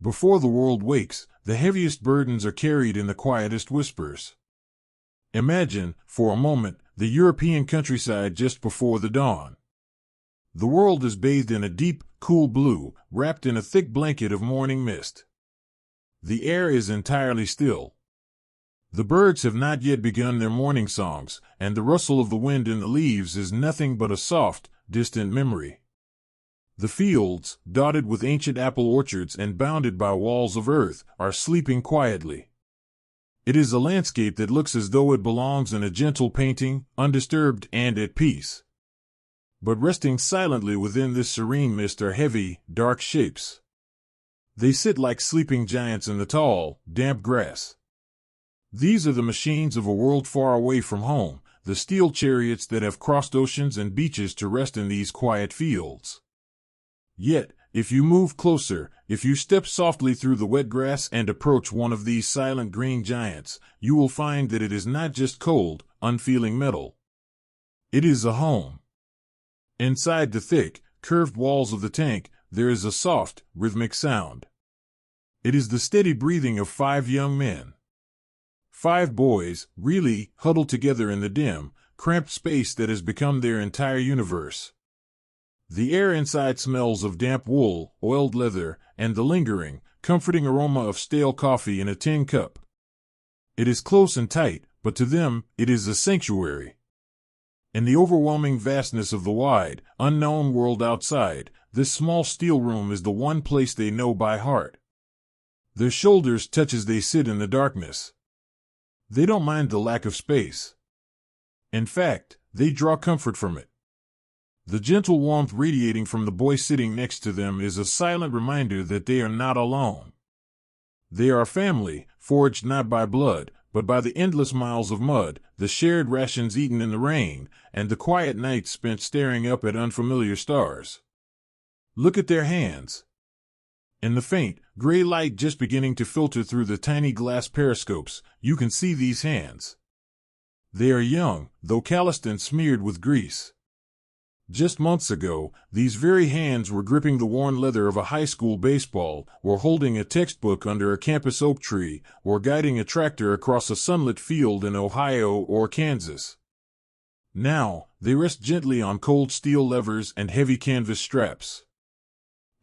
Before the world wakes, the heaviest burdens are carried in the quietest whispers. Imagine, for a moment, the European countryside just before the dawn. The world is bathed in a deep, cool blue, wrapped in a thick blanket of morning mist. The air is entirely still. The birds have not yet begun their morning songs, and the rustle of the wind in the leaves is nothing but a soft, distant memory. The fields, dotted with ancient apple orchards and bounded by walls of earth, are sleeping quietly. It is a landscape that looks as though it belongs in a gentle painting, undisturbed and at peace. But resting silently within this serene mist are heavy, dark shapes. They sit like sleeping giants in the tall, damp grass. These are the machines of a world far away from home, the steel chariots that have crossed oceans and beaches to rest in these quiet fields. Yet, if you move closer, if you step softly through the wet grass and approach one of these silent green giants, you will find that it is not just cold, unfeeling metal. It is a home. Inside the thick, curved walls of the tank, there is a soft, rhythmic sound. It is the steady breathing of 5 young men. 5 boys, really, huddled together in the dim, cramped space that has become their entire universe. The air inside smells of damp wool, oiled leather, and the lingering, comforting aroma of stale coffee in a tin cup. It is close and tight, but to them, it is a sanctuary. In the overwhelming vastness of the wide, unknown world outside, this small steel room is the one place they know by heart. Their shoulders touch as they sit in the darkness. They don't mind the lack of space. In fact, they draw comfort from it. The gentle warmth radiating from the boy sitting next to them is a silent reminder that they are not alone. They are a family, forged not by blood, but by the endless miles of mud, the shared rations eaten in the rain, and the quiet nights spent staring up at unfamiliar stars. Look at their hands. In the faint, gray light just beginning to filter through the tiny glass periscopes, you can see these hands. They are young, though calloused and smeared with grease. Just months ago, these very hands were gripping the worn leather of a high school baseball, or holding a textbook under a campus oak tree, or guiding a tractor across a sunlit field in Ohio or Kansas. Now, they rest gently on cold steel levers and heavy canvas straps.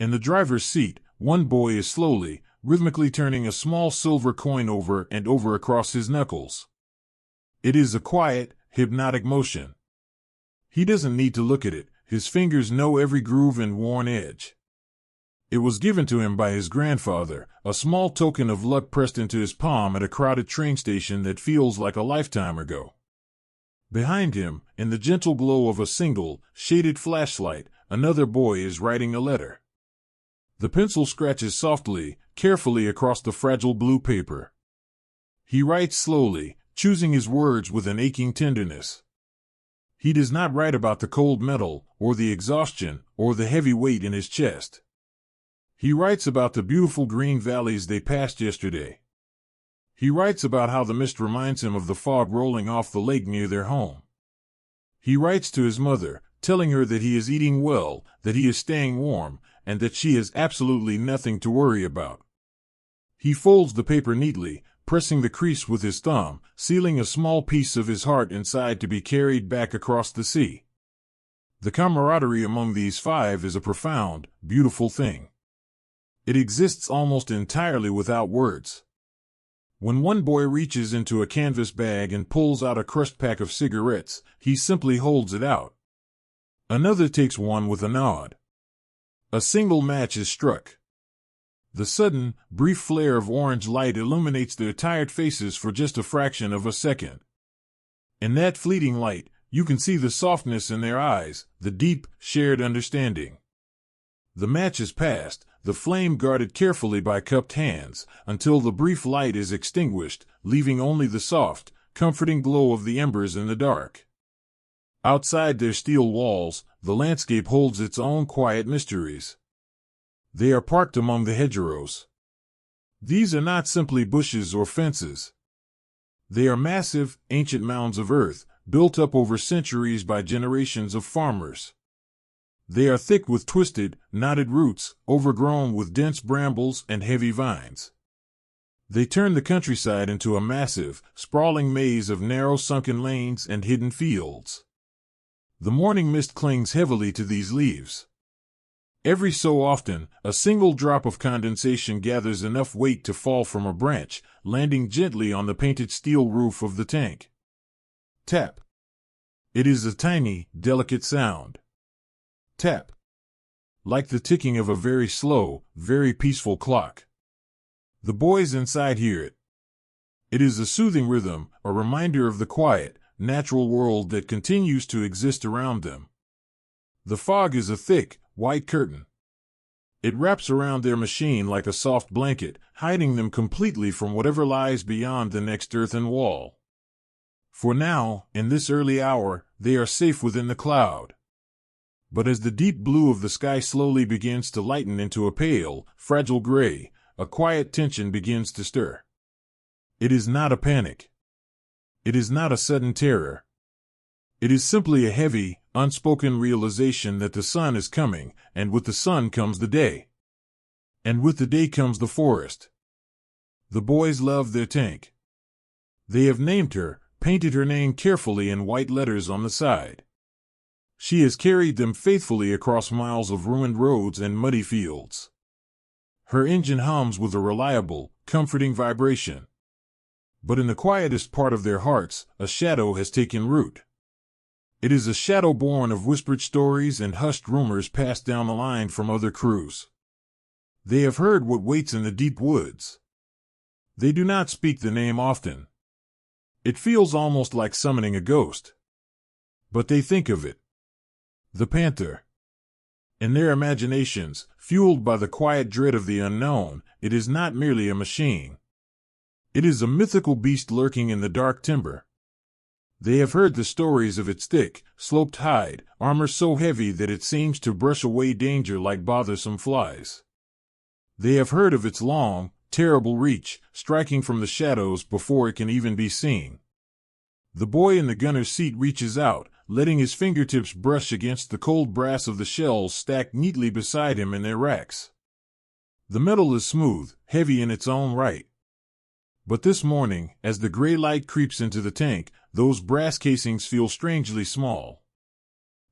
In the driver's seat, one boy is slowly, rhythmically turning a small silver coin over and over across his knuckles. It is a quiet, hypnotic motion. He doesn't need to look at it, his fingers know every groove and worn edge. It was given to him by his grandfather, a small token of luck pressed into his palm at a crowded train station that feels like a lifetime ago. Behind him, in the gentle glow of a single, shaded flashlight, another boy is writing a letter. The pencil scratches softly, carefully across the fragile blue paper. He writes slowly, choosing his words with an aching tenderness. He does not write about the cold metal, or the exhaustion, or the heavy weight in his chest. He writes about the beautiful green valleys they passed yesterday. He writes about how the mist reminds him of the fog rolling off the lake near their home. He writes to his mother, telling her that he is eating well, that he is staying warm, and that she has absolutely nothing to worry about. He folds the paper neatly, pressing the crease with his thumb, sealing a small piece of his heart inside to be carried back across the sea. The camaraderie among these 5 is a profound, beautiful thing. It exists almost entirely without words. When one boy reaches into a canvas bag and pulls out a crushed pack of cigarettes, he simply holds it out. Another takes one with a nod. A single match is struck. The sudden, brief flare of orange light illuminates their tired faces for just a fraction of a second. In that fleeting light, you can see the softness in their eyes, the deep, shared understanding. The match is passed, the flame guarded carefully by cupped hands, until the brief light is extinguished, leaving only the soft, comforting glow of the embers in the dark. Outside their steel walls, the landscape holds its own quiet mysteries. They are parked among the hedgerows. These are not simply bushes or fences. They are massive, ancient mounds of earth, built up over centuries by generations of farmers. They are thick with twisted, knotted roots, overgrown with dense brambles and heavy vines. They turn the countryside into a massive, sprawling maze of narrow sunken lanes and hidden fields. The morning mist clings heavily to these leaves. Every so often, a single drop of condensation gathers enough weight to fall from a branch, landing gently on the painted steel roof of the tank. Tap. It is a tiny, delicate sound. Tap. Like the ticking of a very slow, very peaceful clock. The boys inside hear it. It is a soothing rhythm, a reminder of the quiet, natural world that continues to exist around them. The fog is a thick, white curtain. It wraps around their machine like a soft blanket, hiding them completely from whatever lies beyond the next earthen wall. For now, in this early hour, they are safe within the cloud. But as the deep blue of the sky slowly begins to lighten into a pale, fragile gray, a quiet tension begins to stir. It is not a panic. It is not a sudden terror. It is simply a heavy, unspoken realization that the sun is coming, and with the sun comes the day. And with the day comes the forest. The boys love their tank. They have named her, painted her name carefully in white letters on the side. She has carried them faithfully across miles of ruined roads and muddy fields. Her engine hums with a reliable, comforting vibration. But in the quietest part of their hearts, a shadow has taken root. It is a shadow born of whispered stories and hushed rumors passed down the line from other crews. They have heard what waits in the deep woods. They do not speak the name often. It feels almost like summoning a ghost. But they think of it. The Panther. In their imaginations, fueled by the quiet dread of the unknown, it is not merely a machine. It is a mythical beast lurking in the dark timber. They have heard the stories of its thick, sloped hide, armor so heavy that it seems to brush away danger like bothersome flies. They have heard of its long, terrible reach, striking from the shadows before it can even be seen. The boy in the gunner's seat reaches out, letting his fingertips brush against the cold brass of the shells stacked neatly beside him in their racks. The metal is smooth, heavy in its own right. But this morning, as the gray light creeps into the tank, those brass casings feel strangely small.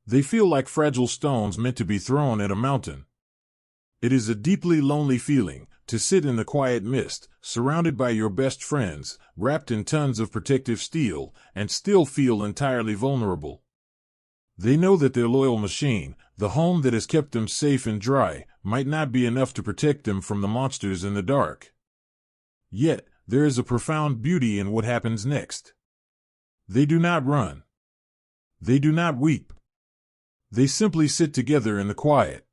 They feel like fragile stones meant to be thrown at a mountain. It is a deeply lonely feeling, to sit in the quiet mist, surrounded by your best friends, wrapped in tons of protective steel, and still feel entirely vulnerable. They know that their loyal machine, the home that has kept them safe and dry, might not be enough to protect them from the monsters in the dark. Yet, there is a profound beauty in what happens next. They do not run. They do not weep. They simply sit together in the quiet.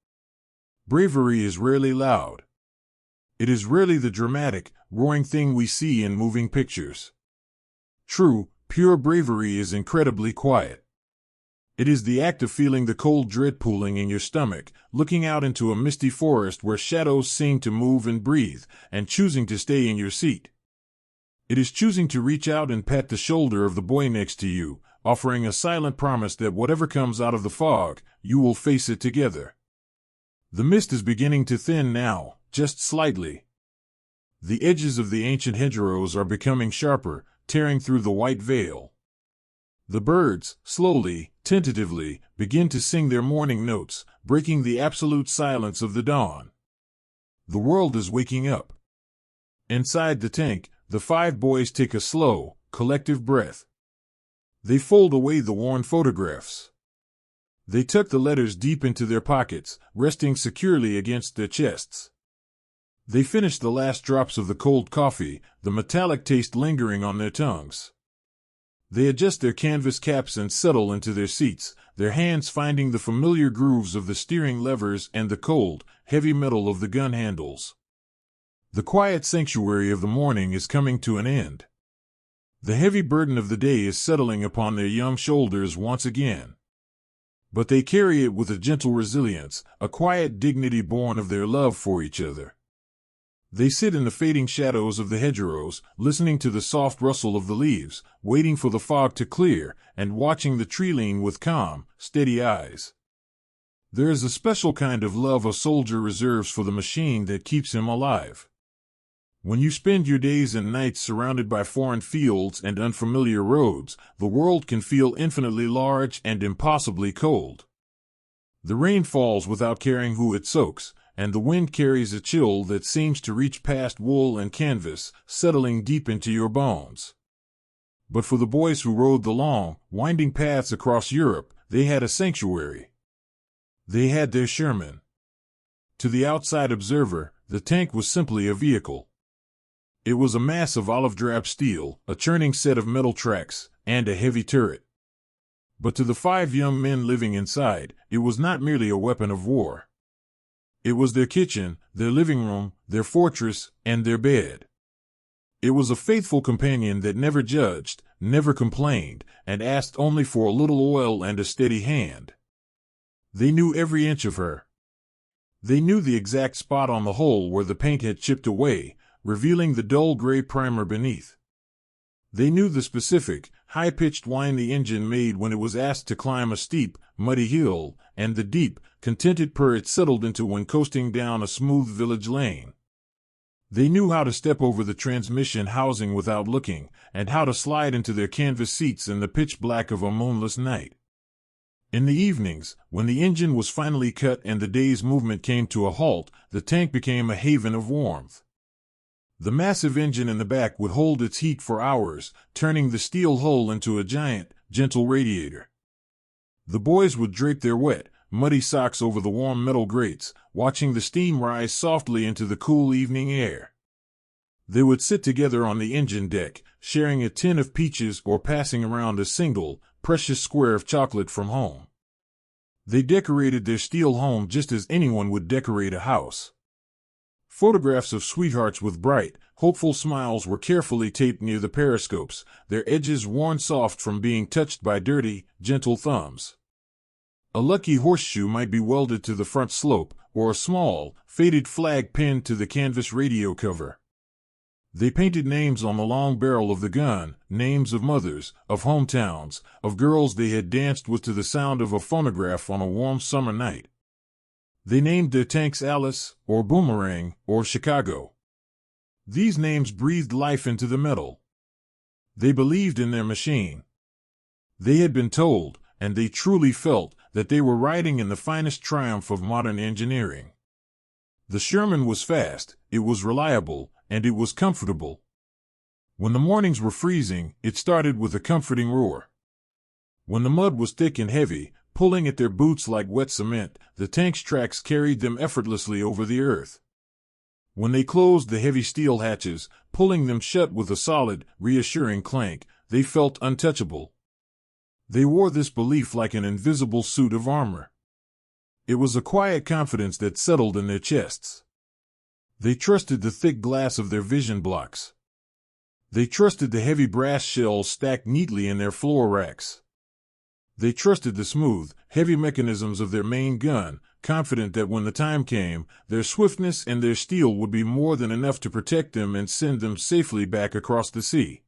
Bravery is rarely loud. It is rarely the dramatic, roaring thing we see in moving pictures. True, pure bravery is incredibly quiet. It is the act of feeling the cold dread pooling in your stomach, looking out into a misty forest where shadows seem to move and breathe, and choosing to stay in your seat. It is choosing to reach out and pat the shoulder of the boy next to you, offering a silent promise that whatever comes out of the fog, you will face it together. The mist is beginning to thin now, just slightly. The edges of the ancient hedgerows are becoming sharper, tearing through the white veil. The birds, slowly, tentatively, begin to sing their morning notes, breaking the absolute silence of the dawn. The world is waking up. Inside the tank, the 5 boys take a slow, collective breath. They fold away the worn photographs. They tuck the letters deep into their pockets, resting securely against their chests. They finish the last drops of the cold coffee, the metallic taste lingering on their tongues. They adjust their canvas caps and settle into their seats, their hands finding the familiar grooves of the steering levers and the cold, heavy metal of the gun handles. The quiet sanctuary of the morning is coming to an end. The heavy burden of the day is settling upon their young shoulders once again. But they carry it with a gentle resilience, a quiet dignity born of their love for each other. They sit in the fading shadows of the hedgerows, listening to the soft rustle of the leaves, waiting for the fog to clear, and watching the tree lean with calm, steady eyes. There is a special kind of love a soldier reserves for the machine that keeps him alive. When you spend your days and nights surrounded by foreign fields and unfamiliar roads, the world can feel infinitely large and impossibly cold. The rain falls without caring who it soaks, and the wind carries a chill that seems to reach past wool and canvas, settling deep into your bones. But for the boys who rode the long, winding paths across Europe, they had a sanctuary. They had their Sherman. To the outside observer, the tank was simply a vehicle. It was a mass of olive-drab steel, a churning set of metal tracks, and a heavy turret. But to the 5 young men living inside, it was not merely a weapon of war. It was their kitchen, their living room, their fortress, and their bed. It was a faithful companion that never judged, never complained, and asked only for a little oil and a steady hand. They knew every inch of her. They knew the exact spot on the hull where the paint had chipped away, revealing the dull gray primer beneath. They knew the specific, high-pitched whine the engine made when it was asked to climb a steep, muddy hill, and the deep, contented purr it settled into when coasting down a smooth village lane. They knew how to step over the transmission housing without looking, and how to slide into their canvas seats in the pitch black of a moonless night. In the evenings, when the engine was finally cut and the day's movement came to a halt, the tank became a haven of warmth. The massive engine in the back would hold its heat for hours, turning the steel hull into a giant, gentle radiator. The boys would drape their wet, muddy socks over the warm metal grates, watching the steam rise softly into the cool evening air. They would sit together on the engine deck, sharing a tin of peaches or passing around a single, precious square of chocolate from home. They decorated their steel home just as anyone would decorate a house. Photographs of sweethearts with bright, hopeful smiles were carefully taped near the periscopes, their edges worn soft from being touched by dirty, gentle thumbs. A lucky horseshoe might be welded to the front slope, or a small, faded flag pinned to the canvas radio cover. They painted names on the long barrel of the gun, names of mothers, of hometowns, of girls they had danced with to the sound of a phonograph on a warm summer night. They named their tanks Alice, or Boomerang, or Chicago. These names breathed life into the metal. They believed in their machine. They had been told, and they truly felt, that they were riding in the finest triumph of modern engineering. The Sherman was fast, it was reliable, and it was comfortable. When the mornings were freezing, it started with a comforting roar. When the mud was thick and heavy, pulling at their boots like wet cement, the tank's tracks carried them effortlessly over the earth. When they closed the heavy steel hatches, pulling them shut with a solid, reassuring clank, they felt untouchable. They wore this belief like an invisible suit of armor. It was a quiet confidence that settled in their chests. They trusted the thick glass of their vision blocks. They trusted the heavy brass shells stacked neatly in their floor racks. They trusted the smooth, heavy mechanisms of their main gun, confident that when the time came, their swiftness and their steel would be more than enough to protect them and send them safely back across the sea.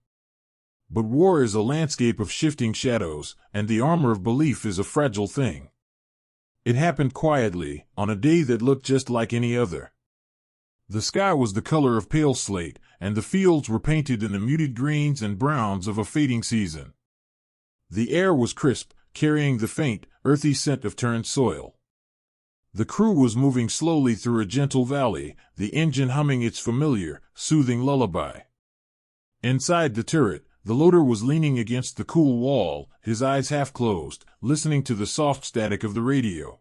But war is a landscape of shifting shadows, and the armor of belief is a fragile thing. It happened quietly, on a day that looked just like any other. The sky was the color of pale slate, and the fields were painted in the muted greens and browns of a fading season. The air was crisp, carrying the faint, earthy scent of turned soil. The crew was moving slowly through a gentle valley, the engine humming its familiar, soothing lullaby. Inside the turret, the loader was leaning against the cool wall, his eyes half closed, listening to the soft static of the radio.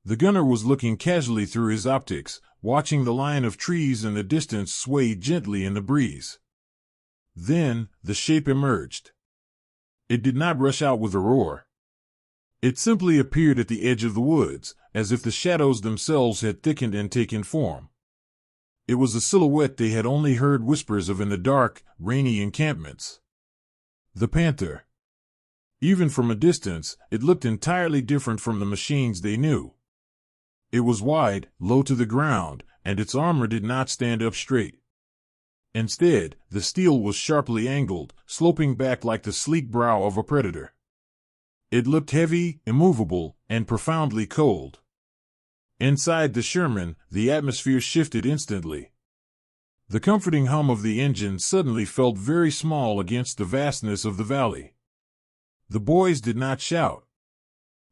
The gunner was looking casually through his optics, watching the line of trees in the distance sway gently in the breeze. Then, the shape emerged. It did not rush out with a roar. It simply appeared at the edge of the woods, as if the shadows themselves had thickened and taken form. It was a silhouette they had only heard whispers of in the dark, rainy encampments. The Panther. Even from a distance, it looked entirely different from the machines they knew. It was wide, low to the ground, and its armor did not stand up straight. Instead, the steel was sharply angled, sloping back like the sleek brow of a predator. It looked heavy, immovable, and profoundly cold. Inside the Sherman, the atmosphere shifted instantly. The comforting hum of the engine suddenly felt very small against the vastness of the valley. The boys did not shout.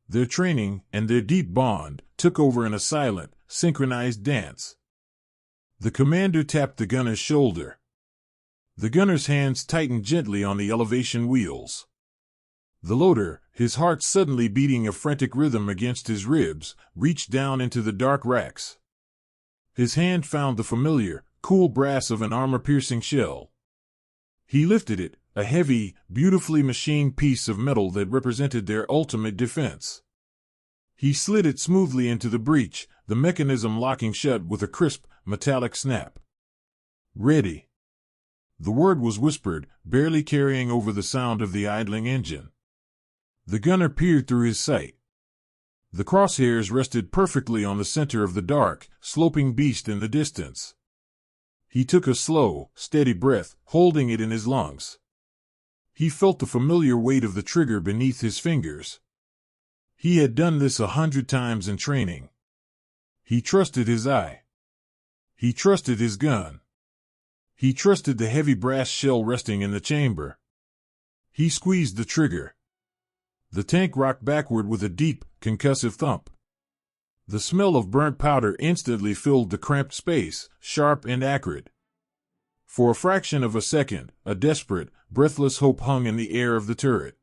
Their training and their deep bond took over in a silent, synchronized dance. The commander tapped the gunner's shoulder. The gunner's hands tightened gently on the elevation wheels. The loader, his heart suddenly beating a frantic rhythm against his ribs, reached down into the dark racks. His hand found the familiar, cool brass of an armor-piercing shell. He lifted it, a heavy, beautifully machined piece of metal that represented their ultimate defense. He slid it smoothly into the breech, the mechanism locking shut with a crisp, metallic snap. Ready. The word was whispered, barely carrying over the sound of the idling engine. The gunner peered through his sight. The crosshairs rested perfectly on the center of the dark, sloping beast in the distance. He took a slow, steady breath, holding it in his lungs. He felt the familiar weight of the trigger beneath his fingers. He had done this 100 times in training. He trusted his eye. He trusted his gun. He trusted the heavy brass shell resting in the chamber. He squeezed the trigger. The tank rocked backward with a deep, concussive thump. The smell of burnt powder instantly filled the cramped space, sharp and acrid. For a fraction of a second, a desperate, breathless hope hung in the air of the turret.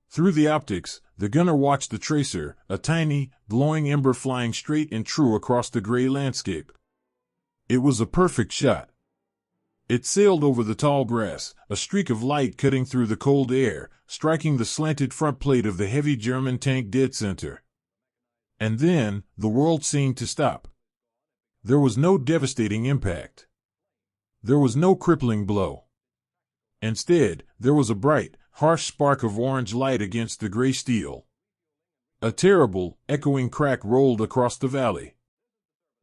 Through the optics, the gunner watched the tracer, a tiny, glowing ember flying straight and true across the gray landscape. It was a perfect shot. It sailed over the tall grass, a streak of light cutting through the cold air, striking the slanted front plate of the heavy German tank dead center. And then, the world seemed to stop. There was no devastating impact. There was no crippling blow. Instead, there was a bright, harsh spark of orange light against the gray steel. A terrible, echoing crack rolled across the valley.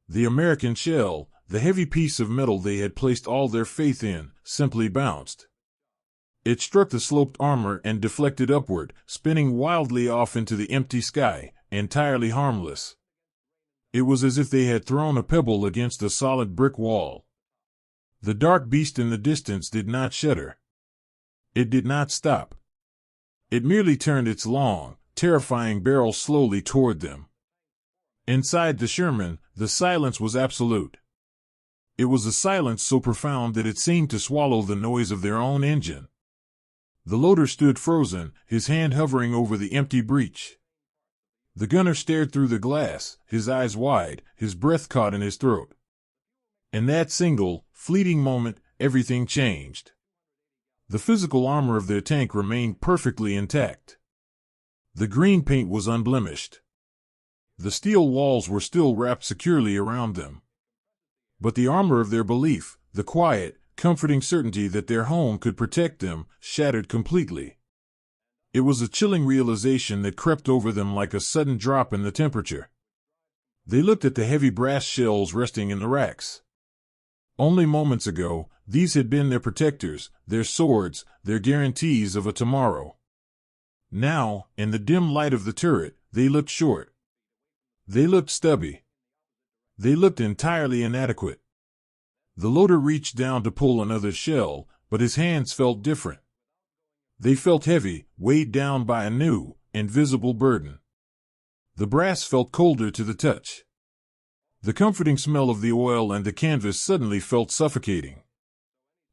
The American shell, the heavy piece of metal they had placed all their faith in, simply bounced. It struck the sloped armor and deflected upward, spinning wildly off into the empty sky, entirely harmless. It was as if they had thrown a pebble against a solid brick wall. The dark beast in the distance did not shudder. It did not stop. It merely turned its long, terrifying barrel slowly toward them. Inside the Sherman, the silence was absolute. It was a silence so profound that it seemed to swallow the noise of their own engine. The loader stood frozen, his hand hovering over the empty breech. The gunner stared through the glass, his eyes wide, his breath caught in his throat. In that single, fleeting moment, everything changed. The physical armor of their tank remained perfectly intact. The green paint was unblemished. The steel walls were still wrapped securely around them. But the armor of their belief, the quiet, comforting certainty that their home could protect them, shattered completely. It was a chilling realization that crept over them like a sudden drop in the temperature. They looked at the heavy brass shells resting in the racks. Only moments ago, these had been their protectors, their swords, their guarantees of a tomorrow. Now, in the dim light of the turret, they looked short. They looked stubby. They looked entirely inadequate. The loader reached down to pull another shell, but his hands felt different. They felt heavy, weighed down by a new, invisible burden. The brass felt colder to the touch. The comforting smell of the oil and the canvas suddenly felt suffocating.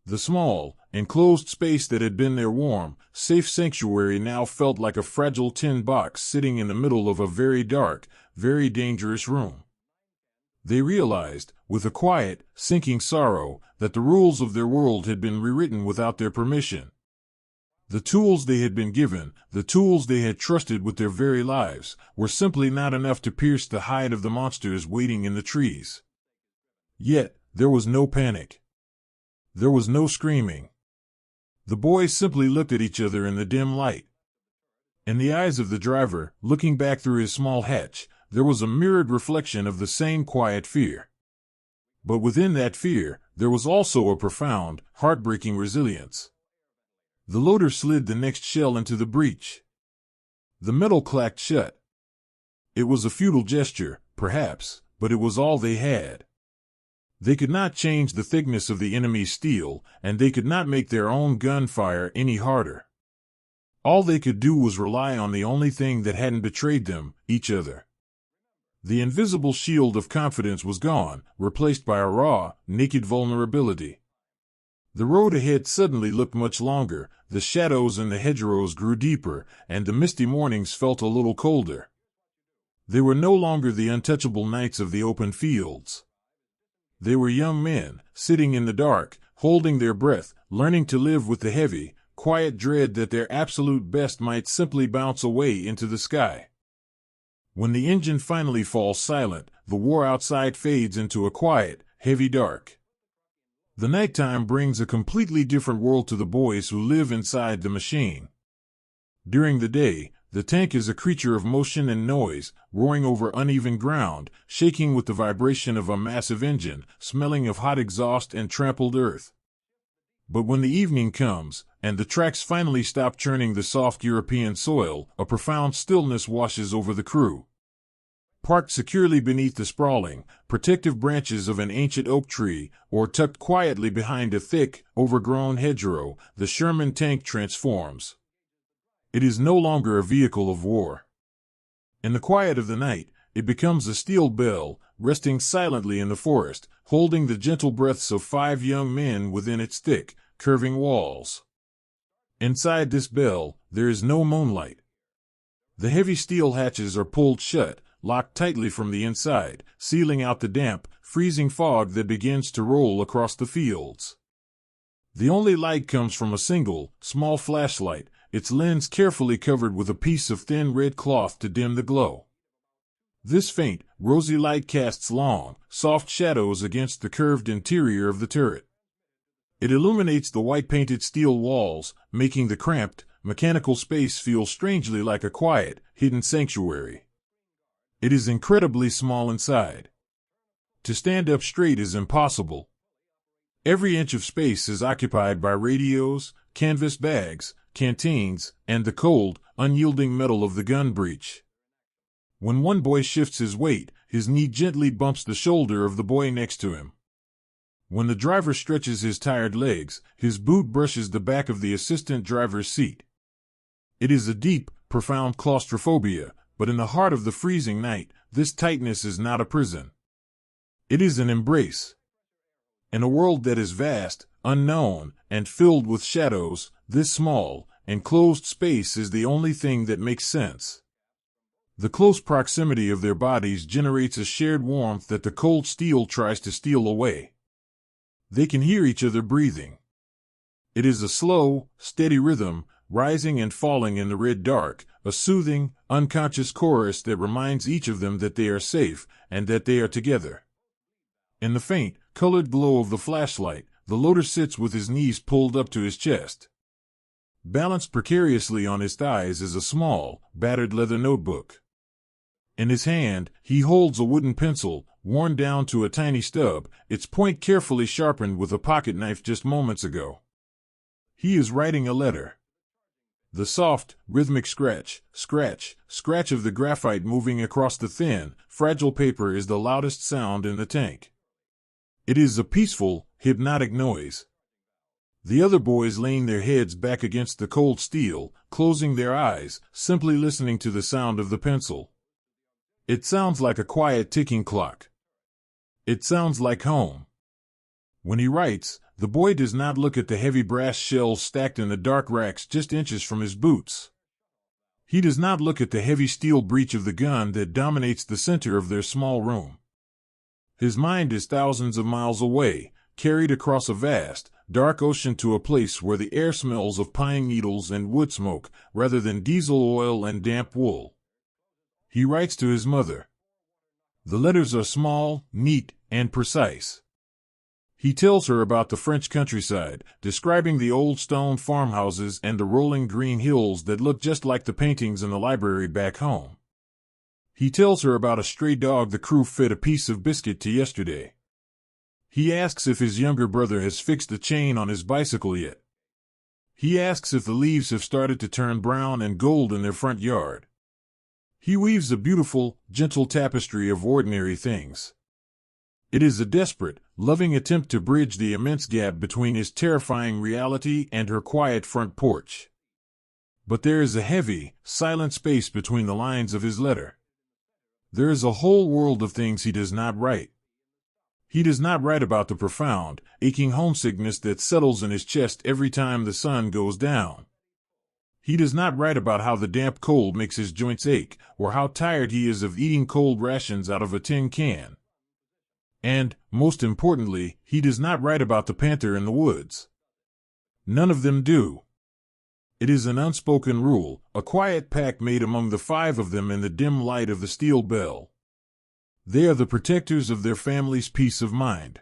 The small, enclosed space that had been their warm, safe sanctuary now felt like a fragile tin box sitting in the middle of a very dark, very dangerous room. They realized, with a quiet, sinking sorrow, that the rules of their world had been rewritten without their permission. The tools they had been given, the tools they had trusted with their very lives, were simply not enough to pierce the hide of the monsters waiting in the trees. Yet, there was no panic. There was no screaming. The boys simply looked at each other in the dim light. In the eyes of the driver, looking back through his small hatch, there was a mirrored reflection of the same quiet fear. But within that fear, there was also a profound, heartbreaking resilience. The loader slid the next shell into the breech. The metal clacked shut. It was a futile gesture, perhaps, but it was all they had. They could not change the thickness of the enemy's steel, and they could not make their own gunfire any harder. All they could do was rely on the only thing that hadn't betrayed them, each other. The invisible shield of confidence was gone, replaced by a raw, naked vulnerability. The road ahead suddenly looked much longer, the shadows in the hedgerows grew deeper, and the misty mornings felt a little colder. They were no longer the untouchable knights of the open fields. They were young men, sitting in the dark, holding their breath, learning to live with the heavy, quiet dread that their absolute best might simply bounce away into the sky. When the engine finally falls silent, the war outside fades into a quiet, heavy dark. The nighttime brings a completely different world to the boys who live inside the machine. During the day, the tank is a creature of motion and noise, roaring over uneven ground, shaking with the vibration of a massive engine, smelling of hot exhaust and trampled earth. But when the evening comes, and the tracks finally stop churning the soft European soil, a profound stillness washes over the crew. Parked securely beneath the sprawling, protective branches of an ancient oak tree, or tucked quietly behind a thick, overgrown hedgerow, the Sherman tank transforms. It is no longer a vehicle of war. In the quiet of the night, it becomes a steel bell, resting silently in the forest, holding the gentle breaths of 5 young men within its thick, curving walls. Inside this bell, there is no moonlight. The heavy steel hatches are pulled shut, locked tightly from the inside, sealing out the damp, freezing fog that begins to roll across the fields. The only light comes from a single, small flashlight, its lens carefully covered with a piece of thin red cloth to dim the glow. This faint, rosy light casts long, soft shadows against the curved interior of the turret. It illuminates the white-painted steel walls, making the cramped, mechanical space feel strangely like a quiet, hidden sanctuary. It is incredibly small inside. To stand up straight is impossible. Every inch of space is occupied by radios, canvas bags, canteens, and the cold, unyielding metal of the gun breech. When one boy shifts his weight, his knee gently bumps the shoulder of the boy next to him. When the driver stretches his tired legs, his boot brushes the back of the assistant driver's seat. It is a deep, profound claustrophobia, but in the heart of the freezing night, this tightness is not a prison. It is an embrace. In a world that is vast, unknown, and filled with shadows, this small, enclosed space is the only thing that makes sense. The close proximity of their bodies generates a shared warmth that the cold steel tries to steal away. They can hear each other breathing. It is a slow, steady rhythm, rising and falling in the red dark, a soothing, unconscious chorus that reminds each of them that they are safe and that they are together. In the faint, colored glow of the flashlight, the loader sits with his knees pulled up to his chest. Balanced precariously on his thighs is a small, battered leather notebook. In his hand, he holds a wooden pencil, worn down to a tiny stub, its point carefully sharpened with a pocket knife just moments ago. He is writing a letter. The soft, rhythmic scratch, scratch, scratch of the graphite moving across the thin, fragile paper is the loudest sound in the tank. It is a peaceful, hypnotic noise. The other boys lean their heads back against the cold steel, closing their eyes, simply listening to the sound of the pencil. It sounds like a quiet ticking clock. It sounds like home. When he writes, the boy does not look at the heavy brass shells stacked in the dark racks just inches from his boots. He does not look at the heavy steel breech of the gun that dominates the center of their small room. His mind is thousands of miles away, carried across a vast, dark ocean to a place where the air smells of pine needles and wood smoke, rather than diesel oil and damp wool. He writes to his mother. The letters are small, neat, and precise. He tells her about the French countryside, describing the old stone farmhouses and the rolling green hills that look just like the paintings in the library back home. He tells her about a stray dog the crew fed a piece of biscuit to yesterday. He asks if his younger brother has fixed the chain on his bicycle yet. He asks if the leaves have started to turn brown and gold in their front yard. He weaves a beautiful, gentle tapestry of ordinary things. It is a desperate, loving attempt to bridge the immense gap between his terrifying reality and her quiet front porch. But there is a heavy, silent space between the lines of his letter. There is a whole world of things he does not write. He does not write about the profound, aching homesickness that settles in his chest every time the sun goes down. He does not write about how the damp cold makes his joints ache, or how tired he is of eating cold rations out of a tin can. And, most importantly, he does not write about the panther in the woods. None of them do. It is an unspoken rule, a quiet pact made among the 5 of them in the dim light of the steel bell. They are the protectors of their family's peace of mind.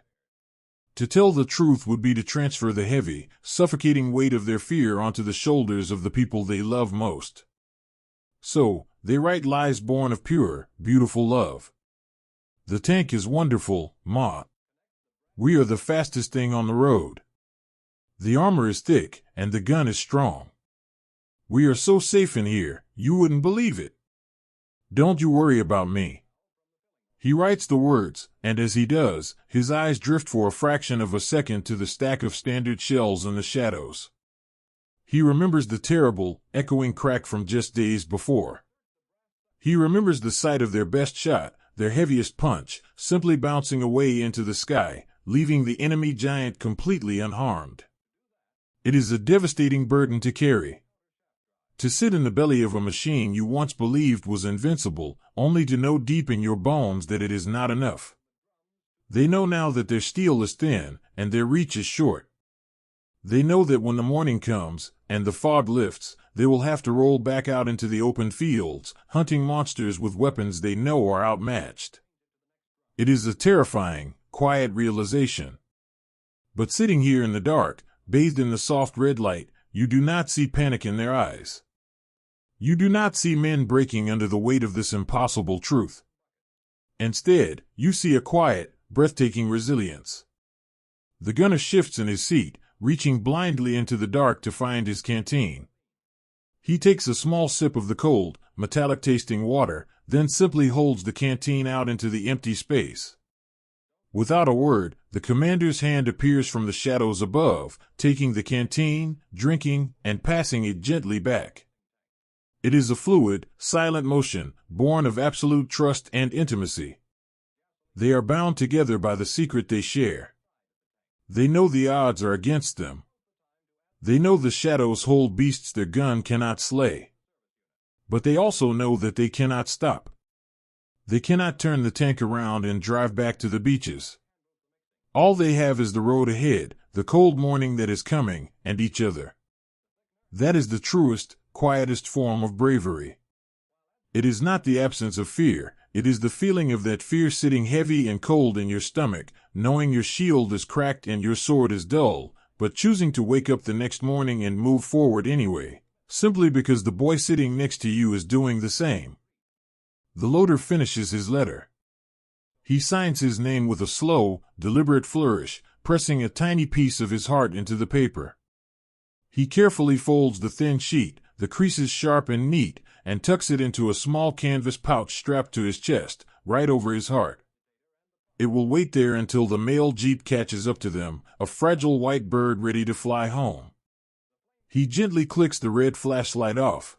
To tell the truth would be to transfer the heavy, suffocating weight of their fear onto the shoulders of the people they love most. So, they write lies born of pure, beautiful love. The tank is wonderful, Ma. We are the fastest thing on the road. The armor is thick, and the gun is strong. We are so safe in here, you wouldn't believe it. Don't you worry about me. He writes the words, and as he does, his eyes drift for a fraction of a second to the stack of standard shells in the shadows. He remembers the terrible, echoing crack from just days before. He remembers the sight of their best shot, their heaviest punch, simply bouncing away into the sky, leaving the enemy giant completely unharmed. It is a devastating burden to carry. To sit in the belly of a machine you once believed was invincible, only to know deep in your bones that it is not enough. They know now that their steel is thin, and their reach is short. They know that when the morning comes, and the fog lifts, they will have to roll back out into the open fields, hunting monsters with weapons they know are outmatched. It is a terrifying, quiet realization. But sitting here in the dark, bathed in the soft red light, you do not see panic in their eyes. You do not see men breaking under the weight of this impossible truth. Instead, you see a quiet, breathtaking resilience. The gunner shifts in his seat, reaching blindly into the dark to find his canteen. He takes a small sip of the cold, metallic-tasting water, then simply holds the canteen out into the empty space. Without a word, the commander's hand appears from the shadows above, taking the canteen, drinking, and passing it gently back. It is a fluid, silent motion, born of absolute trust and intimacy. They are bound together by the secret they share. They know the odds are against them. They know the shadows hold beasts their gun cannot slay. But they also know that they cannot stop. They cannot turn the tank around and drive back to the beaches. All they have is the road ahead, the cold morning that is coming, and each other. That is the truest, quietest form of bravery. It is not the absence of fear, it is the feeling of that fear sitting heavy and cold in your stomach, knowing your shield is cracked and your sword is dull, but choosing to wake up the next morning and move forward anyway, simply because the boy sitting next to you is doing the same. The loader finishes his letter. He signs his name with a slow, deliberate flourish, pressing a tiny piece of his heart into the paper. He carefully folds the thin sheet, the creases sharp and neat, and tucks it into a small canvas pouch strapped to his chest, right over his heart. It will wait there until the mail jeep catches up to them, a fragile white bird ready to fly home. He gently clicks the red flashlight off.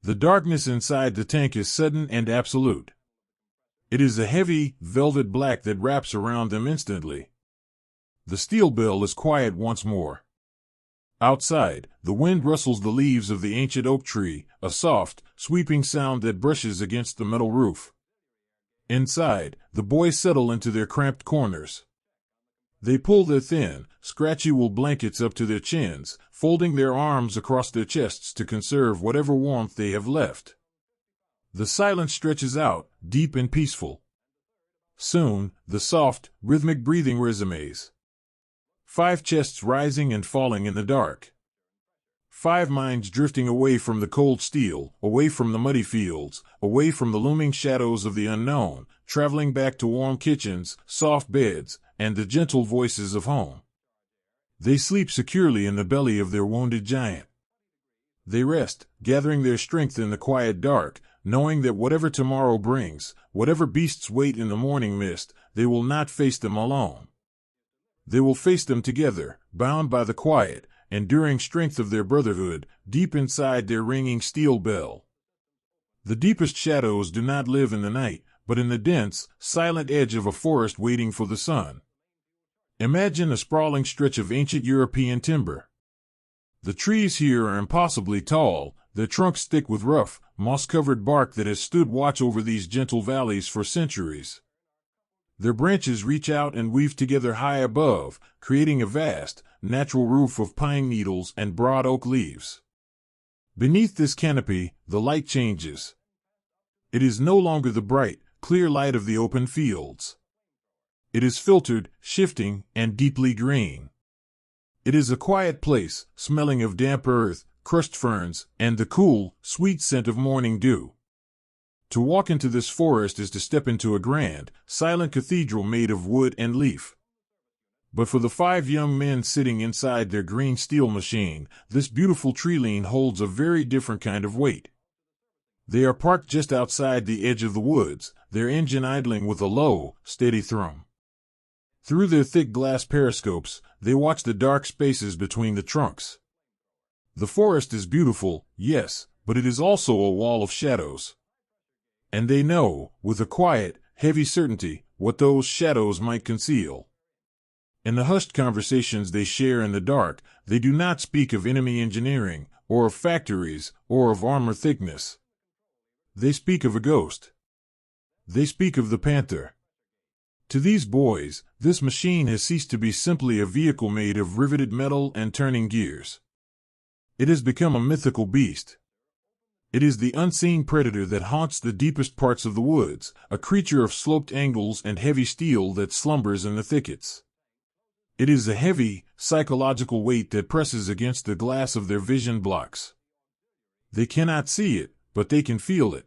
The darkness inside the tank is sudden and absolute. It is a heavy, velvet black that wraps around them instantly. The steel bell is quiet once more. Outside, the wind rustles the leaves of the ancient oak tree, a soft, sweeping sound that brushes against the metal roof. Inside, the boys settle into their cramped corners. They pull their thin, scratchy wool blankets up to their chins, folding their arms across their chests to conserve whatever warmth they have left. The silence stretches out, deep and peaceful. Soon, the soft, rhythmic breathing resumes. 5 chests rising and falling in the dark. 5 minds drifting away from the cold steel, away from the muddy fields, away from the looming shadows of the unknown, traveling back to warm kitchens, soft beds, and the gentle voices of home. They sleep securely in the belly of their wounded giant. They rest, gathering their strength in the quiet dark, knowing that whatever tomorrow brings, whatever beasts wait in the morning mist, they will not face them alone. They will face them together, bound by the quiet, enduring strength of their brotherhood, deep inside their ringing steel bell. The deepest shadows do not live in the night, but in the dense, silent edge of a forest waiting for the sun. Imagine a sprawling stretch of ancient European timber. The trees here are impossibly tall, their trunks thick with rough, moss-covered bark that has stood watch over these gentle valleys for centuries. Their branches reach out and weave together high above, creating a vast, natural roof of pine needles and broad oak leaves. Beneath this canopy, the light changes. It is no longer the bright, clear light of the open fields. It is filtered, shifting, and deeply green. It is a quiet place, smelling of damp earth, crushed ferns, and the cool, sweet scent of morning dew. To walk into this forest is to step into a grand, silent cathedral made of wood and leaf. But for the 5 young men sitting inside their green steel machine, this beautiful tree-lean holds a very different kind of weight. They are parked just outside the edge of the woods, their engine idling with a low, steady thrum. Through their thick glass periscopes, they watch the dark spaces between the trunks. The forest is beautiful, yes, but it is also a wall of shadows. And they know, with a quiet, heavy certainty, what those shadows might conceal. In the hushed conversations they share in the dark, they do not speak of enemy engineering, or of factories, or of armor thickness. They speak of a ghost. They speak of the Panther. To these boys, this machine has ceased to be simply a vehicle made of riveted metal and turning gears. It has become a mythical beast. It is the unseen predator that haunts the deepest parts of the woods, a creature of sloped angles and heavy steel that slumbers in the thickets. It is a heavy, psychological weight that presses against the glass of their vision blocks. They cannot see it, but they can feel it.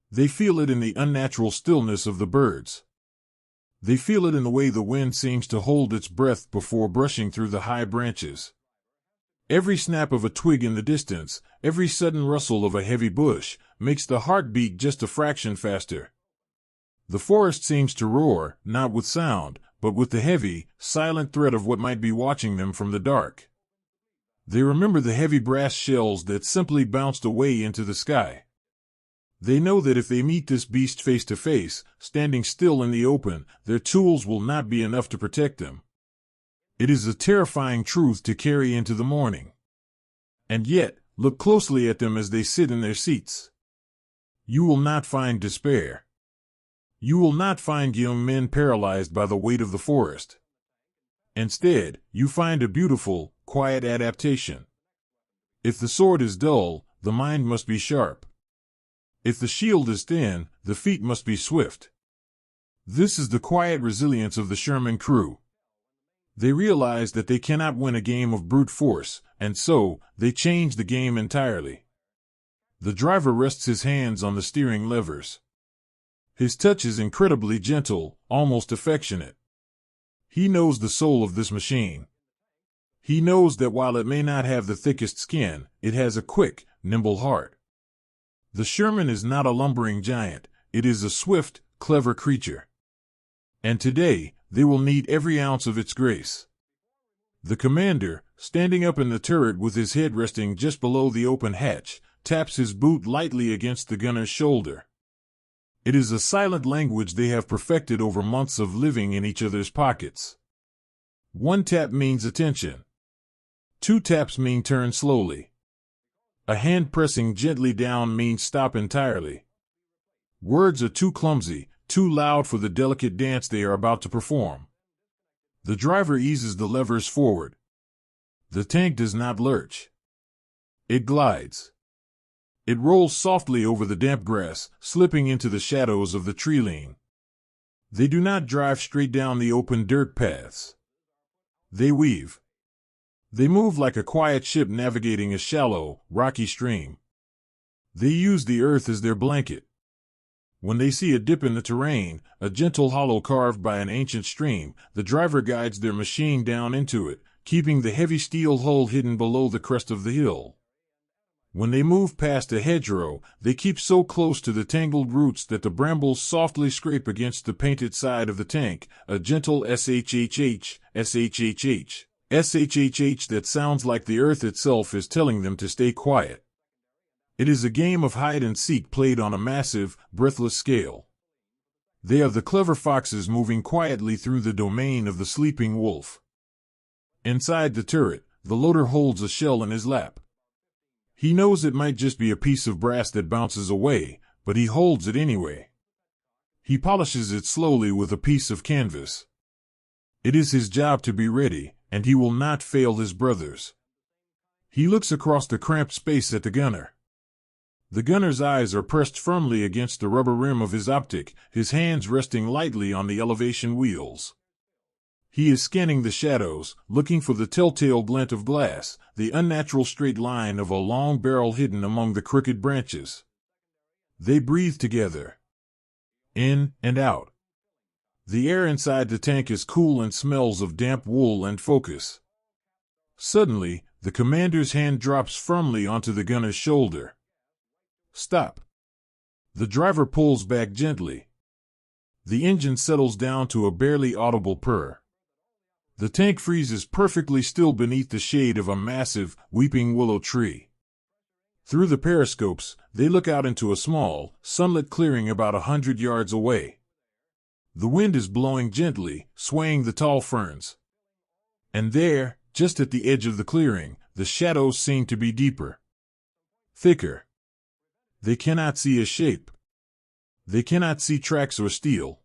They feel it in the unnatural stillness of the birds. They feel it in the way the wind seems to hold its breath before brushing through the high branches. Every snap of a twig in the distance, every sudden rustle of a heavy bush, makes the heart beat just a fraction faster. The forest seems to roar, not with sound, but with the heavy, silent threat of what might be watching them from the dark. They remember the heavy brass shells that simply bounced away into the sky. They know that if they meet this beast face to face, standing still in the open, their tools will not be enough to protect them. It is a terrifying truth to carry into the morning. And yet, look closely at them as they sit in their seats. You will not find despair. You will not find young men paralyzed by the weight of the forest. Instead, you find a beautiful, quiet adaptation. If the sword is dull, the mind must be sharp. If the shield is thin, the feet must be swift. This is the quiet resilience of the Sherman crew. They realize that they cannot win a game of brute force, and so, they change the game entirely. The driver rests his hands on the steering levers. His touch is incredibly gentle, almost affectionate. He knows the soul of this machine. He knows that while it may not have the thickest skin, it has a quick, nimble heart. The Sherman is not a lumbering giant, it is a swift, clever creature. And today, they will need every ounce of its grace. The commander, standing up in the turret with his head resting just below the open hatch, taps his boot lightly against the gunner's shoulder. It is a silent language they have perfected over months of living in each other's pockets. 1 tap means attention. 2 taps mean turn slowly. A hand pressing gently down means stop entirely. Words are too clumsy, too loud for the delicate dance they are about to perform. The driver eases the levers forward. The tank does not lurch. It glides. It rolls softly over the damp grass, slipping into the shadows of the tree-line. They do not drive straight down the open dirt paths. They weave. They move like a quiet ship navigating a shallow, rocky stream. They use the earth as their blanket. When they see a dip in the terrain, a gentle hollow carved by an ancient stream, the driver guides their machine down into it, keeping the heavy steel hull hidden below the crest of the hill. When they move past a hedgerow, they keep so close to the tangled roots that the brambles softly scrape against the painted side of the tank, a gentle shhh, shhh, shhh that sounds like the earth itself is telling them to stay quiet. It is a game of hide-and-seek played on a massive, breathless scale. They are the clever foxes moving quietly through the domain of the sleeping wolf. Inside the turret, the loader holds a shell in his lap. He knows it might just be a piece of brass that bounces away, but he holds it anyway. He polishes it slowly with a piece of canvas. It is his job to be ready, and he will not fail his brothers. He looks across the cramped space at the gunner. The gunner's eyes are pressed firmly against the rubber rim of his optic, his hands resting lightly on the elevation wheels. He is scanning the shadows, looking for the telltale glint of glass, the unnatural straight line of a long barrel hidden among the crooked branches. They breathe together. In and out. The air inside the tank is cool and smells of damp wool and focus. Suddenly, the commander's hand drops firmly onto the gunner's shoulder. Stop. The driver pulls back gently. The engine settles down to a barely audible purr. The tank freezes perfectly still beneath the shade of a massive, weeping willow tree. Through the periscopes, they look out into a small, sunlit clearing about 100 yards away. The wind is blowing gently, swaying the tall ferns. And there, just at the edge of the clearing, the shadows seem to be deeper. Thicker. They cannot see a shape. They cannot see tracks or steel.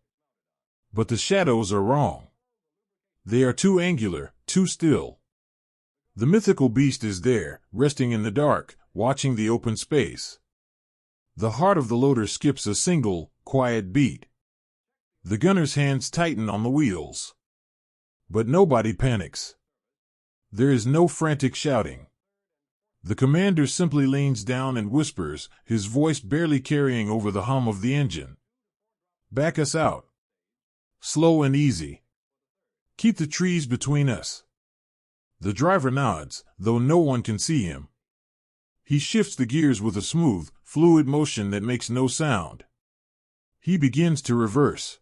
But the shadows are wrong. They are too angular, too still. The mythical beast is there, resting in the dark, watching the open space. The heart of the loader skips a single, quiet beat. The gunner's hands tighten on the wheels. But nobody panics. There is no frantic shouting. The commander simply leans down and whispers, his voice barely carrying over the hum of the engine. Back us out. Slow and easy. Keep the trees between us. The driver nods, though no one can see him. He shifts the gears with a smooth, fluid motion that makes no sound. He begins to reverse.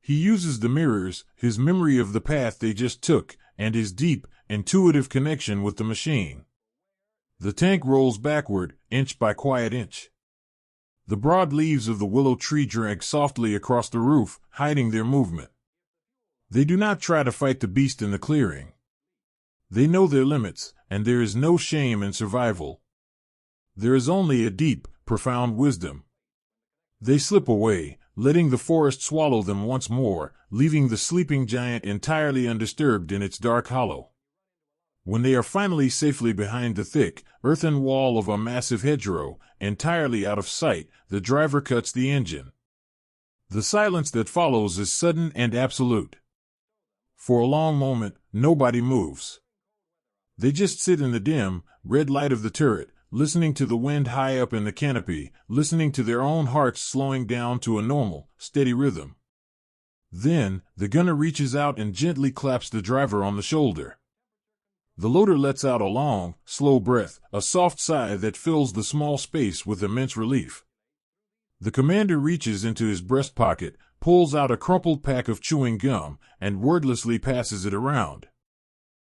He uses the mirrors, his memory of the path they just took, and his deep, intuitive connection with the machine. The tank rolls backward, inch by quiet inch. The broad leaves of the willow tree drag softly across the roof, hiding their movement. They do not try to fight the beast in the clearing. They know their limits, and there is no shame in survival. There is only a deep, profound wisdom. They slip away, letting the forest swallow them once more, leaving the sleeping giant entirely undisturbed in its dark hollow. When they are finally safely behind the thick, earthen wall of a massive hedgerow, entirely out of sight, the driver cuts the engine. The silence that follows is sudden and absolute. For a long moment, nobody moves. They just sit in the dim, red light of the turret, listening to the wind high up in the canopy, listening to their own hearts slowing down to a normal, steady rhythm. Then, the gunner reaches out and gently claps the driver on the shoulder. The loader lets out a long, slow breath, a soft sigh that fills the small space with immense relief. The commander reaches into his breast pocket, pulls out a crumpled pack of chewing gum, and wordlessly passes it around.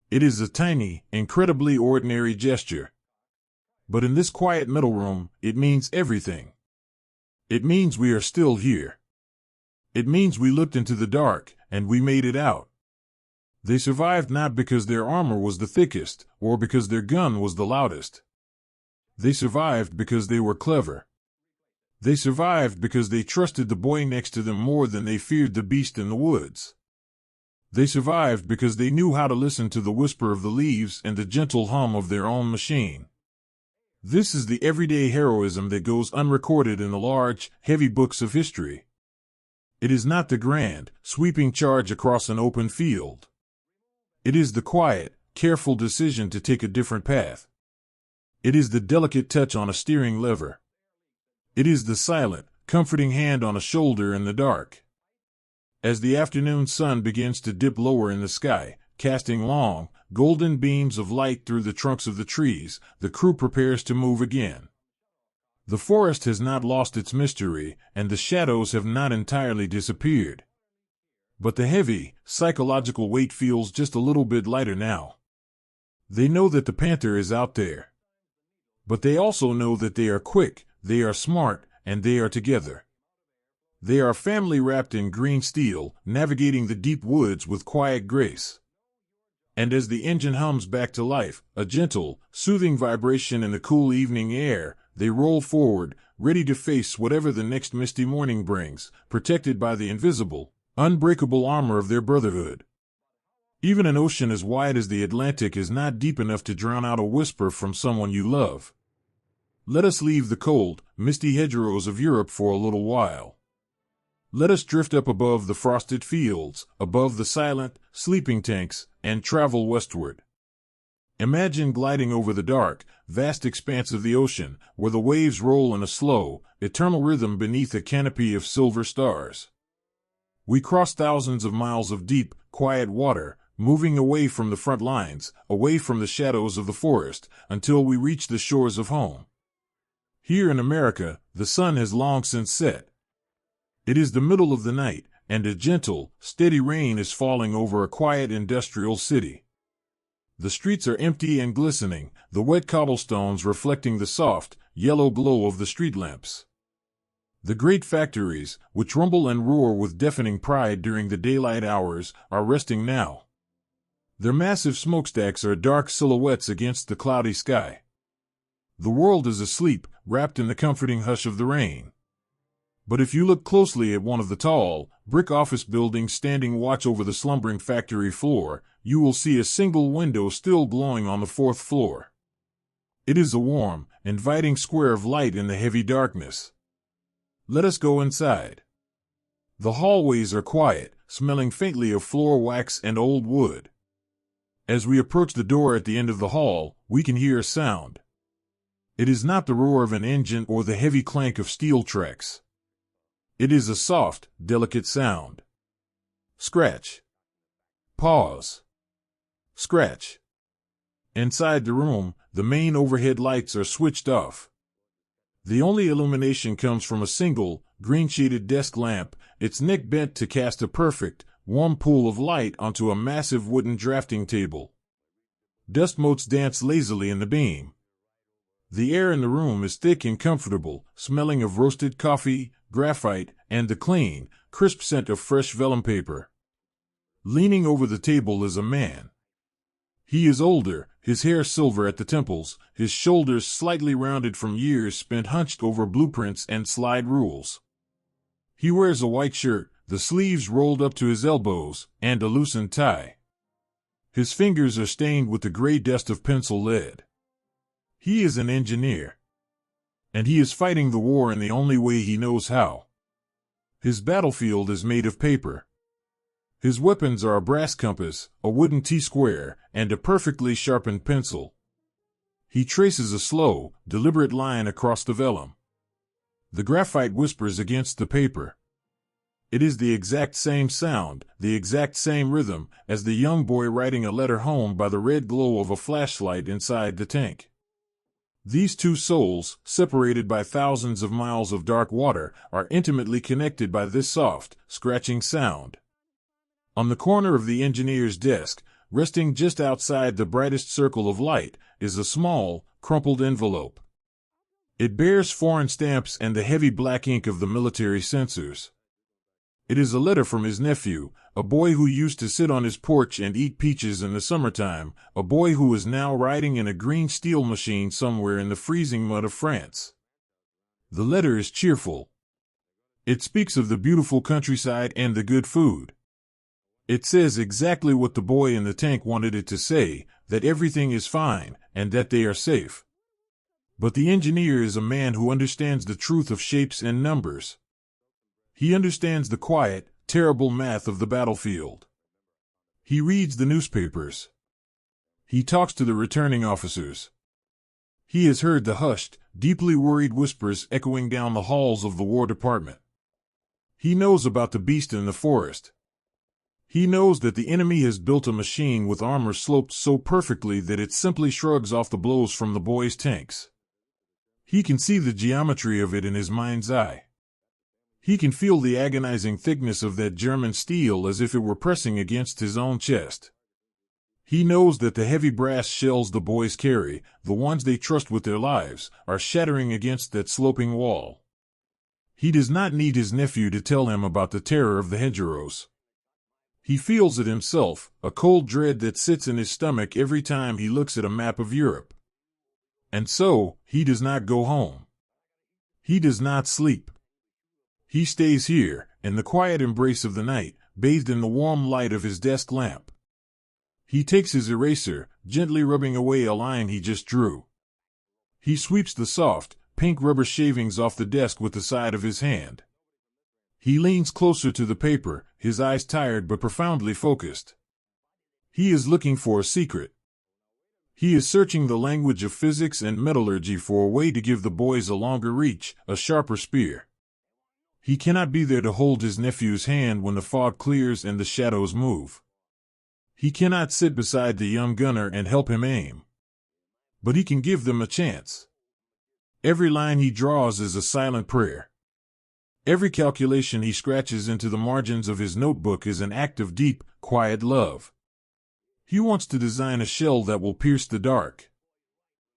It is a tiny, incredibly ordinary gesture. But in this quiet middle room, it means everything. It means we are still here. It means we looked into the dark, and we made it out. They survived not because their armor was the thickest, or because their gun was the loudest. They survived because they were clever. They survived because they trusted the boy next to them more than they feared the beast in the woods. They survived because they knew how to listen to the whisper of the leaves and the gentle hum of their own machine. This is the everyday heroism that goes unrecorded in the large, heavy books of history. It is not the grand, sweeping charge across an open field. It is the quiet, careful decision to take a different path. It is the delicate touch on a steering lever. It is the silent, comforting hand on a shoulder in the dark. As the afternoon sun begins to dip lower in the sky, casting long, golden beams of light through the trunks of the trees, the crew prepares to move again. The forest has not lost its mystery, and the shadows have not entirely disappeared. But the heavy, psychological weight feels just a little bit lighter now. They know that the panther is out there. But they also know that they are quick, they are smart, and they are together. They are a family wrapped in green steel, navigating the deep woods with quiet grace. And as the engine hums back to life, a gentle, soothing vibration in the cool evening air, they roll forward, ready to face whatever the next misty morning brings, protected by the invisible, unbreakable armor of their brotherhood. Even an ocean as wide as the Atlantic is not deep enough to drown out a whisper from someone you love. Let us leave the cold, misty hedgerows of Europe for a little while. Let us drift up above the frosted fields, above the silent, sleeping tanks, and travel westward. Imagine gliding over the dark, vast expanse of the ocean, where the waves roll in a slow, eternal rhythm beneath a canopy of silver stars. We cross thousands of miles of deep, quiet water, moving away from the front lines, away from the shadows of the forest, until we reach the shores of home. Here in America, the sun has long since set. It is the middle of the night, and a gentle, steady rain is falling over a quiet industrial city. The streets are empty and glistening, the wet cobblestones reflecting the soft, yellow glow of the street lamps. The great factories, which rumble and roar with deafening pride during the daylight hours, are resting now. Their massive smokestacks are dark silhouettes against the cloudy sky. The world is asleep, wrapped in the comforting hush of the rain. But if you look closely at one of the tall, brick office buildings standing watch over the slumbering factory floor, you will see a single window still glowing on the fourth floor. It is a warm, inviting square of light in the heavy darkness. Let us go inside. The hallways are quiet, smelling faintly of floor wax and old wood. As we approach the door at the end of the hall, we can hear a sound. It is not the roar of an engine or the heavy clank of steel tracks. It is a soft, delicate sound. Scratch. Pause. Scratch. Inside the room, the main overhead lights are switched off. The only illumination comes from a single, green-shaded desk lamp, its neck bent to cast a perfect, warm pool of light onto a massive wooden drafting table. Dust motes dance lazily in the beam. The air in the room is thick and comfortable, smelling of roasted coffee, graphite, and the clean, crisp scent of fresh vellum paper. Leaning over the table is a man. He is older, his hair silver at the temples, his shoulders slightly rounded from years spent hunched over blueprints and slide rules. He wears a white shirt, the sleeves rolled up to his elbows, and a loosened tie. His fingers are stained with the gray dust of pencil lead. He is an engineer. And he is fighting the war in the only way he knows how. His battlefield is made of paper. His weapons are a brass compass, a wooden T-square, and a perfectly sharpened pencil. He traces a slow, deliberate line across the vellum. The graphite whispers against the paper. It is the exact same sound, the exact same rhythm, as the young boy writing a letter home by the red glow of a flashlight inside the tank. These two souls, separated by thousands of miles of dark water, are intimately connected by this soft, scratching sound. On the corner of the engineer's desk, resting just outside the brightest circle of light, is a small, crumpled envelope. It bears foreign stamps and the heavy black ink of the military censors. It is a letter from his nephew, a boy who used to sit on his porch and eat peaches in the summertime, a boy who is now riding in a green steel machine somewhere in the freezing mud of France. The letter is cheerful. It speaks of the beautiful countryside and the good food. It says exactly what the boy in the tank wanted it to say, that everything is fine, and that they are safe. But the engineer is a man who understands the truth of shapes and numbers. He understands the quiet, terrible math of the battlefield. He reads the newspapers. He talks to the returning officers. He has heard the hushed, deeply worried whispers echoing down the halls of the War Department. He knows about the beast in the forest. He knows that the enemy has built a machine with armor sloped so perfectly that it simply shrugs off the blows from the boys' tanks. He can see the geometry of it in his mind's eye. He can feel the agonizing thickness of that German steel as if it were pressing against his own chest. He knows that the heavy brass shells the boys carry, the ones they trust with their lives, are shattering against that sloping wall. He does not need his nephew to tell him about the terror of the hedgerows. He feels it himself, a cold dread that sits in his stomach every time he looks at a map of Europe. And so, he does not go home. He does not sleep. He stays here, in the quiet embrace of the night, bathed in the warm light of his desk lamp. He takes his eraser, gently rubbing away a line he just drew. He sweeps the soft, pink rubber shavings off the desk with the side of his hand. He leans closer to the paper, his eyes tired but profoundly focused. He is looking for a secret. He is searching the language of physics and metallurgy for a way to give the boys a longer reach, a sharper spear. He cannot be there to hold his nephew's hand when the fog clears and the shadows move. He cannot sit beside the young gunner and help him aim. But he can give them a chance. Every line he draws is a silent prayer. Every calculation he scratches into the margins of his notebook is an act of deep, quiet love. He wants to design a shell that will pierce the dark.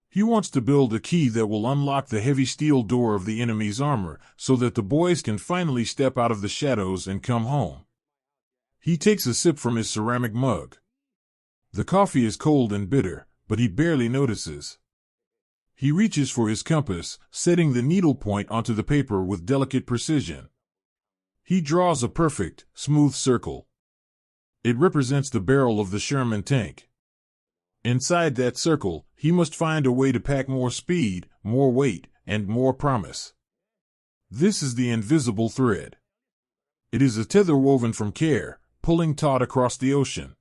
He wants to build a key that will unlock the heavy steel door of the enemy's armor so that the boys can finally step out of the shadows and come home. He takes a sip from his ceramic mug. The coffee is cold and bitter, but he barely notices. He reaches for his compass, setting the needlepoint onto the paper with delicate precision. He draws a perfect, smooth circle. It represents the barrel of the Sherman tank. Inside that circle, he must find a way to pack more speed, more weight, and more promise. This is the invisible thread. It is a tether woven from care, pulling taut across the ocean.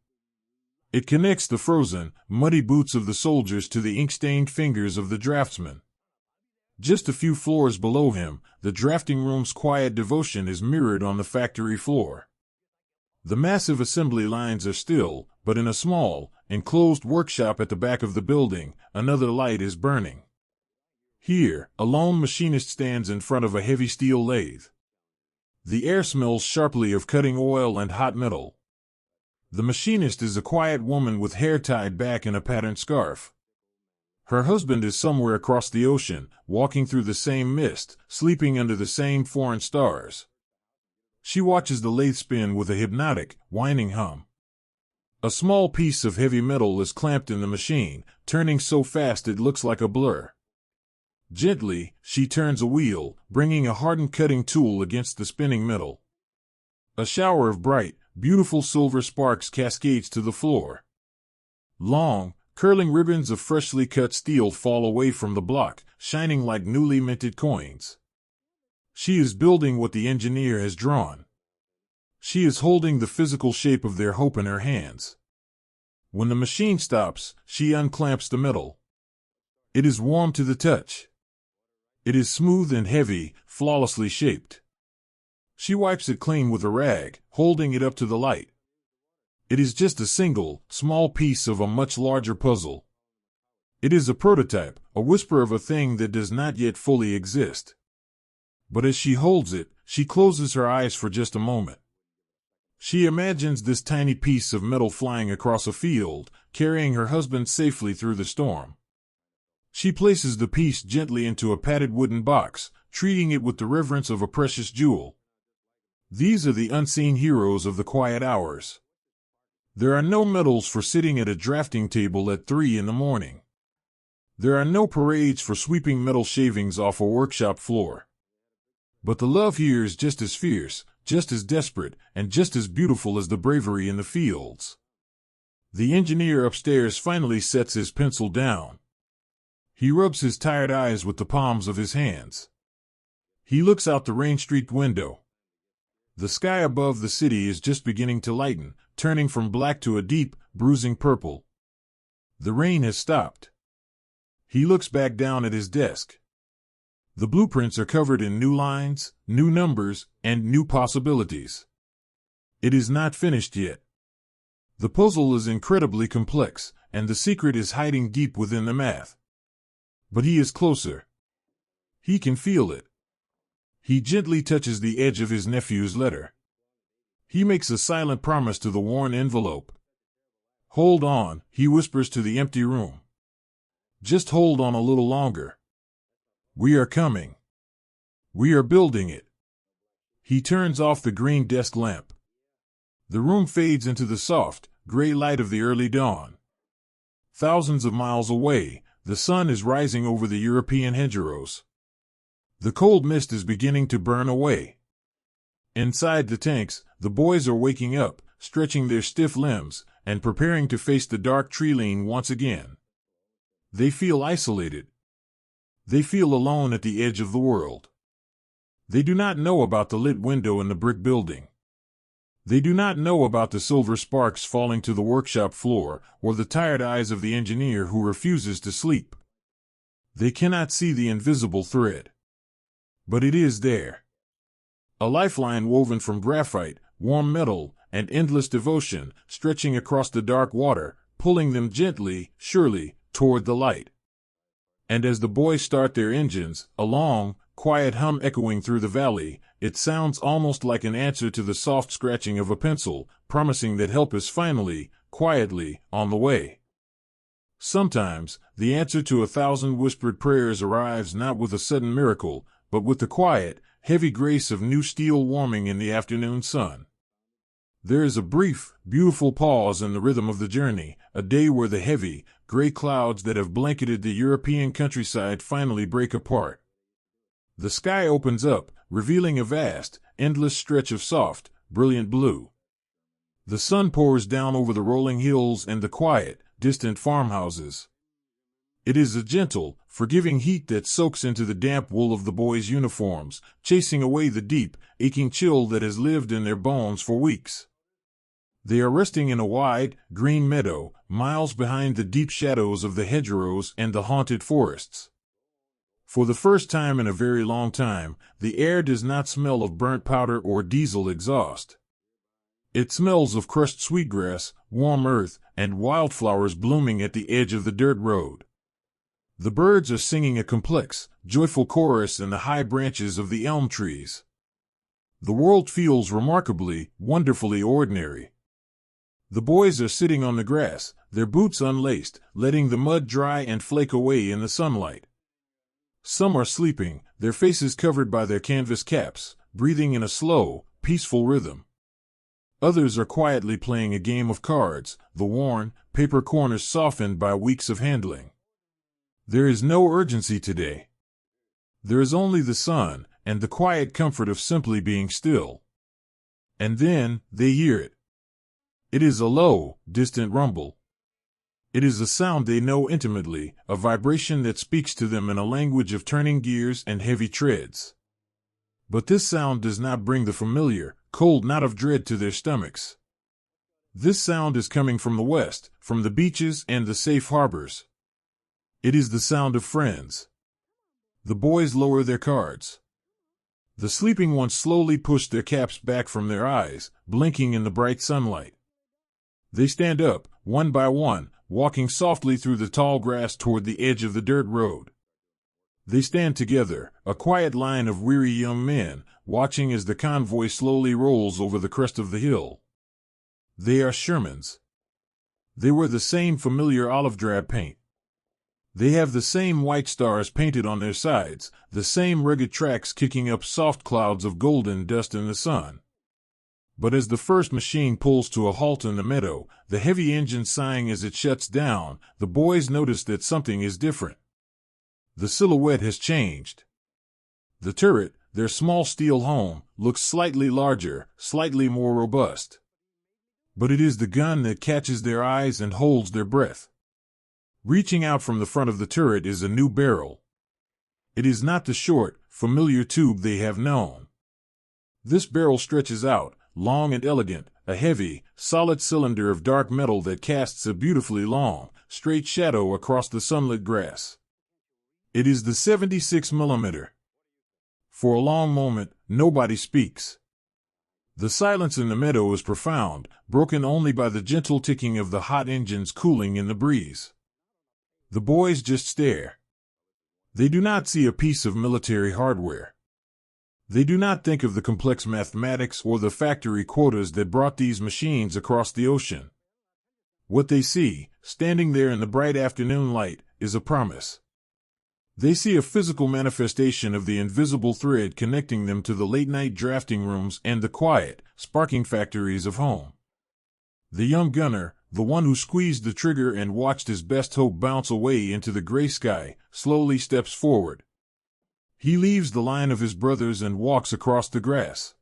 It connects the frozen, muddy boots of the soldiers to the ink-stained fingers of the draftsman. Just a few floors below him, the drafting room's quiet devotion is mirrored on the factory floor. The massive assembly lines are still, but in a small, enclosed workshop at the back of the building, another light is burning. Here, a lone machinist stands in front of a heavy steel lathe. The air smells sharply of cutting oil and hot metal. The machinist is a quiet woman with hair tied back in a patterned scarf. Her husband is somewhere across the ocean, walking through the same mist, sleeping under the same foreign stars. She watches the lathe spin with a hypnotic, whining hum. A small piece of heavy metal is clamped in the machine, turning so fast it looks like a blur. Gently, she turns a wheel, bringing a hardened cutting tool against the spinning metal. A shower of bright, beautiful silver sparks cascades to the floor. Long, curling ribbons of freshly cut steel fall away from the block, shining like newly minted coins. She is building what the engineer has drawn. She is holding the physical shape of their hope in her hands. When the machine stops, she unclamps the metal. It is warm to the touch. It is smooth and heavy, flawlessly shaped. She wipes it clean with a rag, holding it up to the light. It is just a single, small piece of a much larger puzzle. It is a prototype, a whisper of a thing that does not yet fully exist. But as she holds it, she closes her eyes for just a moment. She imagines this tiny piece of metal flying across a field, carrying her husband safely through the storm. She places the piece gently into a padded wooden box, treating it with the reverence of a precious jewel. These are the unseen heroes of the quiet hours. There are no medals for sitting at a drafting table at 3 in the morning. There are no parades for sweeping metal shavings off a workshop floor. But the love here is just as fierce, just as desperate, and just as beautiful as the bravery in the fields. The engineer upstairs finally sets his pencil down. He rubs his tired eyes with the palms of his hands. He looks out the rain-streaked window. The sky above the city is just beginning to lighten, turning from black to a deep, bruising purple. The rain has stopped. He looks back down at his desk. The blueprints are covered in new lines, new numbers, and new possibilities. It is not finished yet. The puzzle is incredibly complex, and the secret is hiding deep within the math. But he is closer. He can feel it. He gently touches the edge of his nephew's letter. He makes a silent promise to the worn envelope. "Hold on," he whispers to the empty room. "Just hold on a little longer. We are coming. We are building it." He turns off the green desk lamp. The room fades into the soft, gray light of the early dawn. Thousands of miles away, the sun is rising over the European hedgerows. The cold mist is beginning to burn away. Inside the tanks, the boys are waking up, stretching their stiff limbs, and preparing to face the dark tree lane once again. They feel isolated. They feel alone at the edge of the world. They do not know about the lit window in the brick building. They do not know about the silver sparks falling to the workshop floor, or the tired eyes of the engineer who refuses to sleep. They cannot see the invisible thread. But it is there. A lifeline woven from graphite, warm metal, and endless devotion, stretching across the dark water, pulling them gently, surely, toward the light. And as the boys start their engines, a long, quiet hum echoing through the valley, it sounds almost like an answer to the soft scratching of a pencil, promising that help is finally, quietly, on the way. Sometimes, the answer to 1,000 whispered prayers arrives not with a sudden miracle, but with the quiet, heavy grace of new steel warming in the afternoon sun. There is a brief, beautiful pause in the rhythm of the journey, a day where the heavy, gray clouds that have blanketed the European countryside finally break apart. The sky opens up, revealing a vast, endless stretch of soft, brilliant blue. The sun pours down over the rolling hills and the quiet, distant farmhouses. It is a gentle, forgiving heat that soaks into the damp wool of the boys' uniforms, chasing away the deep, aching chill that has lived in their bones for weeks. They are resting in a wide, green meadow, miles behind the deep shadows of the hedgerows and the haunted forests. For the first time in a very long time, the air does not smell of burnt powder or diesel exhaust. It smells of crushed sweetgrass, warm earth, and wildflowers blooming at the edge of the dirt road. The birds are singing a complex, joyful chorus in the high branches of the elm trees. The world feels remarkably, wonderfully ordinary. The boys are sitting on the grass, their boots unlaced, letting the mud dry and flake away in the sunlight. Some are sleeping, their faces covered by their canvas caps, breathing in a slow, peaceful rhythm. Others are quietly playing a game of cards, the worn, paper corners softened by weeks of handling. There is no urgency today. There is only the sun, and the quiet comfort of simply being still. And then, they hear it. It is a low, distant rumble. It is a sound they know intimately, a vibration that speaks to them in a language of turning gears and heavy treads. But this sound does not bring the familiar, cold knot of dread to their stomachs. This sound is coming from the west, from the beaches and the safe harbors. It is the sound of friends. The boys lower their cards. The sleeping ones slowly push their caps back from their eyes, blinking in the bright sunlight. They stand up, one by one, walking softly through the tall grass toward the edge of the dirt road. They stand together, a quiet line of weary young men, watching as the convoy slowly rolls over the crest of the hill. They are Shermans. They wear the same familiar olive-drab paint. They have the same white stars painted on their sides, the same rugged tracks kicking up soft clouds of golden dust in the sun. But as the first machine pulls to a halt in the meadow, the heavy engine sighing as it shuts down, the boys notice that something is different. The silhouette has changed. The turret, their small steel home, looks slightly larger, slightly more robust. But it is the gun that catches their eyes and holds their breath. Reaching out from the front of the turret is a new barrel. It is not the short, familiar tube they have known. This barrel stretches out, long and elegant, a heavy, solid cylinder of dark metal that casts a beautifully long, straight shadow across the sunlit grass. It is the 76 mm. For a long moment, nobody speaks. The silence in the meadow is profound, broken only by the gentle ticking of the hot engines cooling in the breeze. The boys just stare. They do not see a piece of military hardware. They do not think of the complex mathematics or the factory quotas that brought these machines across the ocean. What they see, standing there in the bright afternoon light, is a promise. They see a physical manifestation of the invisible thread connecting them to the late-night drafting rooms and the quiet, sparking factories of home. The young gunner, the one who squeezed the trigger and watched his best hope bounce away into the gray sky, slowly steps forward. He leaves the line of his brothers and walks across the grass.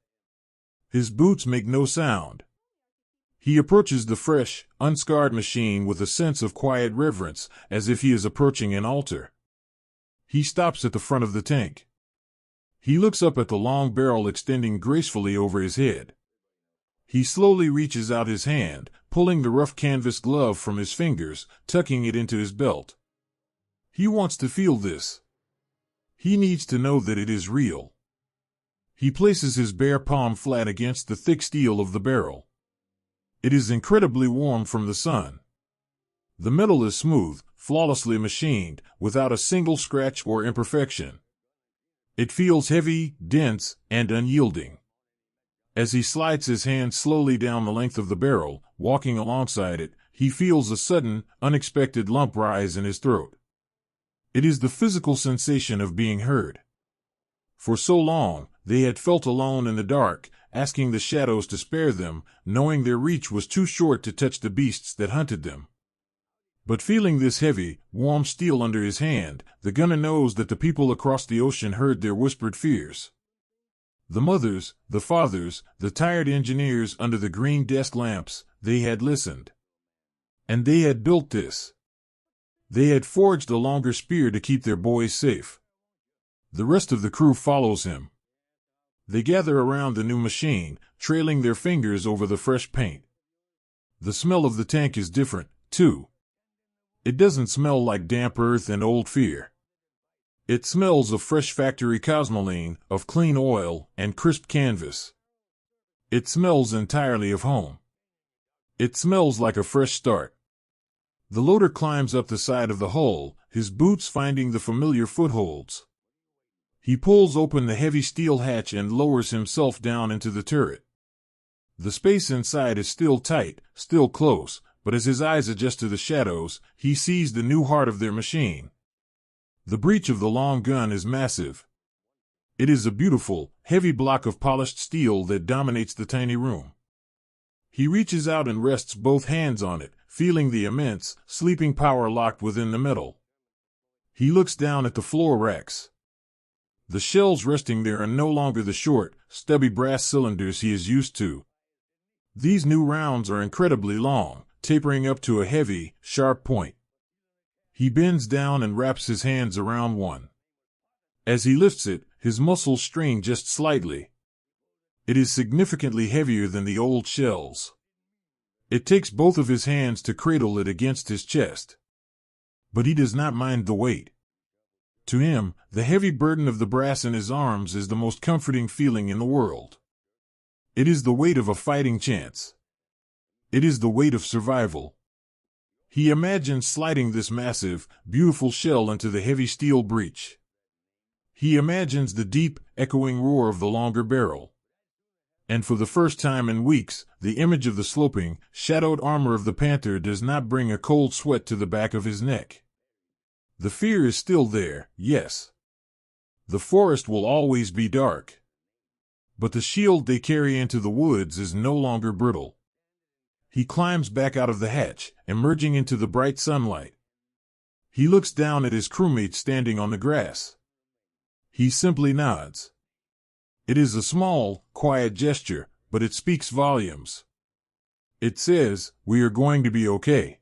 His boots make no sound. He approaches the fresh, unscarred machine with a sense of quiet reverence, as if he is approaching an altar. He stops at the front of the tank. He looks up at the long barrel extending gracefully over his head. He slowly reaches out his hand, pulling the rough canvas glove from his fingers, tucking it into his belt. He wants to feel this. He needs to know that it is real. He places his bare palm flat against the thick steel of the barrel. It is incredibly warm from the sun. The metal is smooth, flawlessly machined, without a single scratch or imperfection. It feels heavy, dense, and unyielding. As he slides his hand slowly down the length of the barrel, walking alongside it, he feels a sudden, unexpected lump rise in his throat. It is the physical sensation of being heard. For so long, they had felt alone in the dark, asking the shadows to spare them, knowing their reach was too short to touch the beasts that hunted them. But feeling this heavy, warm steel under his hand, the gunner knows that the people across the ocean heard their whispered fears. The mothers, the fathers, the tired engineers under the green desk lamps, they had listened. And they had built this. They had forged a longer spear to keep their boys safe. The rest of the crew follows him. They gather around the new machine, trailing their fingers over the fresh paint. The smell of the tank is different, too. It doesn't smell like damp earth and old fear. It smells of fresh factory cosmoline, of clean oil, and crisp canvas. It smells entirely of home. It smells like a fresh start. The loader climbs up the side of the hull, his boots finding the familiar footholds. He pulls open the heavy steel hatch and lowers himself down into the turret. The space inside is still tight, still close, but as his eyes adjust to the shadows, he sees the new heart of their machine. The breech of the long gun is massive. It is a beautiful, heavy block of polished steel that dominates the tiny room. He reaches out and rests both hands on it, feeling the immense, sleeping power locked within the metal. He looks down at the floor racks. The shells resting there are no longer the short, stubby brass cylinders he is used to. These new rounds are incredibly long, tapering up to a heavy, sharp point. He bends down and wraps his hands around one. As he lifts it, his muscles strain just slightly. It is significantly heavier than the old shells. It takes both of his hands to cradle it against his chest. But he does not mind the weight. To him, the heavy burden of the brass in his arms is the most comforting feeling in the world. It is the weight of a fighting chance. It is the weight of survival. He imagines sliding this massive, beautiful shell into the heavy steel breech. He imagines the deep, echoing roar of the longer barrel. And for the first time in weeks, the image of the sloping, shadowed armor of the Panther does not bring a cold sweat to the back of his neck. The fear is still there, yes. The forest will always be dark. But the shield they carry into the woods is no longer brittle. He climbs back out of the hatch, emerging into the bright sunlight. He looks down at his crewmates standing on the grass. He simply nods. It is a small, quiet gesture, but it speaks volumes. It says, "We are going to be okay."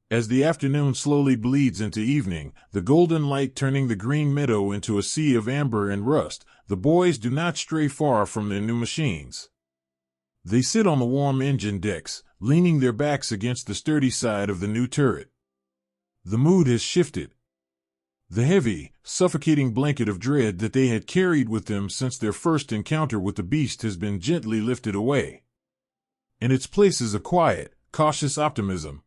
As the afternoon slowly bleeds into evening, the golden light turning the green meadow into a sea of amber and rust, the boys do not stray far from their new machines. They sit on the warm engine decks, leaning their backs against the sturdy side of the new turret. The mood has shifted. The heavy, suffocating blanket of dread that they had carried with them since their first encounter with the beast has been gently lifted away. In its place is a quiet, cautious optimism.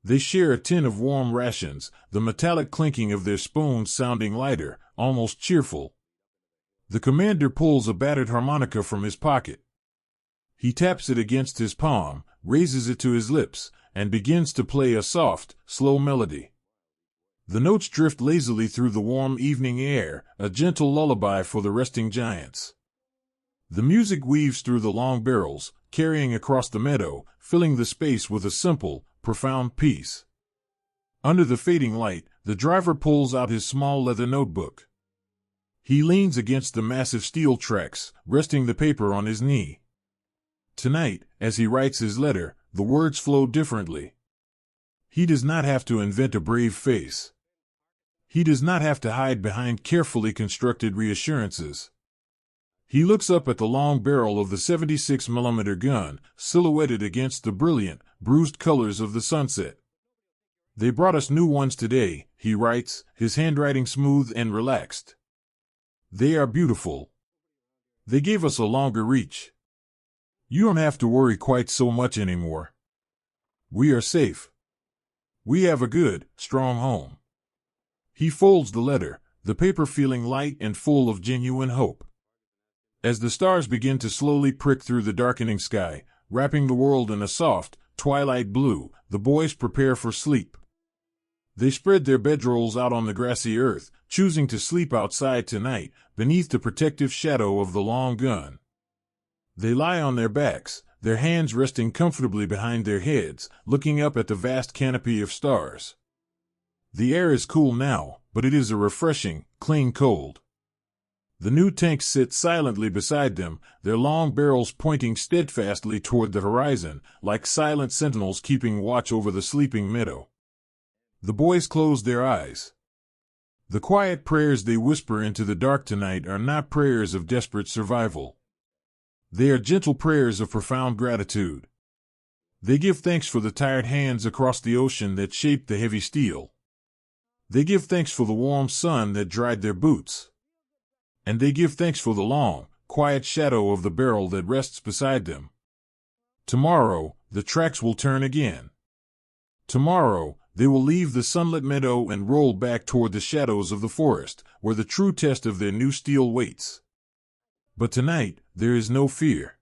They share a tin of warm rations, the metallic clinking of their spoons sounding lighter, almost cheerful. The commander pulls a battered harmonica from his pocket. He taps it against his palm, raises it to his lips, and begins to play a soft, slow melody. The notes drift lazily through the warm evening air, a gentle lullaby for the resting giants. The music weaves through the long barrels, carrying across the meadow, filling the space with a simple, profound peace. Under the fading light, the driver pulls out his small leather notebook. He leans against the massive steel tracks, resting the paper on his knee. Tonight, as he writes his letter, the words flow differently. He does not have to invent a brave face. He does not have to hide behind carefully constructed reassurances. He looks up at the long barrel of the 76mm gun, silhouetted against the brilliant, bruised colors of the sunset. They brought us new ones today, he writes, his handwriting smooth and relaxed. They are beautiful. They gave us a longer reach. You don't have to worry quite so much anymore. We are safe. We have a good, strong home. He folds the letter, the paper feeling light and full of genuine hope. As the stars begin to slowly prick through the darkening sky, wrapping the world in a soft, twilight blue, the boys prepare for sleep. They spread their bedrolls out on the grassy earth, choosing to sleep outside tonight, beneath the protective shadow of the long gun. They lie on their backs, their hands resting comfortably behind their heads, looking up at the vast canopy of stars. The air is cool now, but it is a refreshing, clean cold. The new tanks sit silently beside them, their long barrels pointing steadfastly toward the horizon, like silent sentinels keeping watch over the sleeping meadow. The boys close their eyes. The quiet prayers they whisper into the dark tonight are not prayers of desperate survival. They are gentle prayers of profound gratitude. They give thanks for the tired hands across the ocean that shaped the heavy steel. They give thanks for the warm sun that dried their boots. And they give thanks for the long, quiet shadow of the barrel that rests beside them. Tomorrow, the tracks will turn again. Tomorrow, they will leave the sunlit meadow and roll back toward the shadows of the forest, where the true test of their new steel waits. But tonight, there is no fear.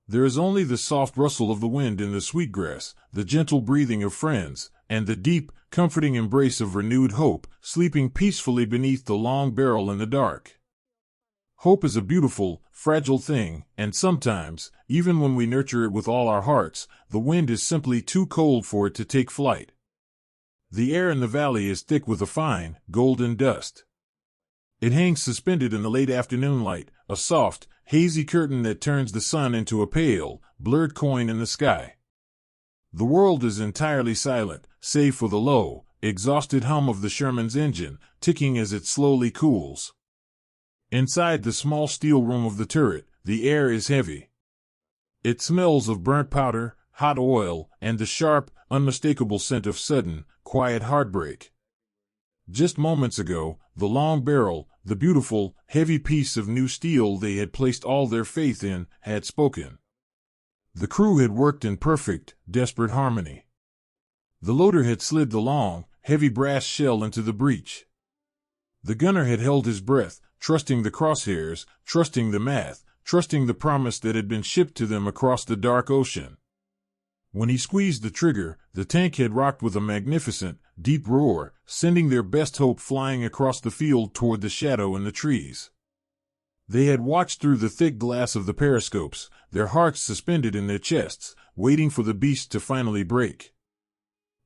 There is only the soft rustle of the wind in the sweetgrass, the gentle breathing of friends, and the deep, comforting embrace of renewed hope, sleeping peacefully beneath the long barrel in the dark. Hope is a beautiful, fragile thing, and sometimes, even when we nurture it with all our hearts, the wind is simply too cold for it to take flight. The air in the valley is thick with a fine, golden dust. It hangs suspended in the late afternoon light, a soft, hazy curtain that turns the sun into a pale, blurred coin in the sky. The world is entirely silent, save for the low, exhausted hum of the Sherman's engine, ticking as it slowly cools. Inside the small steel room of the turret, the air is heavy. It smells of burnt powder, hot oil, and the sharp, unmistakable scent of sudden, quiet heartbreak. Just moments ago, the long barrel, the beautiful, heavy piece of new steel they had placed all their faith in, had spoken. The crew had worked in perfect, desperate harmony. The loader had slid the long, heavy brass shell into the breech. The gunner had held his breath, trusting the crosshairs, trusting the math, trusting the promise that had been shipped to them across the dark ocean. When he squeezed the trigger, the tank had rocked with a magnificent, deep roar, sending their best hope flying across the field toward the shadow in the trees. They had watched through the thick glass of the periscopes, their hearts suspended in their chests, waiting for the beast to finally break.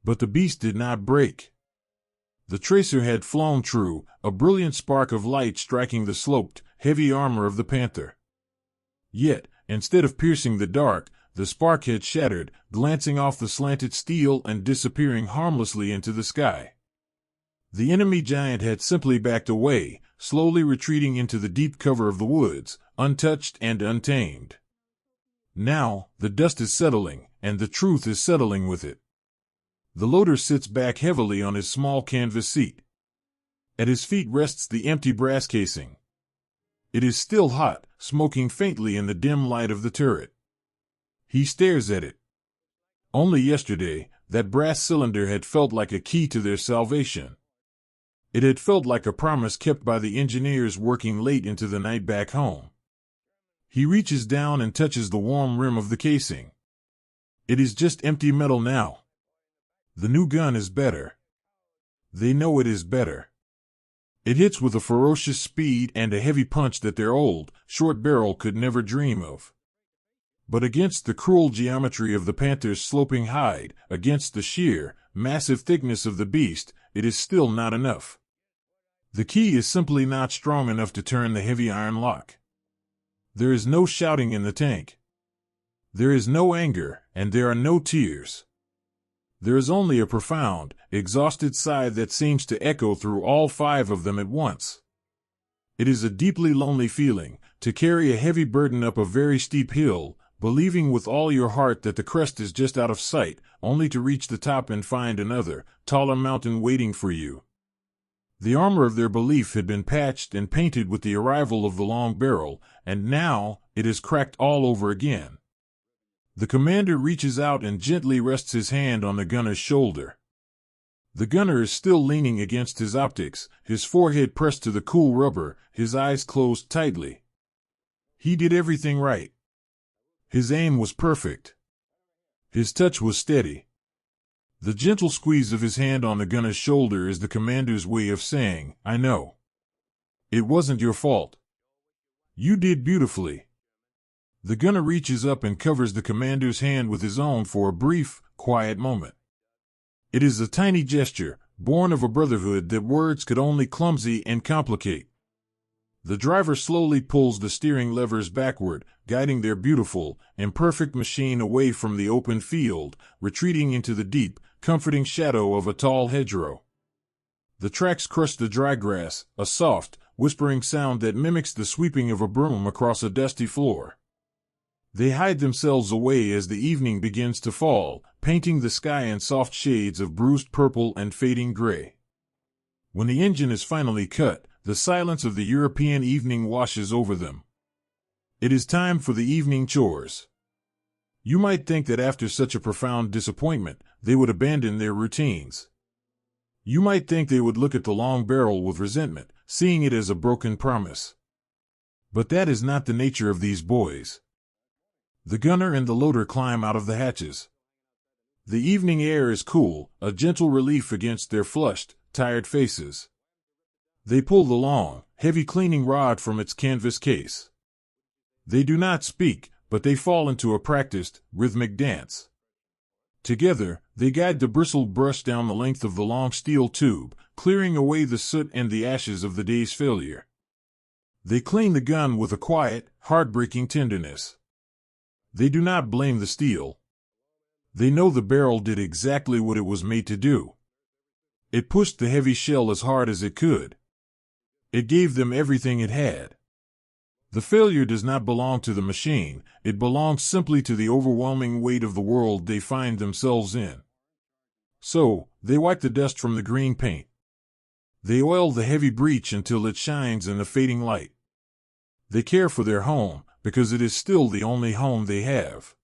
But the beast did not break. The tracer had flown true, a brilliant spark of light striking the sloped, heavy armor of the Panther. Yet, instead of piercing the dark, the spark had shattered, glancing off the slanted steel and disappearing harmlessly into the sky. The enemy giant had simply backed away, slowly retreating into the deep cover of the woods, untouched and untamed. Now, the dust is settling, and the truth is settling with it. The loader sits back heavily on his small canvas seat. At his feet rests the empty brass casing. It is still hot, smoking faintly in the dim light of the turret. He stares at it. Only yesterday, that brass cylinder had felt like a key to their salvation. It had felt like a promise kept by the engineers working late into the night back home. He reaches down and touches the warm rim of the casing. It is just empty metal now. The new gun is better. They know it is better. It hits with a ferocious speed and a heavy punch that their old, short barrel could never dream of. But against the cruel geometry of the Panther's sloping hide, against the sheer, massive thickness of the beast, it is still not enough. The key is simply not strong enough to turn the heavy iron lock. There is no shouting in the tank. There is no anger, and there are no tears. There is only a profound, exhausted sigh that seems to echo through all five of them at once. It is a deeply lonely feeling, to carry a heavy burden up a very steep hill, believing with all your heart that the crest is just out of sight, only to reach the top and find another, taller mountain waiting for you. The armor of their belief had been patched and painted with the arrival of the long barrel, and now it is cracked all over again. The commander reaches out and gently rests his hand on the gunner's shoulder. The gunner is still leaning against his optics, his forehead pressed to the cool rubber, his eyes closed tightly. He did everything right. His aim was perfect. His touch was steady. The gentle squeeze of his hand on the gunner's shoulder is the commander's way of saying, "I know. It wasn't your fault. You did beautifully." The gunner reaches up and covers the commander's hand with his own for a brief, quiet moment. It is a tiny gesture, born of a brotherhood that words could only clumsy and complicate. The driver slowly pulls the steering levers backward, guiding their beautiful, imperfect machine away from the open field, retreating into the deep, comforting shadow of a tall hedgerow. The tracks crush the dry grass, a soft, whispering sound that mimics the sweeping of a broom across a dusty floor. They hide themselves away as the evening begins to fall, painting the sky in soft shades of bruised purple and fading gray. When the engine is finally cut, the silence of the European evening washes over them. It is time for the evening chores. You might think that after such a profound disappointment, they would abandon their routines. You might think they would look at the long barrel with resentment, seeing it as a broken promise. But that is not the nature of these boys. The gunner and the loader climb out of the hatches. The evening air is cool, a gentle relief against their flushed, tired faces. They pull the long, heavy cleaning rod from its canvas case. They do not speak, but they fall into a practiced, rhythmic dance. Together, they guide the bristled brush down the length of the long steel tube, clearing away the soot and the ashes of the day's failure. They clean the gun with a quiet, heartbreaking tenderness. They do not blame the steel. They know the barrel did exactly what it was made to do. It pushed the heavy shell as hard as it could. It gave them everything it had. The failure does not belong to the machine, it belongs simply to the overwhelming weight of the world they find themselves in. So, they wipe the dust from the green paint. They oil the heavy breech until it shines in the fading light. They care for their home, because it is still the only home they have.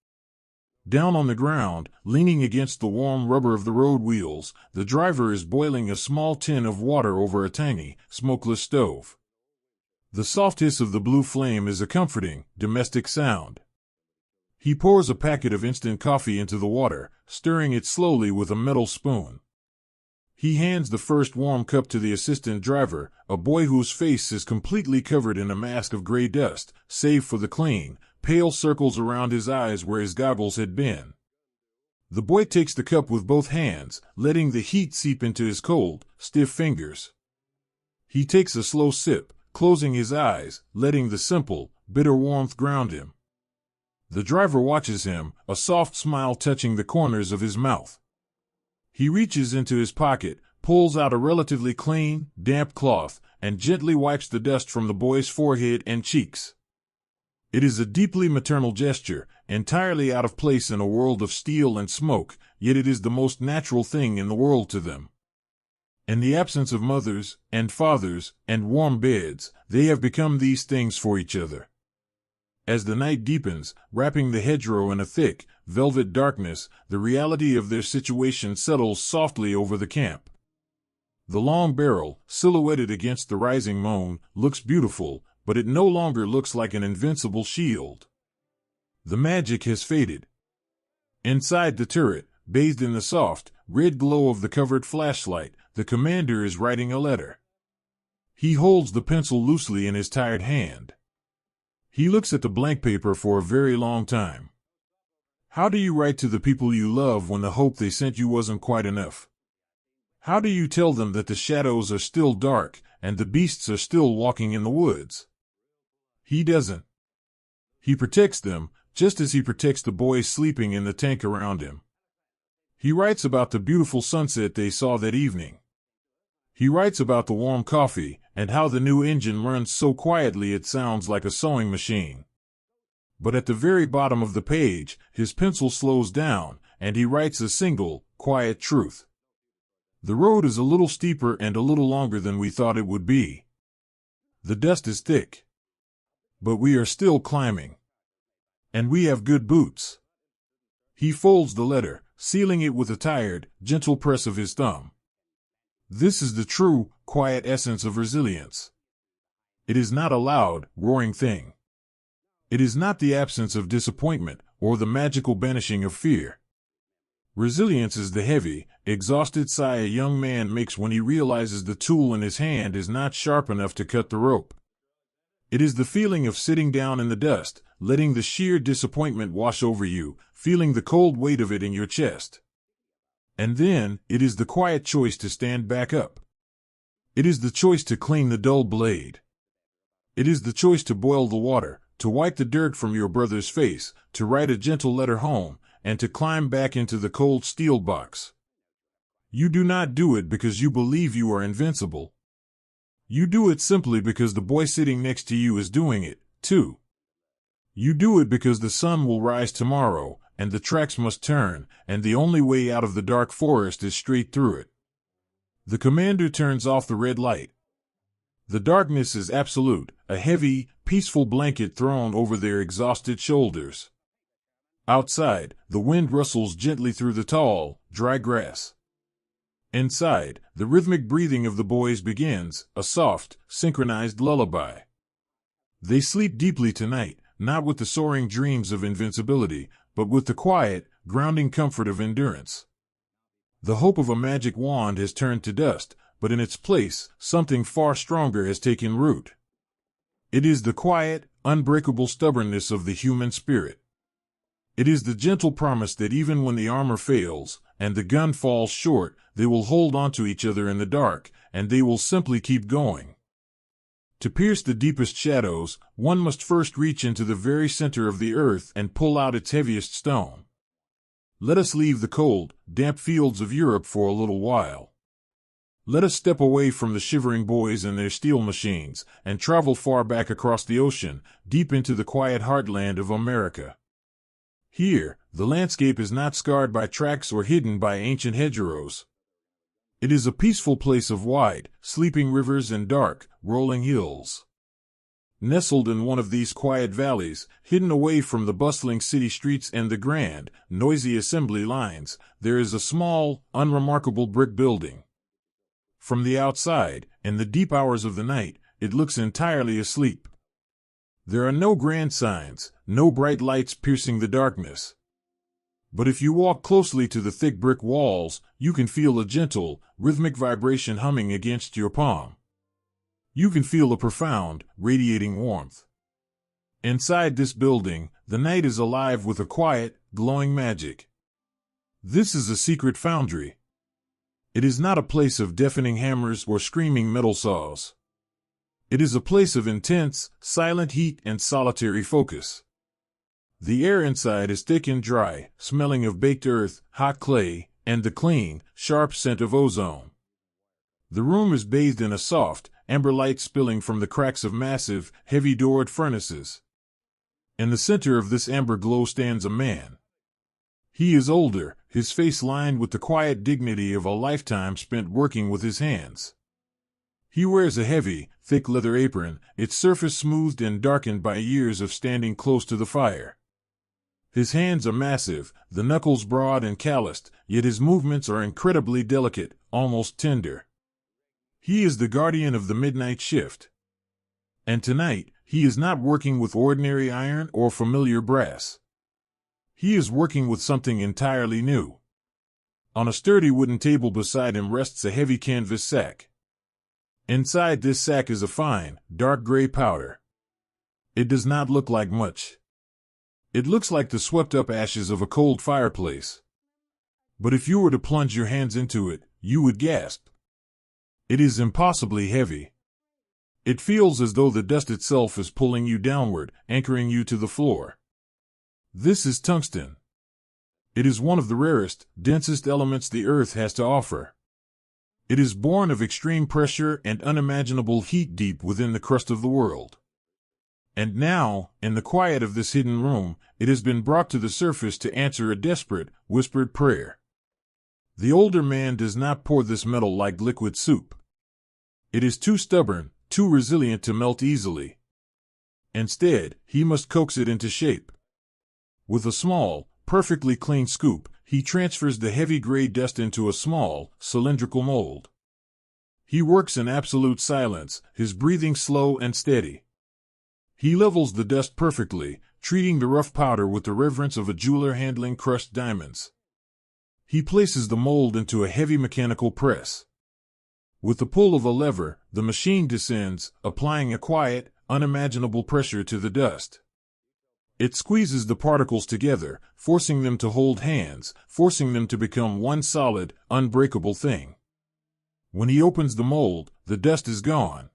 Down on the ground, leaning against the warm rubber of the road wheels, the driver is boiling a small tin of water over a tiny, smokeless stove. The soft hiss of the blue flame is a comforting, domestic sound. He pours a packet of instant coffee into the water, stirring it slowly with a metal spoon. He hands the first warm cup to the assistant driver, a boy whose face is completely covered in a mask of gray dust, save for the clean, pale circles around his eyes where his goggles had been. The boy takes the cup with both hands, letting the heat seep into his cold, stiff fingers. He takes a slow sip, closing his eyes, letting the simple, bitter warmth ground him. The driver watches him, a soft smile touching the corners of his mouth. He reaches into his pocket, pulls out a relatively clean, damp cloth, and gently wipes the dust from the boy's forehead and cheeks. It is a deeply maternal gesture, entirely out of place in a world of steel and smoke, yet it is the most natural thing in the world to them. In the absence of mothers and fathers and warm beds, they have become these things for each other. As the night deepens, wrapping the hedgerow in a thick, velvet darkness, the reality of their situation settles softly over the camp. The long barrel, silhouetted against the rising moon, looks beautiful, but it no longer looks like an invincible shield. The magic has faded. Inside the turret, bathed in the soft, red glow of the covered flashlight, the commander is writing a letter. He holds the pencil loosely in his tired hand. He looks at the blank paper for a very long time. How do you write to the people you love when the hope they sent you wasn't quite enough? How do you tell them that the shadows are still dark and the beasts are still walking in the woods? He doesn't. He protects them, just as he protects the boys sleeping in the tank around him. He writes about the beautiful sunset they saw that evening. He writes about the warm coffee and how the new engine runs so quietly it sounds like a sewing machine. But at the very bottom of the page, his pencil slows down, and he writes a single, quiet truth. The road is a little steeper and a little longer than we thought it would be. The dust is thick. But we are still climbing. And we have good boots. He folds the letter, sealing it with a tired, gentle press of his thumb. This is the true, quiet essence of resilience. It is not a loud, roaring thing. It is not the absence of disappointment or the magical banishing of fear. Resilience is the heavy, exhausted sigh a young man makes when he realizes the tool in his hand is not sharp enough to cut the rope. It is the feeling of sitting down in the dust, letting the sheer disappointment wash over you, feeling the cold weight of it in your chest. And then, it is the quiet choice to stand back up. It is the choice to clean the dull blade. It is the choice to boil the water, to wipe the dirt from your brother's face, to write a gentle letter home, and to climb back into the cold steel box. You do not do it because you believe you are invincible. You do it simply because the boy sitting next to you is doing it, too. You do it because the sun will rise tomorrow, and the tracks must turn, and the only way out of the dark forest is straight through it. The commander turns off the red light. The darkness is absolute, a heavy, peaceful blanket thrown over their exhausted shoulders. Outside, the wind rustles gently through the tall, dry grass. Inside, the rhythmic breathing of the boys begins, a soft, synchronized lullaby. They sleep deeply tonight, not with the soaring dreams of invincibility, but with the quiet, grounding comfort of endurance. The hope of a magic wand has turned to dust, but in its place, something far stronger has taken root. It is the quiet, unbreakable stubbornness of the human spirit. It is the gentle promise that even when the armor fails, and the gun falls short, they will hold on to each other in the dark, and they will simply keep going. To pierce the deepest shadows, one must first reach into the very center of the earth and pull out its heaviest stone. Let us leave the cold, damp fields of Europe for a little while. Let us step away from the shivering boys and their steel machines, and travel far back across the ocean, deep into the quiet heartland of America. Here, the landscape is not scarred by tracks or hidden by ancient hedgerows. It is a peaceful place of wide, sleeping rivers and dark, rolling hills. Nestled in one of these quiet valleys, hidden away from the bustling city streets and the grand, noisy assembly lines, there is a small, unremarkable brick building. From the outside, in the deep hours of the night, it looks entirely asleep. There are no grand signs, no bright lights piercing the darkness. But if you walk closely to the thick brick walls, you can feel a gentle, rhythmic vibration humming against your palm. You can feel a profound, radiating warmth. Inside this building, the night is alive with a quiet, glowing magic. This is a secret foundry. It is not a place of deafening hammers or screaming metal saws. It is a place of intense, silent heat and solitary focus. The air inside is thick and dry, smelling of baked earth, hot clay, and the clean, sharp scent of ozone. The room is bathed in a soft, amber light spilling from the cracks of massive, heavy-doored furnaces. In the center of this amber glow stands a man. He is older, his face lined with the quiet dignity of a lifetime spent working with his hands. He wears a heavy, thick leather apron, its surface smoothed and darkened by years of standing close to the fire. His hands are massive, the knuckles broad and calloused, yet his movements are incredibly delicate, almost tender. He is the guardian of the midnight shift. And tonight, he is not working with ordinary iron or familiar brass. He is working with something entirely new. On a sturdy wooden table beside him rests a heavy canvas sack. Inside this sack is a fine, dark gray powder. It does not look like much. It looks like the swept-up ashes of a cold fireplace. But if you were to plunge your hands into it, you would gasp. It is impossibly heavy. It feels as though the dust itself is pulling you downward, anchoring you to the floor. This is tungsten. It is one of the rarest, densest elements the earth has to offer. It is born of extreme pressure and unimaginable heat deep within the crust of the world. And now, in the quiet of this hidden room, it has been brought to the surface to answer a desperate, whispered prayer. The older man does not pour this metal like liquid soup. It is too stubborn, too resilient to melt easily. Instead, he must coax it into shape. With a small, perfectly clean scoop, he transfers the heavy gray dust into a small, cylindrical mold. He works in absolute silence, his breathing slow and steady. He levels the dust perfectly, treating the rough powder with the reverence of a jeweler handling crushed diamonds. He places the mold into a heavy mechanical press. With the pull of a lever, the machine descends, applying a quiet, unimaginable pressure to the dust. It squeezes the particles together, forcing them to hold hands, forcing them to become one solid, unbreakable thing. When he opens the mold, the dust is gone.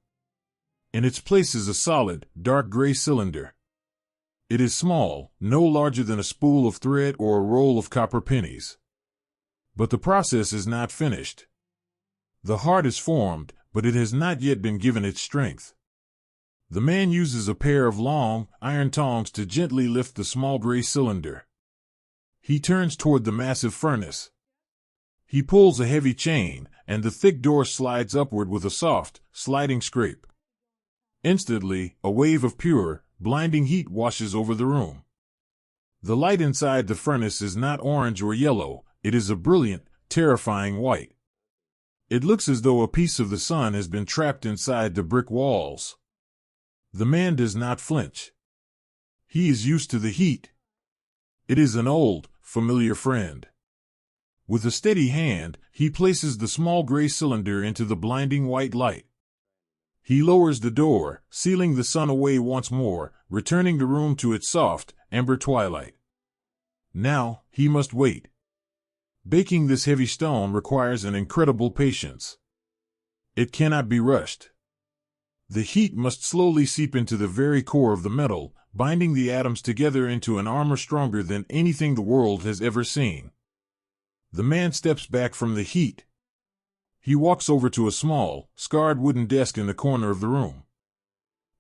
In its place is a solid, dark gray cylinder. It is small, no larger than a spool of thread or a roll of copper pennies. But the process is not finished. The heart is formed, but it has not yet been given its strength. The man uses a pair of long, iron tongs to gently lift the small gray cylinder. He turns toward the massive furnace. He pulls a heavy chain, and the thick door slides upward with a soft, sliding scrape. Instantly, a wave of pure, blinding heat washes over the room. The light inside the furnace is not orange or yellow, it is a brilliant, terrifying white. It looks as though a piece of the sun has been trapped inside the brick walls. The man does not flinch. He is used to the heat. It is an old, familiar friend. With a steady hand, he places the small gray cylinder into the blinding white light. He lowers the door, sealing the sun away once more, returning the room to its soft, amber twilight. Now, he must wait. Baking this heavy stone requires an incredible patience. It cannot be rushed. The heat must slowly seep into the very core of the metal, binding the atoms together into an armor stronger than anything the world has ever seen. The man steps back from the heat. He walks over to a small, scarred wooden desk in the corner of the room.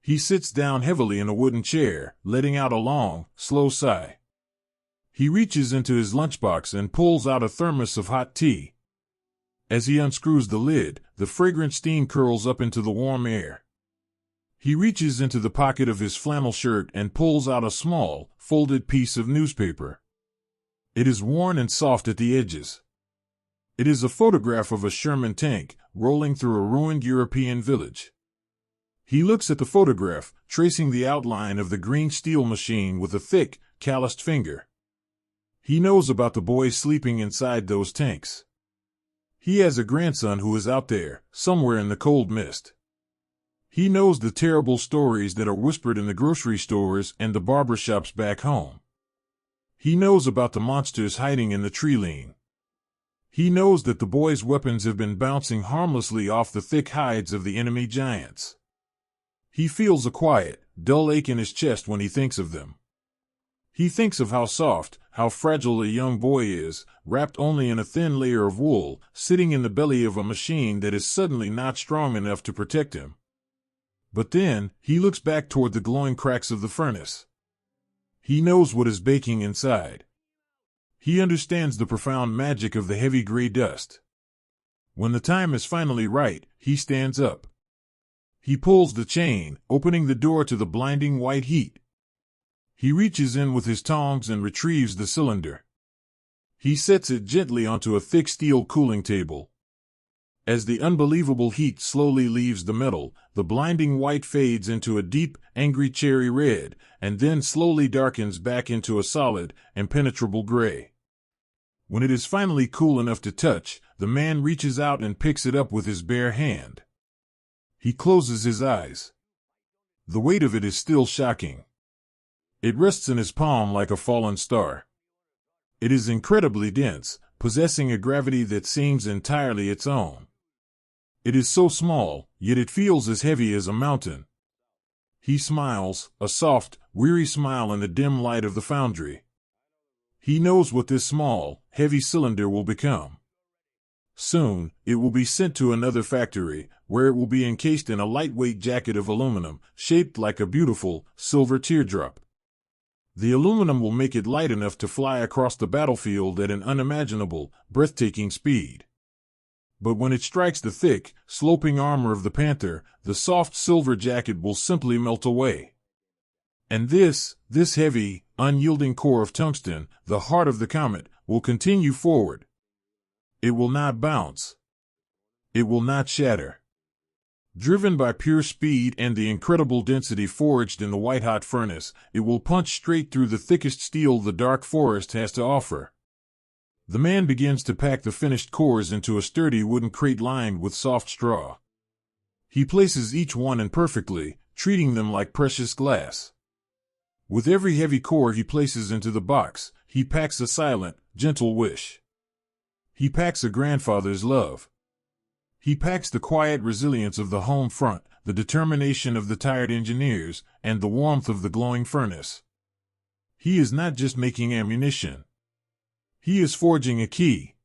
He sits down heavily in a wooden chair, letting out a long, slow sigh. He reaches into his lunchbox and pulls out a thermos of hot tea. As he unscrews the lid, the fragrant steam curls up into the warm air. He reaches into the pocket of his flannel shirt and pulls out a small, folded piece of newspaper. It is worn and soft at the edges. It is a photograph of a Sherman tank, rolling through a ruined European village. He looks at the photograph, tracing the outline of the green steel machine with a thick, calloused finger. He knows about the boys sleeping inside those tanks. He has a grandson who is out there, somewhere in the cold mist. He knows the terrible stories that are whispered in the grocery stores and the barber shops back home. He knows about the monsters hiding in the tree line. He knows that the boys' weapons have been bouncing harmlessly off the thick hides of the enemy giants. He feels a quiet, dull ache in his chest when he thinks of them. He thinks of how soft, how fragile a young boy is, wrapped only in a thin layer of wool, sitting in the belly of a machine that is suddenly not strong enough to protect him. But then, he looks back toward the glowing cracks of the furnace. He knows what is baking inside. He understands the profound magic of the heavy gray dust. When the time is finally right, he stands up. He pulls the chain, opening the door to the blinding white heat. He reaches in with his tongs and retrieves the cylinder. He sets it gently onto a thick steel cooling table. As the unbelievable heat slowly leaves the metal, the blinding white fades into a deep, angry cherry red, and then slowly darkens back into a solid, impenetrable gray. When it is finally cool enough to touch, the man reaches out and picks it up with his bare hand. He closes his eyes. The weight of it is still shocking. It rests in his palm like a fallen star. It is incredibly dense, possessing a gravity that seems entirely its own. It is so small, yet it feels as heavy as a mountain. He smiles, a soft, weary smile in the dim light of the foundry. He knows what this small, heavy cylinder will become. Soon, it will be sent to another factory, where it will be encased in a lightweight jacket of aluminum, shaped like a beautiful, silver teardrop. The aluminum will make it light enough to fly across the battlefield at an unimaginable, breathtaking speed. But when it strikes the thick, sloping armor of the Panther, the soft silver jacket will simply melt away. And this heavy, unyielding core of tungsten, the heart of the comet, will continue forward. It will not bounce. It will not shatter. Driven by pure speed and the incredible density forged in the white-hot furnace, it will punch straight through the thickest steel the dark forest has to offer. The man begins to pack the finished cores into a sturdy wooden crate lined with soft straw. He places each one in perfectly, treating them like precious glass. With every heavy core he places into the box, he packs a silent, gentle wish. He packs a grandfather's love. He packs the quiet resilience of the home front, the determination of the tired engineers, and the warmth of the glowing furnace. He is not just making ammunition. He is forging a key.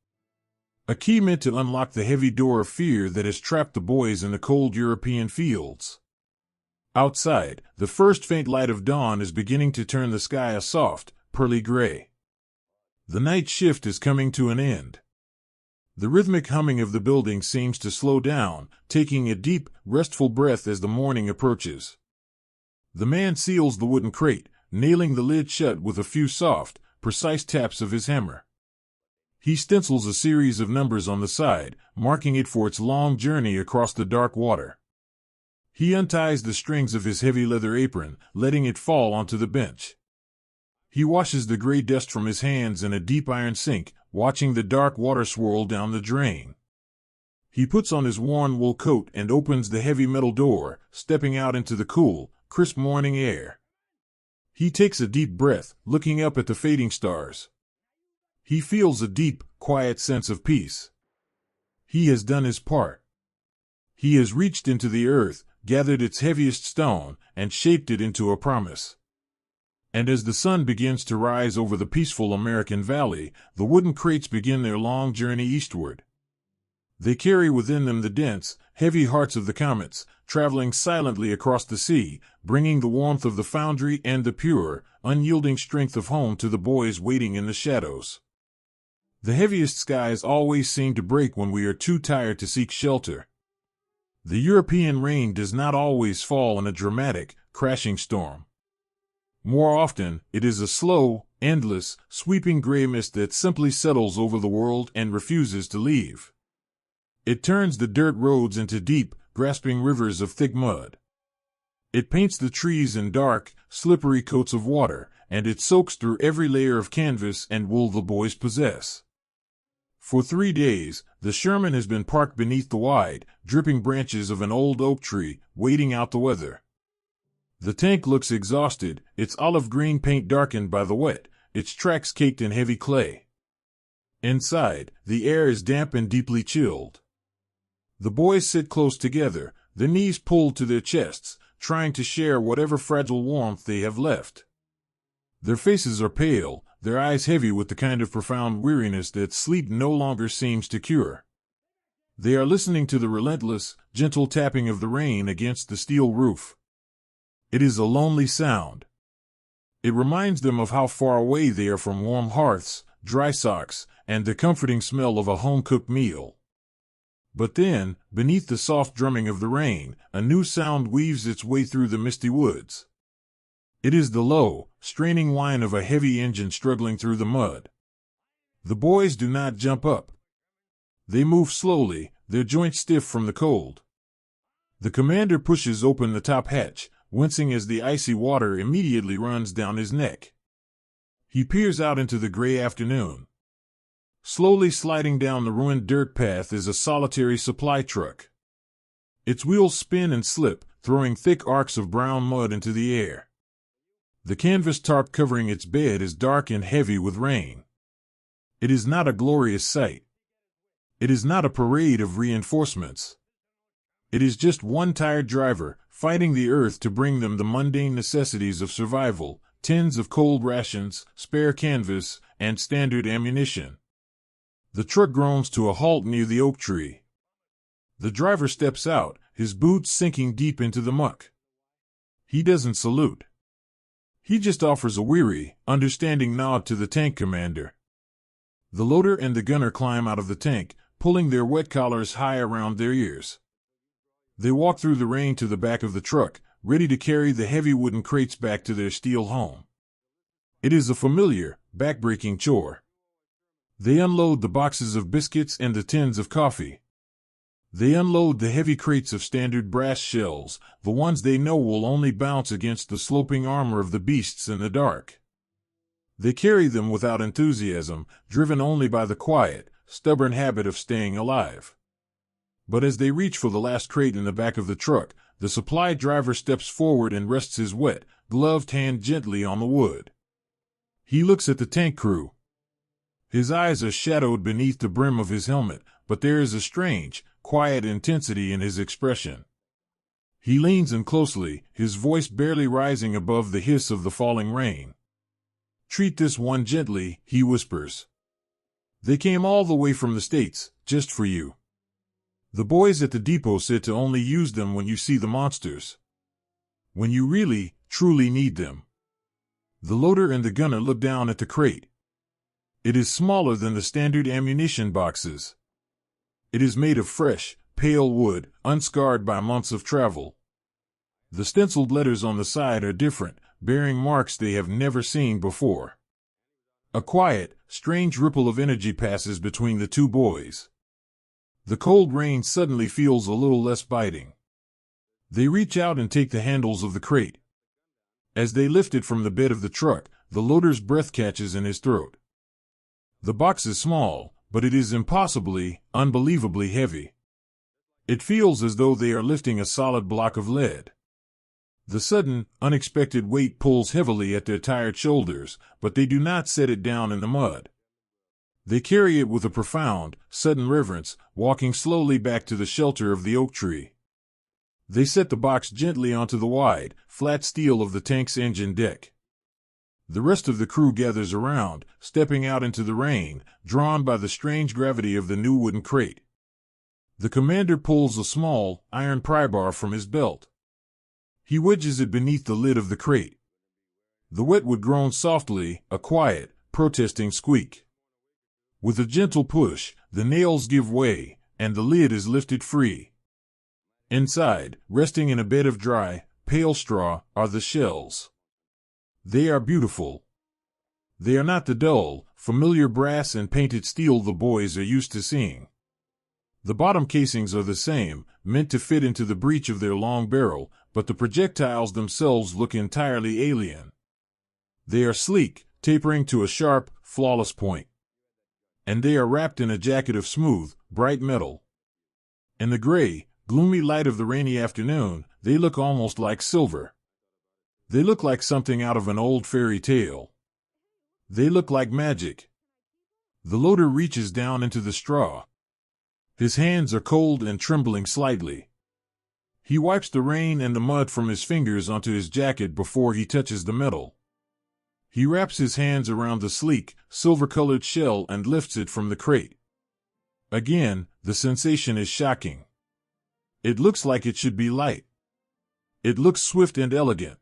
A key meant to unlock the heavy door of fear that has trapped the boys in the cold European fields. Outside, the first faint light of dawn is beginning to turn the sky a soft, pearly gray. The night shift is coming to an end. The rhythmic humming of the building seems to slow down, taking a deep, restful breath as the morning approaches. The man seals the wooden crate, nailing the lid shut with a few soft, precise taps of his hammer. He stencils a series of numbers on the side, marking it for its long journey across the dark water. He unties the strings of his heavy leather apron, letting it fall onto the bench. He washes the gray dust from his hands in a deep iron sink, watching the dark water swirl down the drain. He puts on his worn wool coat and opens the heavy metal door, stepping out into the cool, crisp morning air. He takes a deep breath, looking up at the fading stars. He feels a deep, quiet sense of peace. He has done his part. He has reached into the earth, gathered its heaviest stone, and shaped it into a promise. And as the sun begins to rise over the peaceful American valley, the wooden crates begin their long journey eastward. They carry within them the dense, heavy hearts of the comets, traveling silently across the sea, bringing the warmth of the foundry and the pure, unyielding strength of home to the boys waiting in the shadows. The heaviest skies always seem to break when we are too tired to seek shelter. The European rain does not always fall in a dramatic, crashing storm. More often, it is a slow, endless, sweeping gray mist that simply settles over the world and refuses to leave. It turns the dirt roads into deep, grasping rivers of thick mud. It paints the trees in dark, slippery coats of water, and it soaks through every layer of canvas and wool the boys possess. For 3 days, the Sherman has been parked beneath the wide, dripping branches of an old oak tree, waiting out the weather. The tank looks exhausted, its olive green paint darkened by the wet, its tracks caked in heavy clay. Inside, the air is damp and deeply chilled. The boys sit close together, their knees pulled to their chests, trying to share whatever fragile warmth they have left. Their faces are pale, their eyes heavy with the kind of profound weariness that sleep no longer seems to cure. They are listening to the relentless, gentle tapping of the rain against the steel roof. It is a lonely sound. It reminds them of how far away they are from warm hearths, dry socks, and the comforting smell of a home-cooked meal. But then, beneath the soft drumming of the rain, a new sound weaves its way through the misty woods. It is the low, straining whine of a heavy engine struggling through the mud. The boys do not jump up. They move slowly, their joints stiff from the cold. The commander pushes open the top hatch, wincing as the icy water immediately runs down his neck. He peers out into the gray afternoon. Slowly sliding down the ruined dirt path is a solitary supply truck. Its wheels spin and slip, throwing thick arcs of brown mud into the air. The canvas tarp covering its bed is dark and heavy with rain. It is not a glorious sight. It is not a parade of reinforcements. It is just one tired driver, fighting the earth to bring them the mundane necessities of survival, tins of cold rations, spare canvas, and standard ammunition. The truck groans to a halt near the oak tree. The driver steps out, his boots sinking deep into the muck. He doesn't salute. He just offers a weary, understanding nod to the tank commander. The loader and the gunner climb out of the tank, pulling their wet collars high around their ears. They walk through the rain to the back of the truck, ready to carry the heavy wooden crates back to their steel home. It is a familiar, back-breaking chore. They unload the boxes of biscuits and the tins of coffee. They unload the heavy crates of standard brass shells, the ones they know will only bounce against the sloping armor of the beasts in the dark. They carry them without enthusiasm, driven only by the quiet, stubborn habit of staying alive. But as they reach for the last crate in the back of the truck, the supply driver steps forward and rests his wet, gloved hand gently on the wood. He looks at the tank crew. His eyes are shadowed beneath the brim of his helmet, but there is a strange, quiet intensity in his expression. He leans in closely, his voice barely rising above the hiss of the falling rain. "Treat this one gently," he whispers. "They came all the way from the States, just for you. The boys at the depot said to only use them when you see the monsters. When you really, truly need them." The loader and the gunner look down at the crate. It is smaller than the standard ammunition boxes. It is made of fresh, pale wood, unscarred by months of travel. The stenciled letters on the side are different, bearing marks they have never seen before. A quiet, strange ripple of energy passes between the two boys. The cold rain suddenly feels a little less biting. They reach out and take the handles of the crate. As they lift it from the bed of the truck, the loader's breath catches in his throat. The box is small, but it is impossibly, unbelievably heavy. It feels as though they are lifting a solid block of lead. The sudden, unexpected weight pulls heavily at their tired shoulders, but they do not set it down in the mud. They carry it with a profound, sudden reverence, walking slowly back to the shelter of the oak tree. They set the box gently onto the wide, flat steel of the tank's engine deck. The rest of the crew gathers around, stepping out into the rain, drawn by the strange gravity of the new wooden crate. The commander pulls a small, iron pry bar from his belt. He wedges it beneath the lid of the crate. The wet wood groans softly, a quiet, protesting squeak. With a gentle push, the nails give way, and the lid is lifted free. Inside, resting in a bed of dry, pale straw, are the shells. They are beautiful. They are not the dull, familiar brass and painted steel the boys are used to seeing. The bottom casings are the same, meant to fit into the breech of their long barrel, but the projectiles themselves look entirely alien. They are sleek, tapering to a sharp, flawless point. And they are wrapped in a jacket of smooth, bright metal. In the gray, gloomy light of the rainy afternoon, they look almost like silver. They look like something out of an old fairy tale. They look like magic. The loader reaches down into the straw. His hands are cold and trembling slightly. He wipes the rain and the mud from his fingers onto his jacket before he touches the metal. He wraps his hands around the sleek, silver-colored shell and lifts it from the crate. Again, the sensation is shocking. It looks like it should be light. It looks swift and elegant.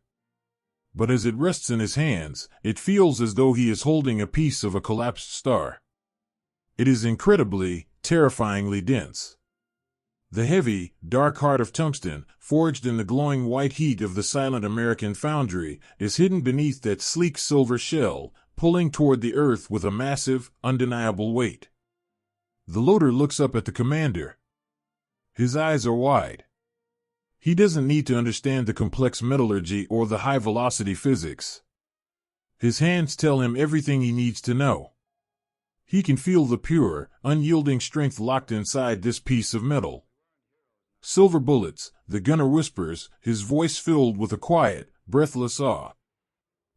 But as it rests in his hands, it feels as though he is holding a piece of a collapsed star. It is incredibly, terrifyingly dense. The heavy, dark heart of tungsten, forged in the glowing white heat of the silent American foundry, is hidden beneath that sleek silver shell, pulling toward the earth with a massive, undeniable weight. The loader looks up at the commander. His eyes are wide. He doesn't need to understand the complex metallurgy or the high-velocity physics. His hands tell him everything he needs to know. He can feel the pure, unyielding strength locked inside this piece of metal. Silver bullets, the gunner whispers, his voice filled with a quiet, breathless awe.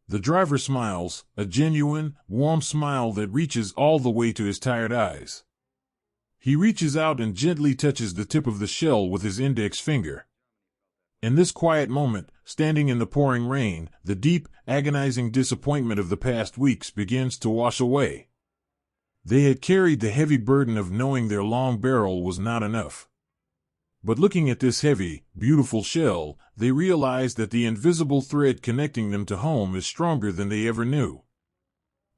The driver smiles, a genuine, warm smile that reaches all the way to his tired eyes. He reaches out and gently touches the tip of the shell with his index finger. In this quiet moment, standing in the pouring rain, the deep, agonizing disappointment of the past weeks begins to wash away. They had carried the heavy burden of knowing their long barrel was not enough. But looking at this heavy, beautiful shell, they realize that the invisible thread connecting them to home is stronger than they ever knew.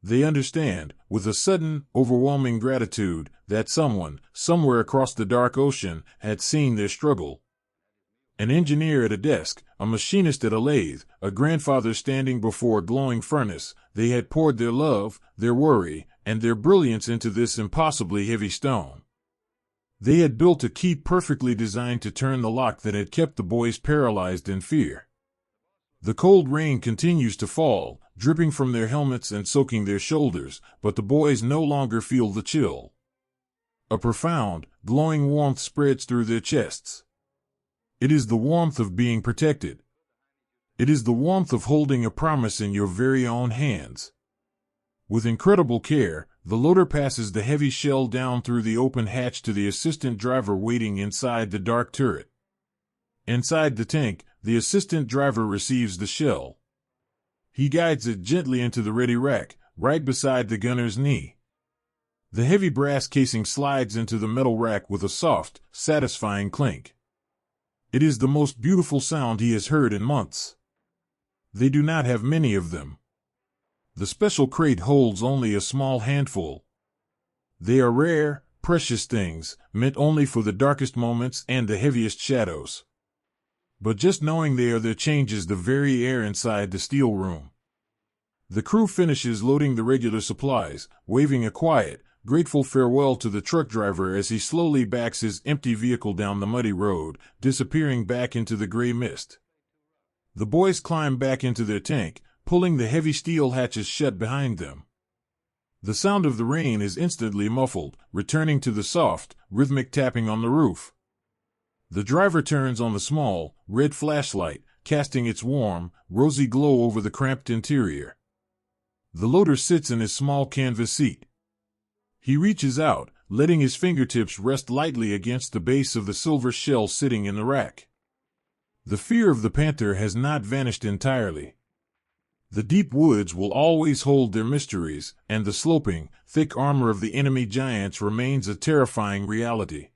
They understand, with a sudden, overwhelming gratitude, that someone, somewhere across the dark ocean, had seen their struggle. An engineer at a desk, a machinist at a lathe, a grandfather standing before a glowing furnace, they had poured their love, their worry, and their brilliance into this impossibly heavy stone. They had built a key perfectly designed to turn the lock that had kept the boys paralyzed in fear. The cold rain continues to fall, dripping from their helmets and soaking their shoulders, but the boys no longer feel the chill. A profound, glowing warmth spreads through their chests. It is the warmth of being protected. It is the warmth of holding a promise in your very own hands. With incredible care, the loader passes the heavy shell down through the open hatch to the assistant driver waiting inside the dark turret. Inside the tank, the assistant driver receives the shell. He guides it gently into the ready rack, right beside the gunner's knee. The heavy brass casing slides into the metal rack with a soft, satisfying clink. It is the most beautiful sound he has heard in months. They do not have many of them. The special crate holds only a small handful. They are rare, precious things, meant only for the darkest moments and the heaviest shadows. But just knowing they are there changes the very air inside the steel room. The crew finishes loading the regular supplies, waving a quiet, grateful farewell to the truck driver as he slowly backs his empty vehicle down the muddy road, disappearing back into the gray mist. The boys climb back into their tank, pulling the heavy steel hatches shut behind them. The sound of the rain is instantly muffled, returning to the soft, rhythmic tapping on the roof. The driver turns on the small, red flashlight, casting its warm, rosy glow over the cramped interior. The loader sits in his small canvas seat. He reaches out, letting his fingertips rest lightly against the base of the silver shell sitting in the rack. The fear of the Panther has not vanished entirely. The deep woods will always hold their mysteries, and the sloping, thick armor of the enemy giants remains a terrifying reality.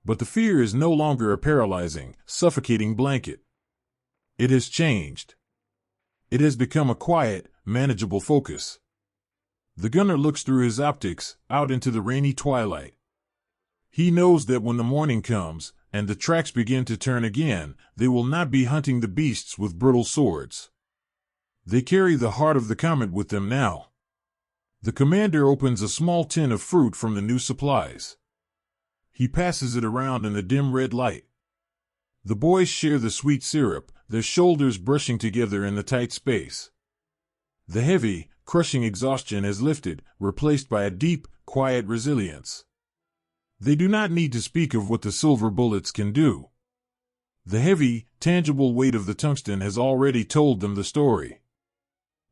But the fear is no longer a paralyzing, suffocating blanket. It has changed. It has become a quiet, manageable focus. The gunner looks through his optics, out into the rainy twilight. He knows that when the morning comes, and the tracks begin to turn again, they will not be hunting the beasts with brittle swords. They carry the heart of the comet with them now. The commander opens a small tin of fruit from the new supplies. He passes it around in the dim red light. The boys share the sweet syrup, their shoulders brushing together in the tight space. The heavy, crushing exhaustion has lifted, replaced by a deep, quiet resilience. They do not need to speak of what the silver bullets can do. The heavy, tangible weight of the tungsten has already told them the story.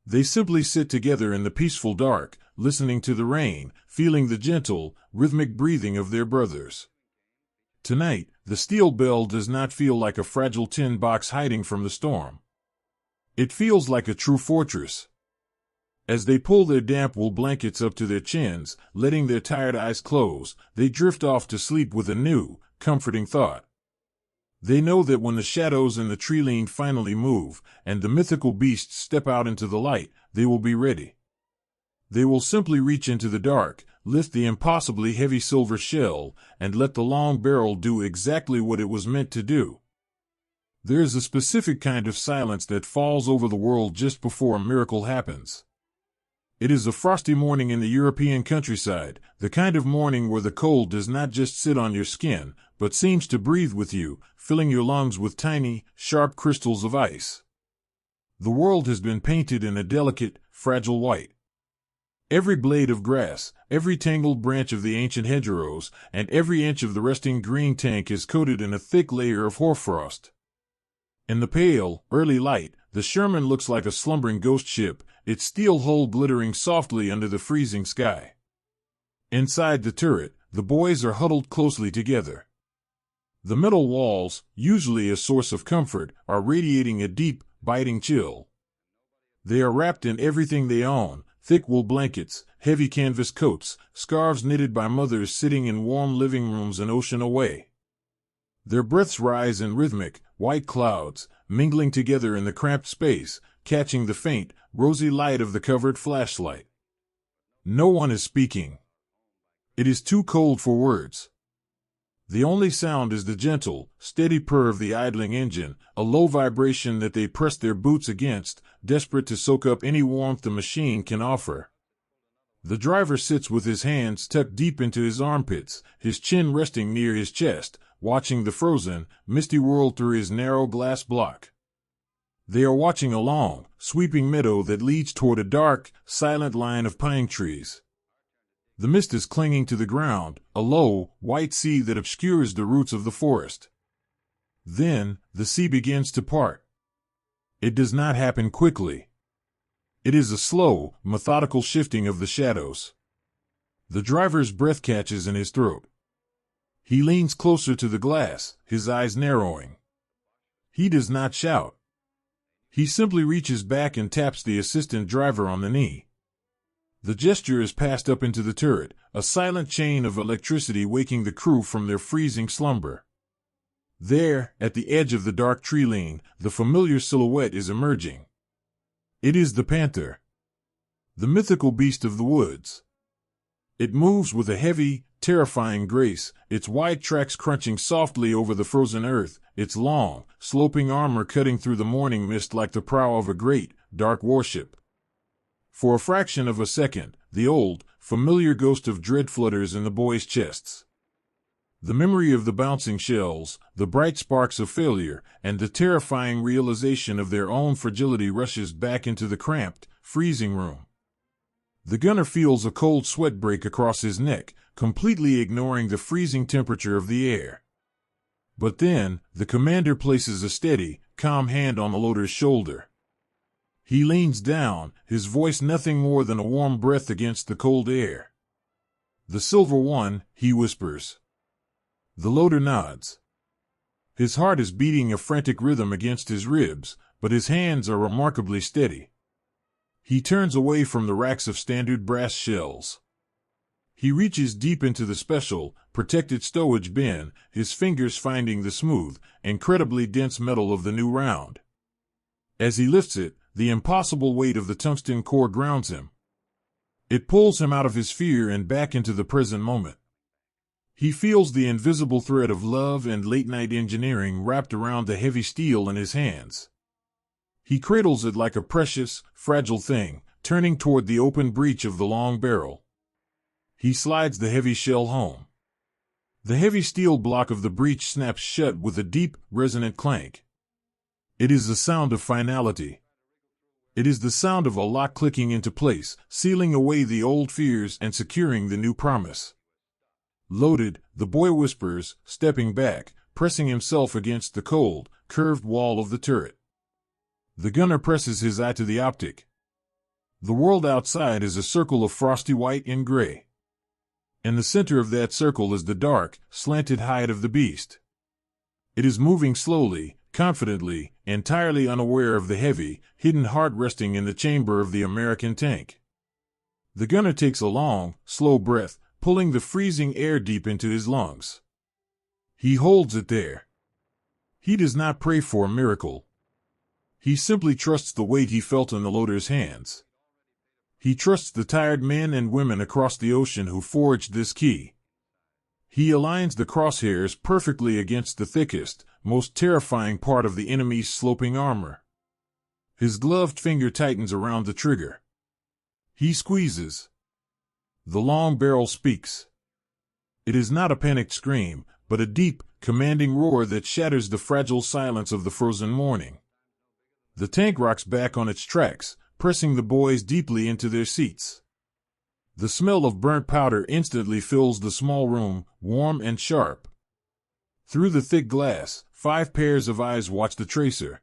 They simply sit together in the peaceful dark, listening to the rain, feeling the gentle, rhythmic breathing of their brothers. Tonight, the steel bell does not feel like a fragile tin box hiding from the storm. It feels like a true fortress. As they pull their damp wool blankets up to their chins, letting their tired eyes close, they drift off to sleep with a new, comforting thought. They know that when the shadows in the tree line finally move, and the mythical beasts step out into the light, they will be ready. They will simply reach into the dark, lift the impossibly heavy silver shell, and let the long barrel do exactly what it was meant to do. There is a specific kind of silence that falls over the world just before a miracle happens. It is a frosty morning in the European countryside, the kind of morning where the cold does not just sit on your skin, but seems to breathe with you, filling your lungs with tiny, sharp crystals of ice. The world has been painted in a delicate, fragile white. Every blade of grass, every tangled branch of the ancient hedgerows, and every inch of the resting green tank is coated in a thick layer of hoarfrost. In the pale, early light, the Sherman looks like a slumbering ghost ship, its steel hull glittering softly under the freezing sky. Inside the turret, the boys are huddled closely together. The metal walls, usually a source of comfort, are radiating a deep, biting chill. They are wrapped in everything they own: thick wool blankets, heavy canvas coats, scarves knitted by mothers sitting in warm living rooms an ocean away. Their breaths rise in rhythmic, white clouds, mingling together in the cramped space, catching the faint, rosy light of the covered flashlight. No one is speaking. It is too cold for words. The only sound is the gentle, steady purr of the idling engine, a low vibration that they press their boots against, desperate to soak up any warmth the machine can offer. The driver sits with his hands tucked deep into his armpits, his chin resting near his chest, watching the frozen, misty world through his narrow glass block. They are watching a long, sweeping meadow that leads toward a dark, silent line of pine trees. The mist is clinging to the ground, a low, white sea that obscures the roots of the forest. Then, the sea begins to part. It does not happen quickly. It is a slow, methodical shifting of the shadows. The driver's breath catches in his throat. He leans closer to the glass, his eyes narrowing. He does not shout. He simply reaches back and taps the assistant driver on the knee. The gesture is passed up into the turret, a silent chain of electricity waking the crew from their freezing slumber. There, at the edge of the dark tree line, the familiar silhouette is emerging. It is the panther, the mythical beast of the woods. It moves with a heavy, terrifying grace, its wide tracks crunching softly over the frozen earth, its long, sloping armor cutting through the morning mist like the prow of a great, dark warship. For a fraction of a second, the old, familiar ghost of dread flutters in the boys' chests. The memory of the bouncing shells, the bright sparks of failure, and the terrifying realization of their own fragility rushes back into the cramped, freezing room. The gunner feels a cold sweat break across his neck, completely ignoring the freezing temperature of the air. But then, the commander places a steady, calm hand on the loader's shoulder. He leans down, his voice nothing more than a warm breath against the cold air. "The silver one," he whispers. The loader nods. His heart is beating a frantic rhythm against his ribs, but his hands are remarkably steady. He turns away from the racks of standard brass shells. He reaches deep into the special, protected stowage bin, his fingers finding the smooth, incredibly dense metal of the new round. As he lifts it, the impossible weight of the tungsten core grounds him. It pulls him out of his fear and back into the present moment. He feels the invisible thread of love and late-night engineering wrapped around the heavy steel in his hands. He cradles it like a precious, fragile thing, turning toward the open breech of the long barrel. He slides the heavy shell home. The heavy steel block of the breech snaps shut with a deep, resonant clank. It is the sound of finality. It is the sound of a lock clicking into place, sealing away the old fears and securing the new promise. Loaded, the boy whispers, stepping back, pressing himself against the cold, curved wall of the turret. The gunner presses his eye to the optic. The world outside is a circle of frosty white and gray. In the center of that circle is the dark, slanted hide of the beast. It is moving slowly, confidently, entirely unaware of the heavy, hidden heart resting in the chamber of the American tank. The gunner takes a long, slow breath, pulling the freezing air deep into his lungs. He holds it there. He does not pray for a miracle. He simply trusts the weight he felt in the loader's hands. He trusts the tired men and women across the ocean who forged this key. He aligns the crosshairs perfectly against the thickest, most terrifying part of the enemy's sloping armor. His gloved finger tightens around the trigger. He squeezes. The long barrel speaks. It is not a panicked scream, but a deep, commanding roar that shatters the fragile silence of the frozen morning. The tank rocks back on its tracks, pressing the boys deeply into their seats. The smell of burnt powder instantly fills the small room, warm and sharp. Through the thick glass, 5 pairs of eyes watch the tracer.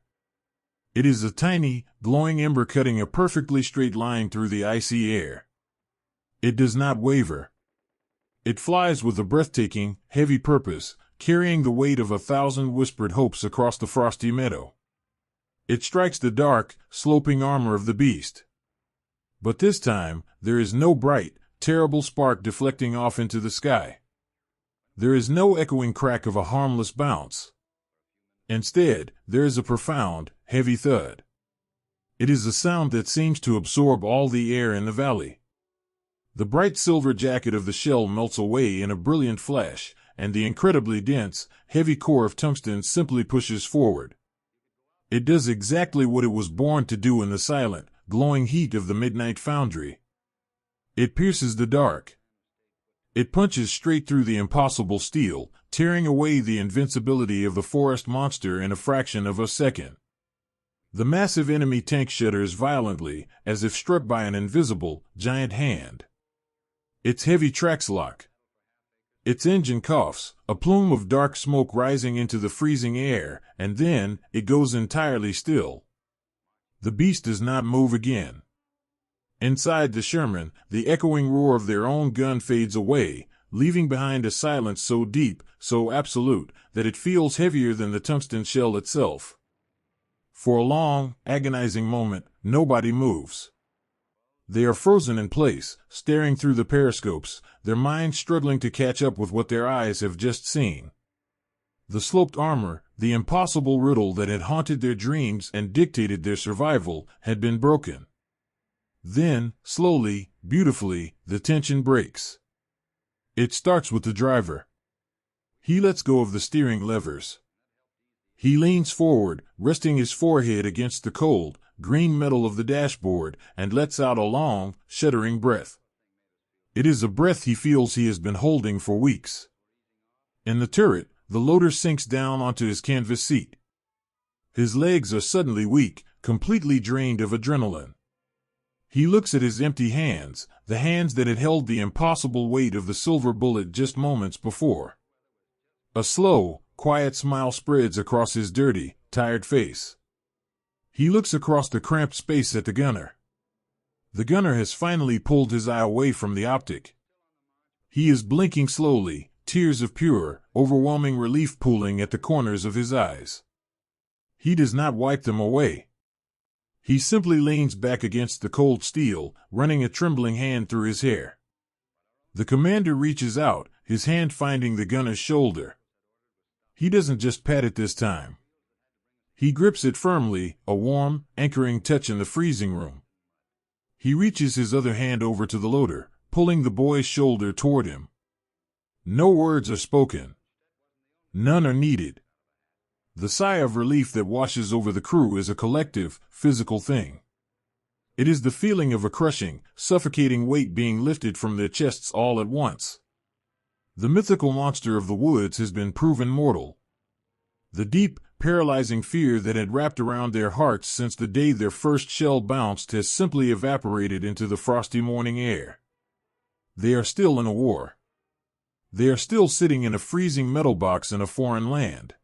It is a tiny, glowing ember cutting a perfectly straight line through the icy air. It does not waver. It flies with a breathtaking, heavy purpose, carrying the weight of 1,000 whispered hopes across the frosty meadow. It strikes the dark, sloping armor of the beast. But this time, there is no bright, terrible spark deflecting off into the sky. There is no echoing crack of a harmless bounce. Instead, there is a profound, heavy thud. It is a sound that seems to absorb all the air in the valley. The bright silver jacket of the shell melts away in a brilliant flash, and the incredibly dense, heavy core of tungsten simply pushes forward. It does exactly what it was born to do in the silent, glowing heat of the midnight foundry. It pierces the dark. It punches straight through the impossible steel, tearing away the invincibility of the forest monster in a fraction of a second. The massive enemy tank shudders violently, as if struck by an invisible, giant hand. Its heavy tracks lock. Its engine coughs, a plume of dark smoke rising into the freezing air, and then it goes entirely still. The beast does not move again. Inside the Sherman, the echoing roar of their own gun fades away, leaving behind a silence so deep, so absolute, that it feels heavier than the tungsten shell itself. For a long, agonizing moment, nobody moves. They are frozen in place, staring through the periscopes, their minds struggling to catch up with what their eyes have just seen. The sloped armor, the impossible riddle that had haunted their dreams and dictated their survival, had been broken. Then, slowly, beautifully, the tension breaks. It starts with the driver. He lets go of the steering levers. He leans forward, resting his forehead against the cold, green metal of the dashboard, and lets out a long, shuddering breath. It is a breath he feels he has been holding for weeks. In the turret, the loader sinks down onto his canvas seat. His legs are suddenly weak, completely drained of adrenaline. He looks at his empty hands, the hands that had held the impossible weight of the silver bullet just moments before. A slow, quiet smile spreads across his dirty, tired face. He looks across the cramped space at the gunner. The gunner has finally pulled his eye away from the optic. He is blinking slowly, tears of pure, overwhelming relief pooling at the corners of his eyes. He does not wipe them away. He simply leans back against the cold steel, running a trembling hand through his hair. The commander reaches out, his hand finding the gunner's shoulder. He doesn't just pat it this time. He grips it firmly, a warm, anchoring touch in the freezing room. He reaches his other hand over to the loader, pulling the boy's shoulder toward him. No words are spoken. None are needed. The sigh of relief that washes over the crew is a collective, physical thing. It is the feeling of a crushing, suffocating weight being lifted from their chests all at once. The mythical monster of the woods has been proven mortal. The deep, paralyzing fear that had wrapped around their hearts since the day their first shell bounced has simply evaporated into the frosty morning air. They are still in a war. They are still sitting in a freezing metal box in a foreign land.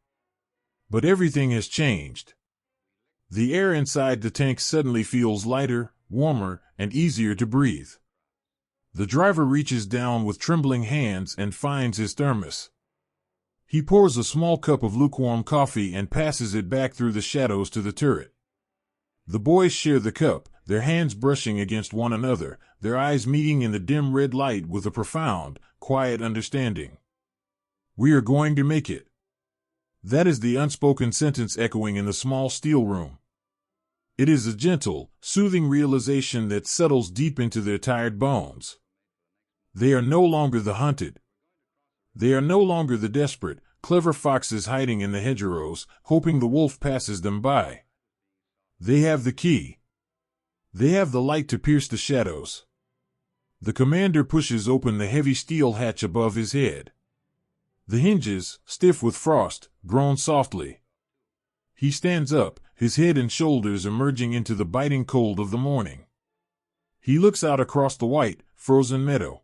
But everything has changed. The air inside the tank suddenly feels lighter, warmer, and easier to breathe. The driver reaches down with trembling hands and finds his thermos. He pours a small cup of lukewarm coffee and passes it back through the shadows to the turret. The boys share the cup, their hands brushing against one another, their eyes meeting in the dim red light with a profound, quiet understanding. We are going to make it. That is the unspoken sentence echoing in the small steel room. It is a gentle, soothing realization that settles deep into their tired bones. They are no longer the hunted. They are no longer the desperate, clever foxes hiding in the hedgerows, hoping the wolf passes them by. They have the key. They have the light to pierce the shadows. The commander pushes open the heavy steel hatch above his head. The hinges, stiff with frost, groan softly. He stands up, his head and shoulders emerging into the biting cold of the morning. He looks out across the white, frozen meadow.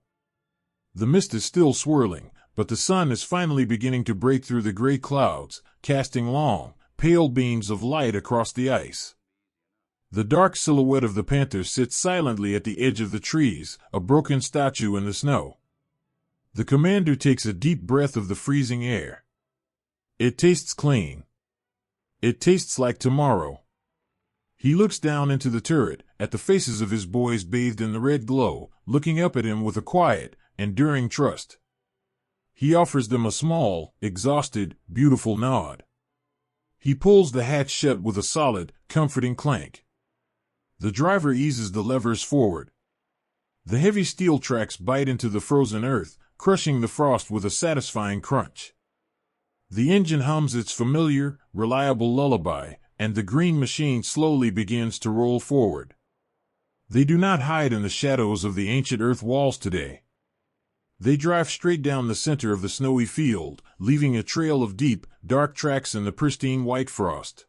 The mist is still swirling, but the sun is finally beginning to break through the gray clouds, casting long, pale beams of light across the ice. The dark silhouette of the panther sits silently at the edge of the trees, a broken statue in the snow. The commander takes a deep breath of the freezing air. It tastes clean. It tastes like tomorrow. He looks down into the turret, at the faces of his boys bathed in the red glow, looking up at him with a quiet, enduring trust. He offers them a small, exhausted, beautiful nod. He pulls the hatch shut with a solid, comforting clank. The driver eases the levers forward. The heavy steel tracks bite into the frozen earth, crushing the frost with a satisfying crunch. The engine hums its familiar, reliable lullaby, and the green machine slowly begins to roll forward. They do not hide in the shadows of the ancient earth walls today. They drive straight down the center of the snowy field, leaving a trail of deep, dark tracks in the pristine white frost.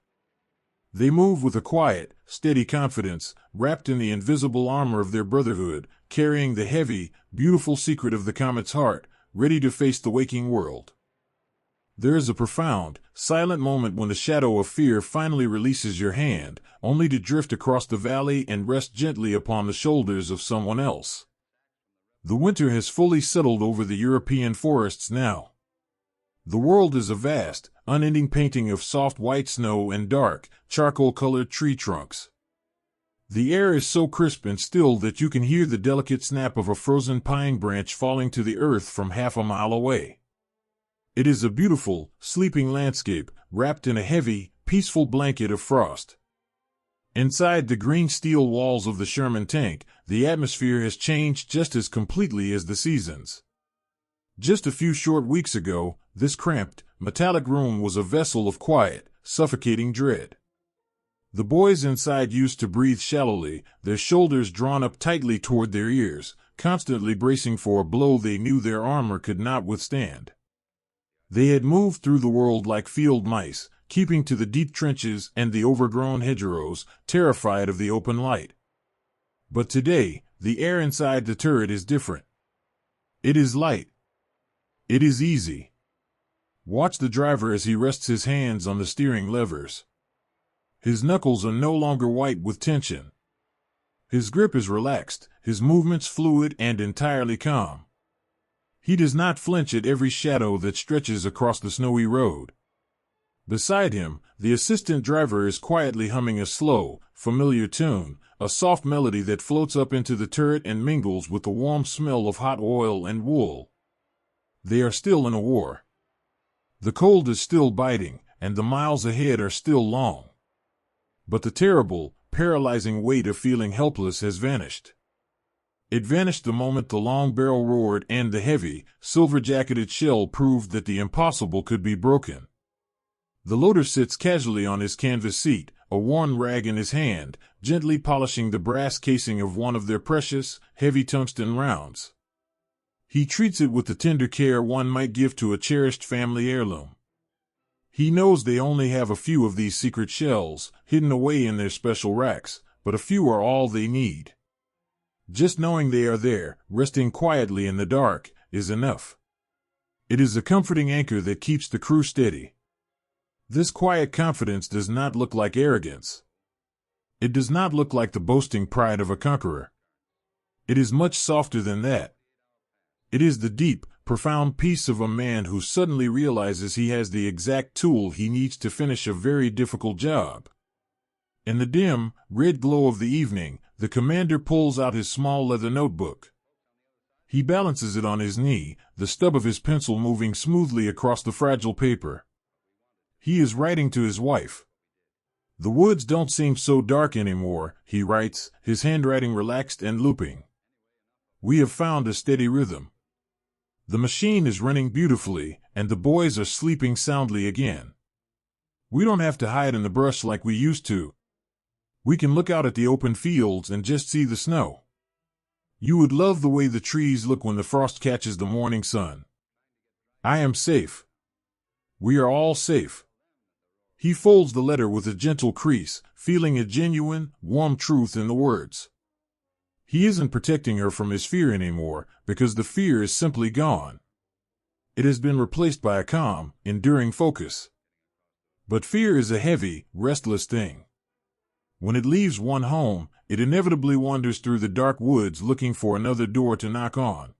They move with a quiet, steady confidence, wrapped in the invisible armor of their brotherhood, carrying the heavy, beautiful secret of the comet's heart, ready to face the waking world. There is a profound, silent moment when the shadow of fear finally releases your hand, only to drift across the valley and rest gently upon the shoulders of someone else. The winter has fully settled over the European forests now. The world is a vast, unending painting of soft white snow and dark, charcoal-colored tree trunks. The air is so crisp and still that you can hear the delicate snap of a frozen pine branch falling to the earth from half a mile away. It is a beautiful, sleeping landscape, wrapped in a heavy, peaceful blanket of frost. Inside the green steel walls of the Sherman tank, the atmosphere has changed just as completely as the seasons. Just a few short weeks ago, this cramped, metallic room was a vessel of quiet, suffocating dread. The boys inside used to breathe shallowly, their shoulders drawn up tightly toward their ears, constantly bracing for a blow they knew their armor could not withstand. They had moved through the world like field mice, keeping to the deep trenches and the overgrown hedgerows, terrified of the open light. But today, the air inside the turret is different. It is light. It is easy. Watch the driver as he rests his hands on the steering levers. His knuckles are no longer white with tension. His grip is relaxed, his movements fluid and entirely calm. He does not flinch at every shadow that stretches across the snowy road. Beside him, the assistant driver is quietly humming a slow, familiar tune, a soft melody that floats up into the turret and mingles with the warm smell of hot oil and wool. They are still in a war. The cold is still biting, and the miles ahead are still long. But the terrible, paralyzing weight of feeling helpless has vanished. It vanished the moment the long barrel roared and the heavy, silver-jacketed shell proved that the impossible could be broken. The loader sits casually on his canvas seat, a worn rag in his hand, gently polishing the brass casing of one of their precious, heavy tungsten rounds. He treats it with the tender care one might give to a cherished family heirloom. He knows they only have a few of these secret shells, hidden away in their special racks, but a few are all they need. Just knowing they are there, resting quietly in the dark, is enough. It is a comforting anchor that keeps the crew steady. This quiet confidence does not look like arrogance. It does not look like the boasting pride of a conqueror. It is much softer than that. It is the deep, profound peace of a man who suddenly realizes he has the exact tool he needs to finish a very difficult job. In the dim, red glow of the evening, the commander pulls out his small leather notebook. He balances it on his knee, the stub of his pencil moving smoothly across the fragile paper. He is writing to his wife. The woods don't seem so dark anymore, he writes, his handwriting relaxed and looping. We have found a steady rhythm. The machine is running beautifully, and the boys are sleeping soundly again. We don't have to hide in the brush like we used to. We can look out at the open fields and just see the snow. You would love the way the trees look when the frost catches the morning sun. I am safe. We are all safe. He folds the letter with a gentle crease, feeling a genuine, warm truth in the words. He isn't protecting her from his fear anymore, because the fear is simply gone. It has been replaced by a calm, enduring focus. But fear is a heavy, restless thing. When it leaves one home, it inevitably wanders through the dark woods looking for another door to knock on.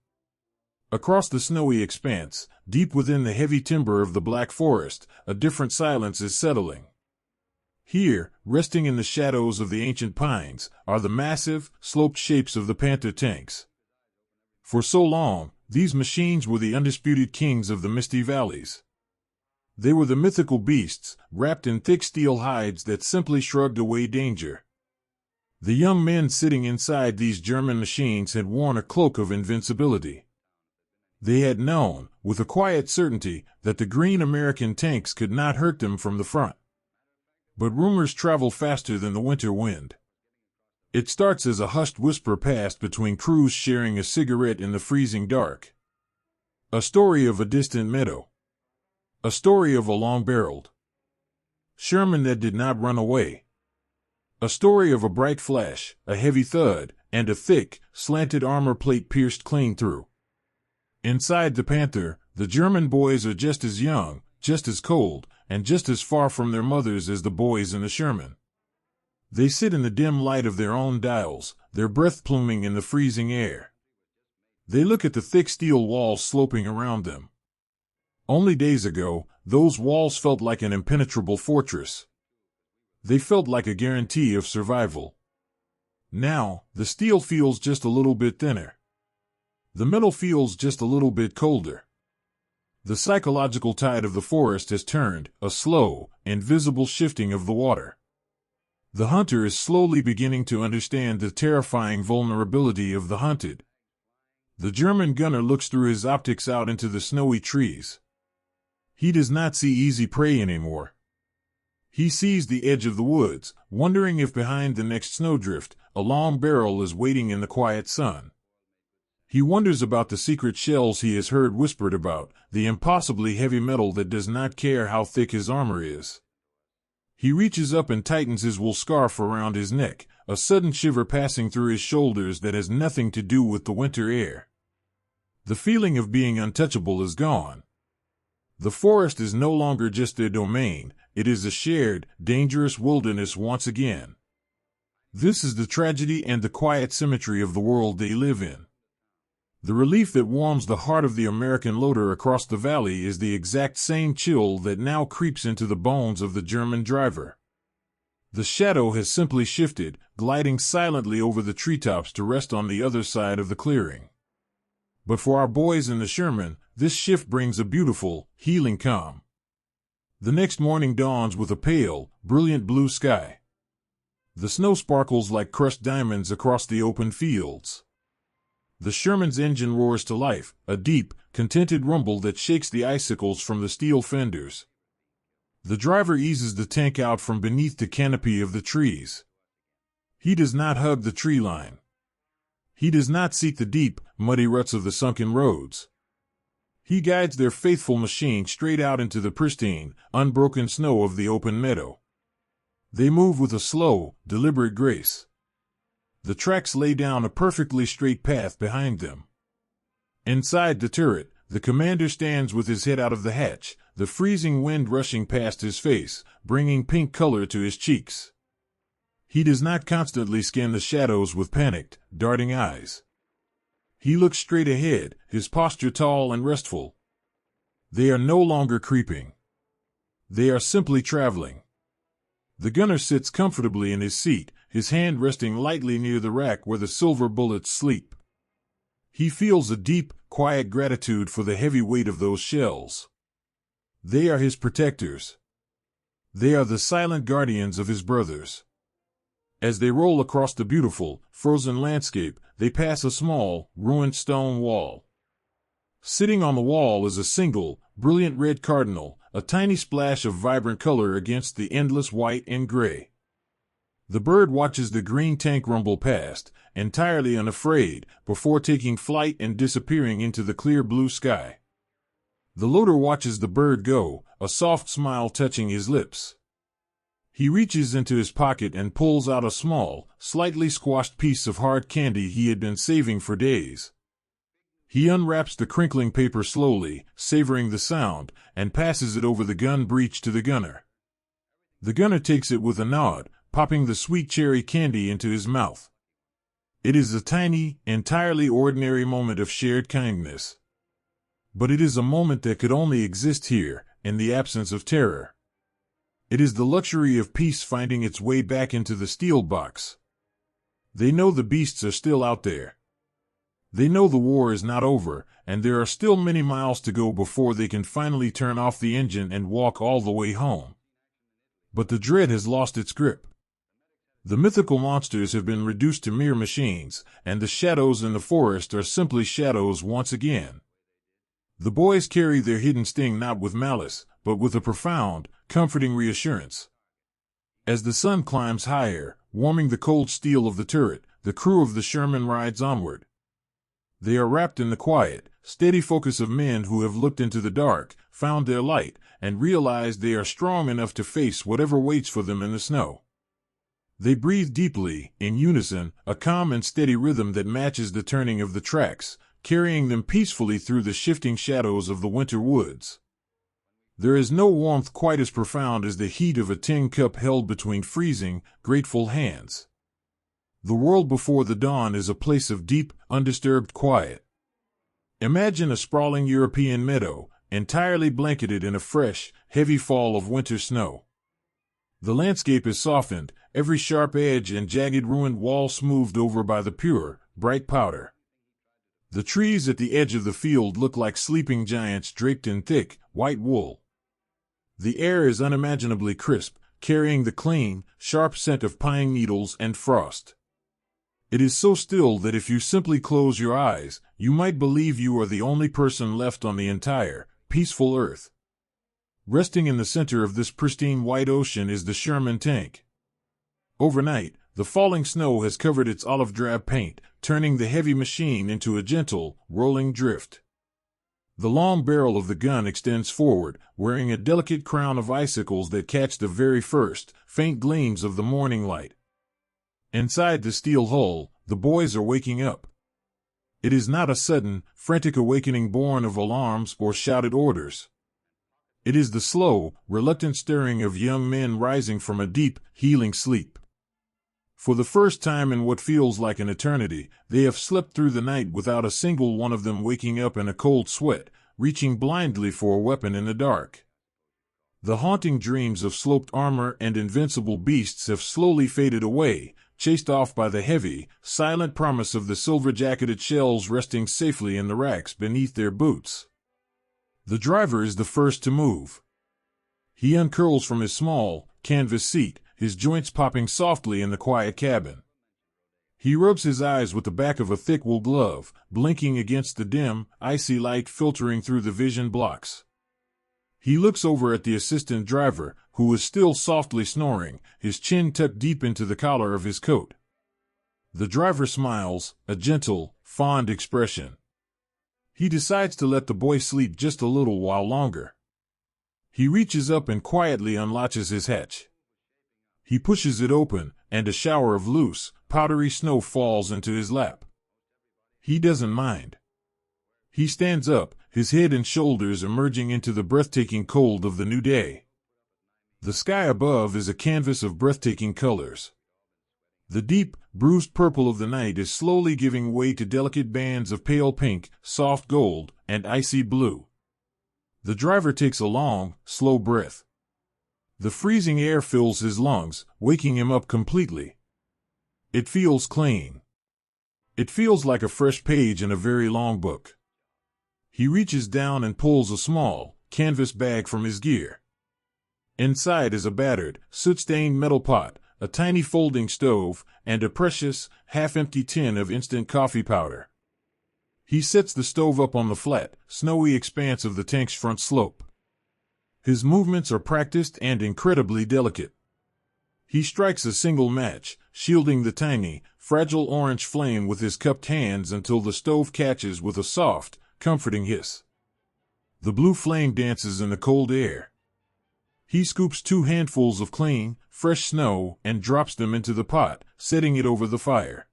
Across the snowy expanse, deep within the heavy timber of the black forest, a different silence is settling. Here, resting in the shadows of the ancient pines, are the massive, sloped shapes of the Panther tanks. For so long, these machines were the undisputed kings of the misty valleys. They were the mythical beasts, wrapped in thick steel hides that simply shrugged away danger. The young men sitting inside these German machines had worn a cloak of invincibility. They had known, with a quiet certainty, that the green American tanks could not hurt them from the front. But rumors travel faster than the winter wind. It starts as a hushed whisper passed between crews sharing a cigarette in the freezing dark. A story of a distant meadow. A story of a long-barreled Sherman that did not run away. A story of a bright flash, a heavy thud, and a thick, slanted armor plate pierced clean through. Inside the Panther, the German boys are just as young, just as cold, and just as far from their mothers as the boys in the Sherman. They sit in the dim light of their own dials, their breath pluming in the freezing air. They look at the thick steel walls sloping around them. Only days ago, those walls felt like an impenetrable fortress. They felt like a guarantee of survival. Now, the steel feels just a little bit thinner. The metal feels just a little bit colder. The psychological tide of the forest has turned, a slow, invisible shifting of the water. The hunter is slowly beginning to understand the terrifying vulnerability of the hunted. The German gunner looks through his optics out into the snowy trees. He does not see easy prey anymore. He sees the edge of the woods, wondering if behind the next snowdrift, a long barrel is waiting in the quiet sun. He wonders about the secret shells he has heard whispered about, the impossibly heavy metal that does not care how thick his armor is. He reaches up and tightens his wool scarf around his neck, a sudden shiver passing through his shoulders that has nothing to do with the winter air. The feeling of being untouchable is gone. The forest is no longer just their domain, it is a shared, dangerous wilderness once again. This is the tragedy and the quiet symmetry of the world they live in. The relief that warms the heart of the American loader across the valley is the exact same chill that now creeps into the bones of the German driver. The shadow has simply shifted, gliding silently over the treetops to rest on the other side of the clearing. But for our boys in the Sherman, this shift brings a beautiful, healing calm. The next morning dawns with a pale, brilliant blue sky. The snow sparkles like crushed diamonds across the open fields. The Sherman's engine roars to life, a deep, contented rumble that shakes the icicles from the steel fenders. The driver eases the tank out from beneath the canopy of the trees. He does not hug the tree line. He does not seek the deep, muddy ruts of the sunken roads. He guides their faithful machine straight out into the pristine, unbroken snow of the open meadow. They move with a slow, deliberate grace. The tracks lay down a perfectly straight path behind them. Inside the turret, the commander stands with his head out of the hatch, the freezing wind rushing past his face, bringing pink color to his cheeks. He does not constantly scan the shadows with panicked, darting eyes. He looks straight ahead, his posture tall and restful. They are no longer creeping. They are simply traveling. The gunner sits comfortably in his seat, his hand resting lightly near the rack where the silver bullets sleep. He feels a deep, quiet gratitude for the heavy weight of those shells. They are his protectors. They are the silent guardians of his brothers. As they roll across the beautiful, frozen landscape, they pass a small, ruined stone wall. Sitting on the wall is a single, brilliant red cardinal, a tiny splash of vibrant color against the endless white and gray. The bird watches the green tank rumble past, entirely unafraid, before taking flight and disappearing into the clear blue sky. The loader watches the bird go, a soft smile touching his lips. He reaches into his pocket and pulls out a small, slightly squashed piece of hard candy he had been saving for days. He unwraps the crinkling paper slowly, savoring the sound, and passes it over the gun breech to the gunner. The gunner takes it with a nod, popping the sweet cherry candy into his mouth. It is a tiny, entirely ordinary moment of shared kindness. But it is a moment that could only exist here, in the absence of terror. It is the luxury of peace finding its way back into the steel box. They know the beasts are still out there. They know the war is not over, and there are still many miles to go before they can finally turn off the engine and walk all the way home. But the dread has lost its grip. The mythical monsters have been reduced to mere machines, and the shadows in the forest are simply shadows once again. The boys carry their hidden sting not with malice, but with a profound, comforting reassurance. As the sun climbs higher, warming the cold steel of the turret, the crew of the Sherman rides onward. They are wrapped in the quiet, steady focus of men who have looked into the dark, found their light, and realized they are strong enough to face whatever waits for them in the snow. They breathe deeply, in unison, a calm and steady rhythm that matches the turning of the tracks, carrying them peacefully through the shifting shadows of the winter woods. There is no warmth quite as profound as the heat of a tin cup held between freezing, grateful hands. The world before the dawn is a place of deep, undisturbed quiet. Imagine a sprawling European meadow, entirely blanketed in a fresh, heavy fall of winter snow. The landscape is softened, every sharp edge and jagged ruined wall smoothed over by the pure, bright powder. The trees at the edge of the field look like sleeping giants draped in thick, white wool. The air is unimaginably crisp, carrying the clean, sharp scent of pine needles and frost. It is so still that if you simply close your eyes, you might believe you are the only person left on the entire, peaceful earth. Resting in the center of this pristine white ocean is the Sherman tank. Overnight, the falling snow has covered its olive-drab paint, turning the heavy machine into a gentle, rolling drift. The long barrel of the gun extends forward, wearing a delicate crown of icicles that catch the very first, faint gleams of the morning light. Inside the steel hull, the boys are waking up. It is not a sudden, frantic awakening born of alarms or shouted orders. It is the slow, reluctant stirring of young men rising from a deep, healing sleep. For the first time in what feels like an eternity, they have slept through the night without a single one of them waking up in a cold sweat, reaching blindly for a weapon in the dark. The haunting dreams of sloped armor and invincible beasts have slowly faded away, chased off by the heavy, silent promise of the silver-jacketed shells resting safely in the racks beneath their boots. The driver is the first to move. He uncurls from his small, canvas seat, his joints popping softly in the quiet cabin. He rubs his eyes with the back of a thick wool glove, blinking against the dim, icy light filtering through the vision blocks. He looks over at the assistant driver, who is still softly snoring, his chin tucked deep into the collar of his coat. The driver smiles, a gentle, fond expression. He decides to let the boy sleep just a little while longer. He reaches up and quietly unlatches his hatch. He pushes it open, and a shower of loose, powdery snow falls into his lap. He doesn't mind. He stands up, his head and shoulders emerging into the breathtaking cold of the new day. The sky above is a canvas of breathtaking colors. The deep, bruised purple of the night is slowly giving way to delicate bands of pale pink, soft gold, and icy blue. The driver takes a long, slow breath. The freezing air fills his lungs, waking him up completely. It feels clean. It feels like a fresh page in a very long book. He reaches down and pulls a small, canvas bag from his gear. Inside is a battered, soot-stained metal pot, a tiny folding stove, and a precious, half-empty tin of instant coffee powder. He sets the stove up on the flat, snowy expanse of the tank's front slope. His movements are practiced and incredibly delicate. He strikes a single match, shielding the tiny, fragile orange flame with his cupped hands until the stove catches with a soft, comforting hiss. The blue flame dances in the cold air. He scoops 2 handfuls of clean, fresh snow and drops them into the pot, setting it over the fire.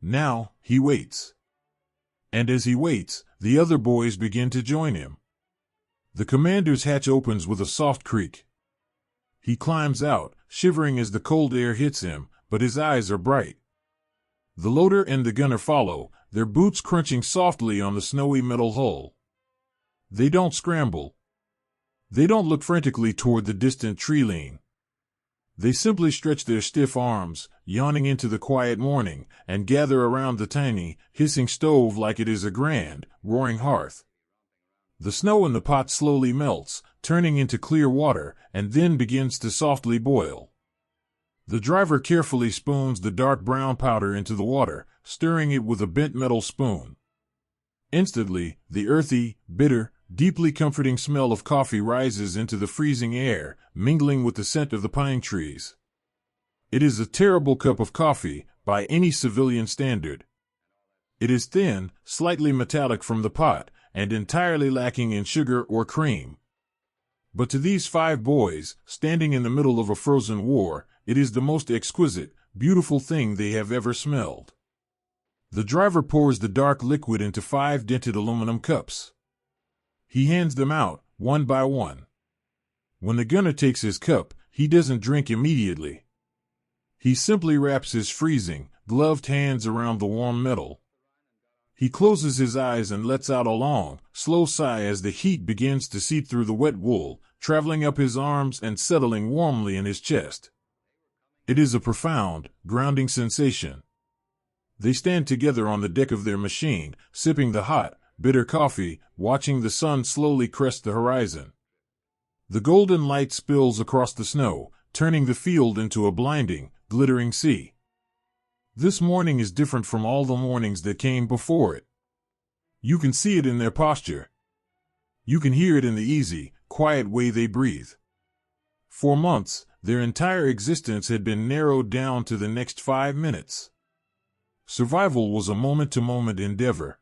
Now, he waits. And as he waits, the other boys begin to join him. The commander's hatch opens with a soft creak. He climbs out, shivering as the cold air hits him, but his eyes are bright. The loader and the gunner follow, their boots crunching softly on the snowy metal hull. They don't scramble. They don't look frantically toward the distant tree line. They simply stretch their stiff arms, yawning into the quiet morning, and gather around the tiny, hissing stove like it is a grand, roaring hearth. The snow in the pot slowly melts, turning into clear water, and then begins to softly boil. The driver carefully spoons the dark brown powder into the water, stirring it with a bent metal spoon. Instantly, the earthy, bitter, deeply comforting smell of coffee rises into the freezing air, mingling with the scent of the pine trees. It is a terrible cup of coffee, by any civilian standard. It is thin, slightly metallic from the pot, and entirely lacking in sugar or cream. But to these 5 boys, standing in the middle of a frozen war, it is the most exquisite, beautiful thing they have ever smelled. The driver pours the dark liquid into 5 dented aluminum cups. He hands them out, one by one. When the gunner takes his cup, he doesn't drink immediately. He simply wraps his freezing, gloved hands around the warm metal. He closes his eyes and lets out a long, slow sigh as the heat begins to seep through the wet wool, traveling up his arms and settling warmly in his chest. It is a profound, grounding sensation. They stand together on the deck of their machine, sipping the hot, bitter coffee, watching the sun slowly crest the horizon. The golden light spills across the snow, turning the field into a blinding, glittering sea. This morning is different from all the mornings that came before it. You can see it in their posture. You can hear it in the easy, quiet way they breathe. For months, their entire existence had been narrowed down to the next 5 minutes. Survival was a moment-to-moment endeavor.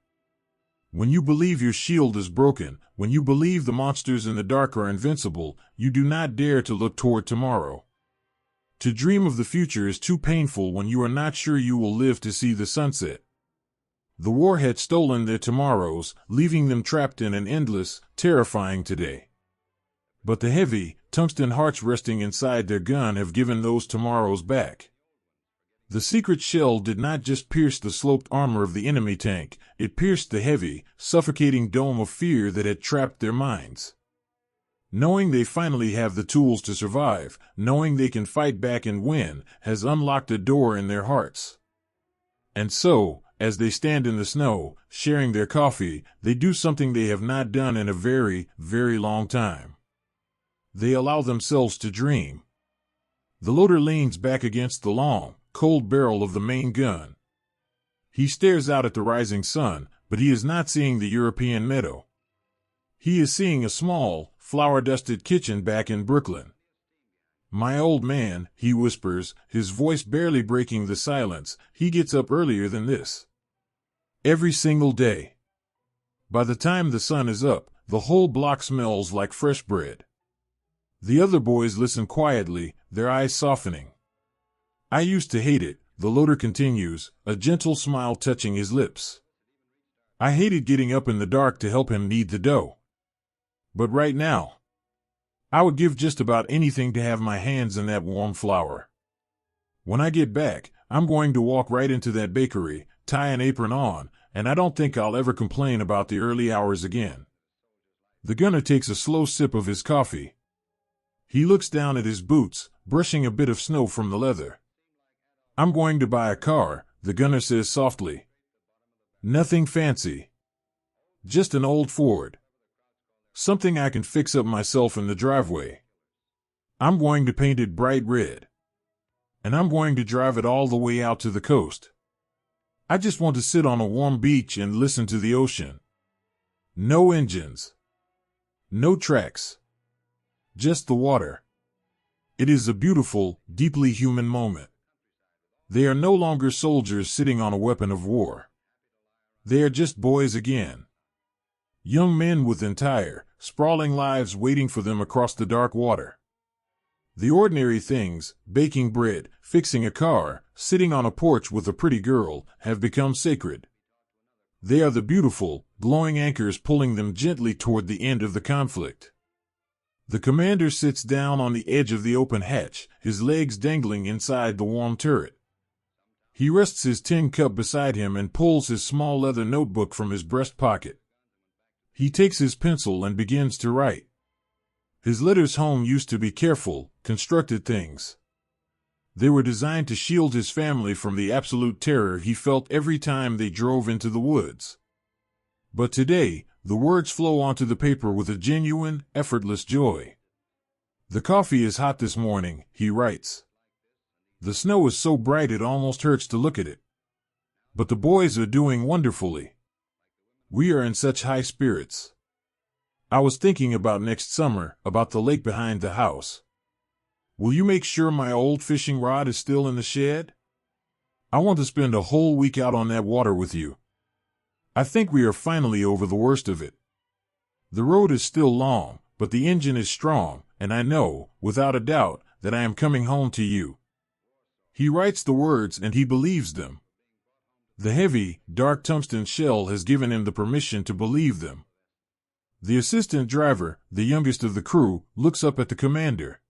When you believe your shield is broken, when you believe the monsters in the dark are invincible, you do not dare to look toward tomorrow. To dream of the future is too painful when you are not sure you will live to see the sunset. The war had stolen their tomorrows, leaving them trapped in an endless, terrifying today. But the heavy, tungsten hearts resting inside their gun have given those tomorrows back. The secret shell did not just pierce the sloped armor of the enemy tank, it pierced the heavy, suffocating dome of fear that had trapped their minds. Knowing they finally have the tools to survive, knowing they can fight back and win, has unlocked a door in their hearts. And so, as they stand in the snow, sharing their coffee, they do something they have not done in a very, very long time. They allow themselves to dream. The loader leans back against the long, cold barrel of the main gun. He stares out at the rising sun, but he is not seeing the European meadow. He is seeing a small, flour-dusted kitchen back in Brooklyn. "My old man," he whispers, his voice barely breaking the silence, "he gets up earlier than this. Every single day. By the time the sun is up, the whole block smells like fresh bread." The other boys listen quietly, their eyes softening. "I used to hate it," the loader continues, a gentle smile touching his lips. "I hated getting up in the dark to help him knead the dough. But right now, I would give just about anything to have my hands in that warm flour. When I get back, I'm going to walk right into that bakery, tie an apron on, and I don't think I'll ever complain about the early hours again." The gunner takes a slow sip of his coffee. He looks down at his boots, brushing a bit of snow from the leather. "I'm going to buy a car," the gunner says softly. "Nothing fancy. Just an old Ford. Something I can fix up myself in the driveway. I'm going to paint it bright red. And I'm going to drive it all the way out to the coast. I just want to sit on a warm beach and listen to the ocean. No engines. No tracks. Just the water. It is a beautiful, deeply human moment. They are no longer soldiers sitting on a weapon of war. They are just boys again. Young men with entire, sprawling lives waiting for them across the dark water. The ordinary things, baking bread, fixing a car, sitting on a porch with a pretty girl, have become sacred. They are the beautiful, glowing anchors pulling them gently toward the end of the conflict. The commander sits down on the edge of the open hatch, his legs dangling inside the warm turret. He rests his tin cup beside him and pulls his small leather notebook from his breast pocket. He takes his pencil and begins to write. His letters home used to be careful, constructed things. They were designed to shield his family from the absolute terror he felt every time they drove into the woods. But today, the words flow onto the paper with a genuine, effortless joy. The coffee is hot this morning, he writes. The snow is so bright it almost hurts to look at it. But the boys are doing wonderfully. We are in such high spirits. I was thinking about next summer, about the lake behind the house. Will you make sure my old fishing rod is still in the shed? I want to spend a whole week out on that water with you. I think we are finally over the worst of it. The road is still long, but the engine is strong, and I know, without a doubt, that I am coming home to you. He writes the words and he believes them. The heavy, dark tungsten shell has given him the permission to believe them. The assistant driver, the youngest of the crew, looks up at the commander.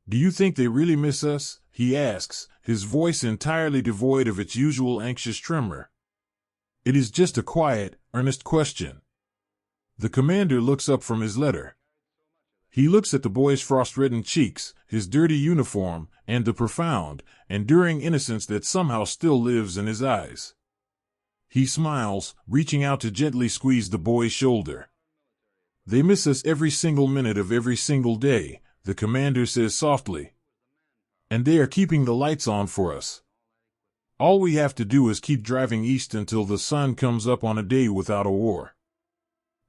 Do you think they really miss us? He asks, his voice entirely devoid of its usual anxious tremor. It is just a quiet, earnest question. The commander looks up from his letter. He looks at the boy's frost-reddened cheeks, his dirty uniform, and the profound, enduring innocence that somehow still lives in his eyes. He smiles, reaching out to gently squeeze the boy's shoulder. They miss us every single minute of every single day, the commander says softly. And they are keeping the lights on for us. All we have to do is keep driving east until the sun comes up on a day without a war.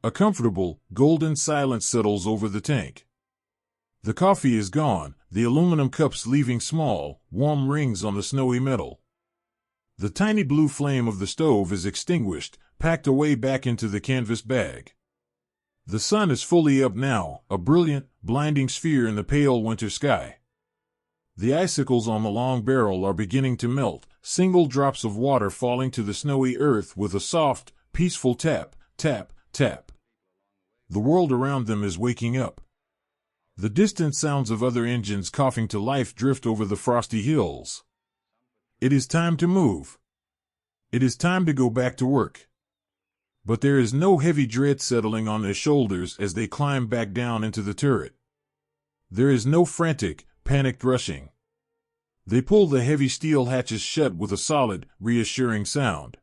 A comfortable, golden silence settles over the tank. The coffee is gone, the aluminum cups leaving small, warm rings on the snowy metal. The tiny blue flame of the stove is extinguished, packed away back into the canvas bag. The sun is fully up now, a brilliant, blinding sphere in the pale winter sky. The icicles on the long barrel are beginning to melt, single drops of water falling to the snowy earth with a soft, peaceful tap, tap, tap. The world around them is waking up. The distant sounds of other engines coughing to life drift over the frosty hills. It is time to move. It is time to go back to work. But there is no heavy dread settling on their shoulders as they climb back down into the turret. There is no frantic, panicked rushing. They pull the heavy steel hatches shut with a solid, reassuring sound.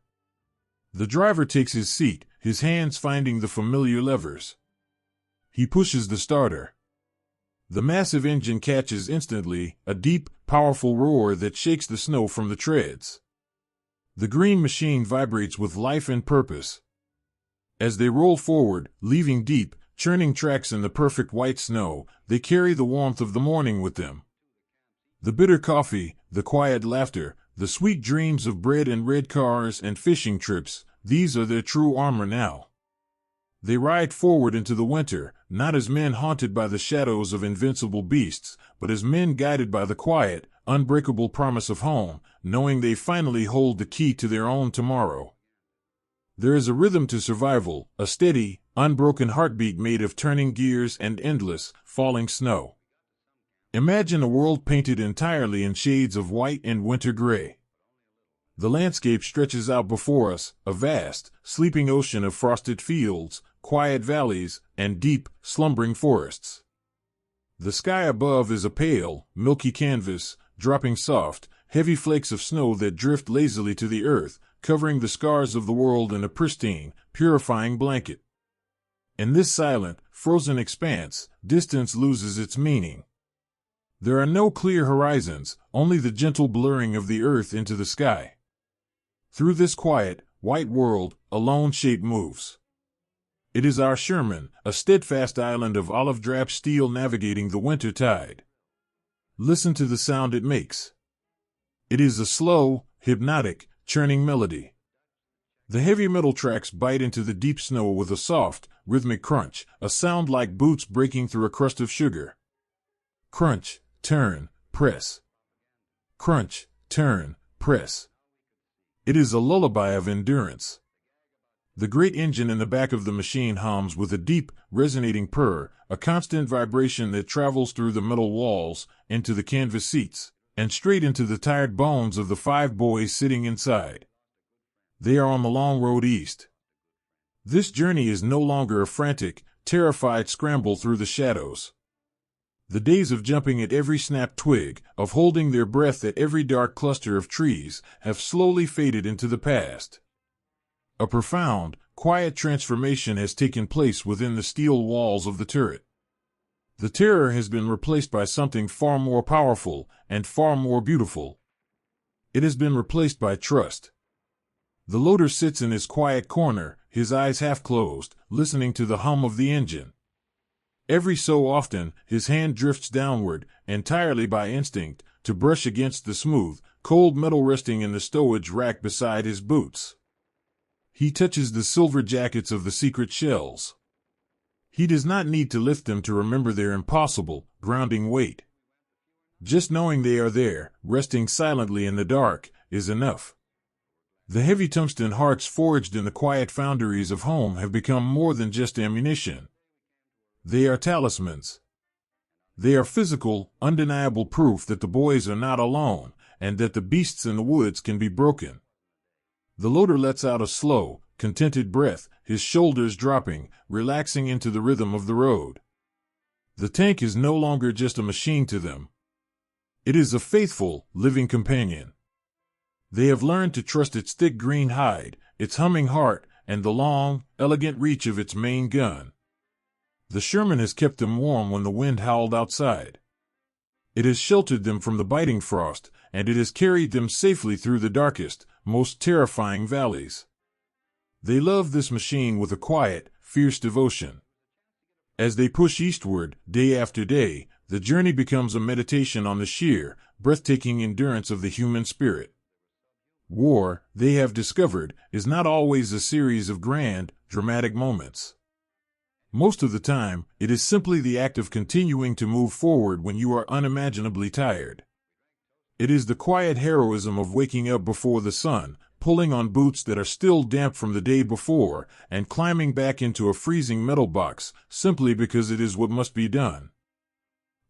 The driver takes his seat, his hands finding the familiar levers. He pushes the starter. The massive engine catches instantly, a deep, powerful roar that shakes the snow from the treads. The green machine vibrates with life and purpose. As they roll forward, leaving deep, churning tracks in the perfect white snow, they carry the warmth of the morning with them. The bitter coffee, the quiet laughter, the sweet dreams of bread and red cars and fishing trips, these are their true armor now. They ride forward into the winter, not as men haunted by the shadows of invincible beasts, but as men guided by the quiet, unbreakable promise of home, knowing they finally hold the key to their own tomorrow. There is a rhythm to survival, a steady, unbroken heartbeat made of turning gears and endless, falling snow. Imagine a world painted entirely in shades of white and winter gray. The landscape stretches out before us, a vast, sleeping ocean of frosted fields, quiet valleys, and deep, slumbering forests. The sky above is a pale, milky canvas, dropping soft, heavy flakes of snow that drift lazily to the earth, covering the scars of the world in a pristine, purifying blanket. In this silent, frozen expanse, distance loses its meaning. There are no clear horizons, only the gentle blurring of the earth into the sky. Through this quiet, white world, a lone shape moves. It is our Sherman, a steadfast island of olive-drab steel navigating the winter tide. Listen to the sound it makes. It is a slow, hypnotic, churning melody. The heavy metal tracks bite into the deep snow with a soft, rhythmic crunch, a sound like boots breaking through a crust of sugar. Crunch, turn, press. Crunch, turn, press. It is a lullaby of endurance. The great engine in the back of the machine hums with a deep, resonating purr, a constant vibration that travels through the metal walls, into the canvas seats, and straight into the tired bones of the 5 boys sitting inside. They are on the long road east. This journey is no longer a frantic, terrified scramble through the shadows. The days of jumping at every snapped twig, of holding their breath at every dark cluster of trees, have slowly faded into the past. A profound, quiet transformation has taken place within the steel walls of the turret. The terror has been replaced by something far more powerful and far more beautiful. It has been replaced by trust. The loader sits in his quiet corner, his eyes half closed, listening to the hum of the engine. Every so often, his hand drifts downward, entirely by instinct, to brush against the smooth, cold metal resting in the stowage rack beside his boots. He touches the silver jackets of the secret shells. He does not need to lift them to remember their impossible, grounding weight. Just knowing they are there, resting silently in the dark, is enough. The heavy tungsten hearts forged in the quiet foundries of home have become more than just ammunition. They are talismans. They are physical, undeniable proof that the boys are not alone, and that the beasts in the woods can be broken. The loader lets out a slow, contented breath, his shoulders dropping, relaxing into the rhythm of the road. The tank is no longer just a machine to them. It is a faithful, living companion. They have learned to trust its thick green hide, its humming heart, and the long, elegant reach of its main gun. The Sherman has kept them warm when the wind howled outside. It has sheltered them from the biting frost, and it has carried them safely through the darkest, most terrifying valleys. They love this machine with a quiet, fierce devotion. As they push eastward, day after day, the journey becomes a meditation on the sheer, breathtaking endurance of the human spirit. War, they have discovered, is not always a series of grand, dramatic moments. Most of the time, it is simply the act of continuing to move forward when you are unimaginably tired. It is the quiet heroism of waking up before the sun, pulling on boots that are still damp from the day before, and climbing back into a freezing metal box, simply because it is what must be done.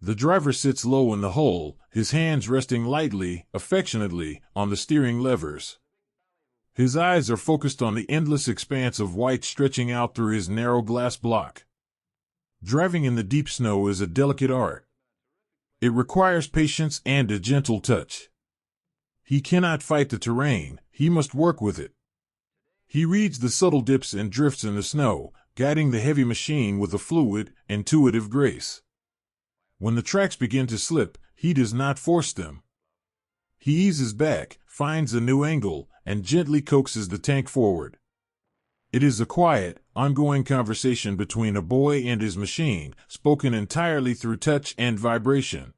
The driver sits low in the hull, his hands resting lightly, affectionately, on the steering levers. His eyes are focused on the endless expanse of white stretching out through his narrow glass block. Driving in the deep snow is a delicate art. It requires patience and a gentle touch. He cannot fight the terrain, he must work with it. He reads the subtle dips and drifts in the snow, guiding the heavy machine with a fluid, intuitive grace. When the tracks begin to slip, he does not force them. He eases back, finds a new angle, and gently coaxes the tank forward. It is a quiet, ongoing conversation between a boy and his machine, spoken entirely through touch and vibration.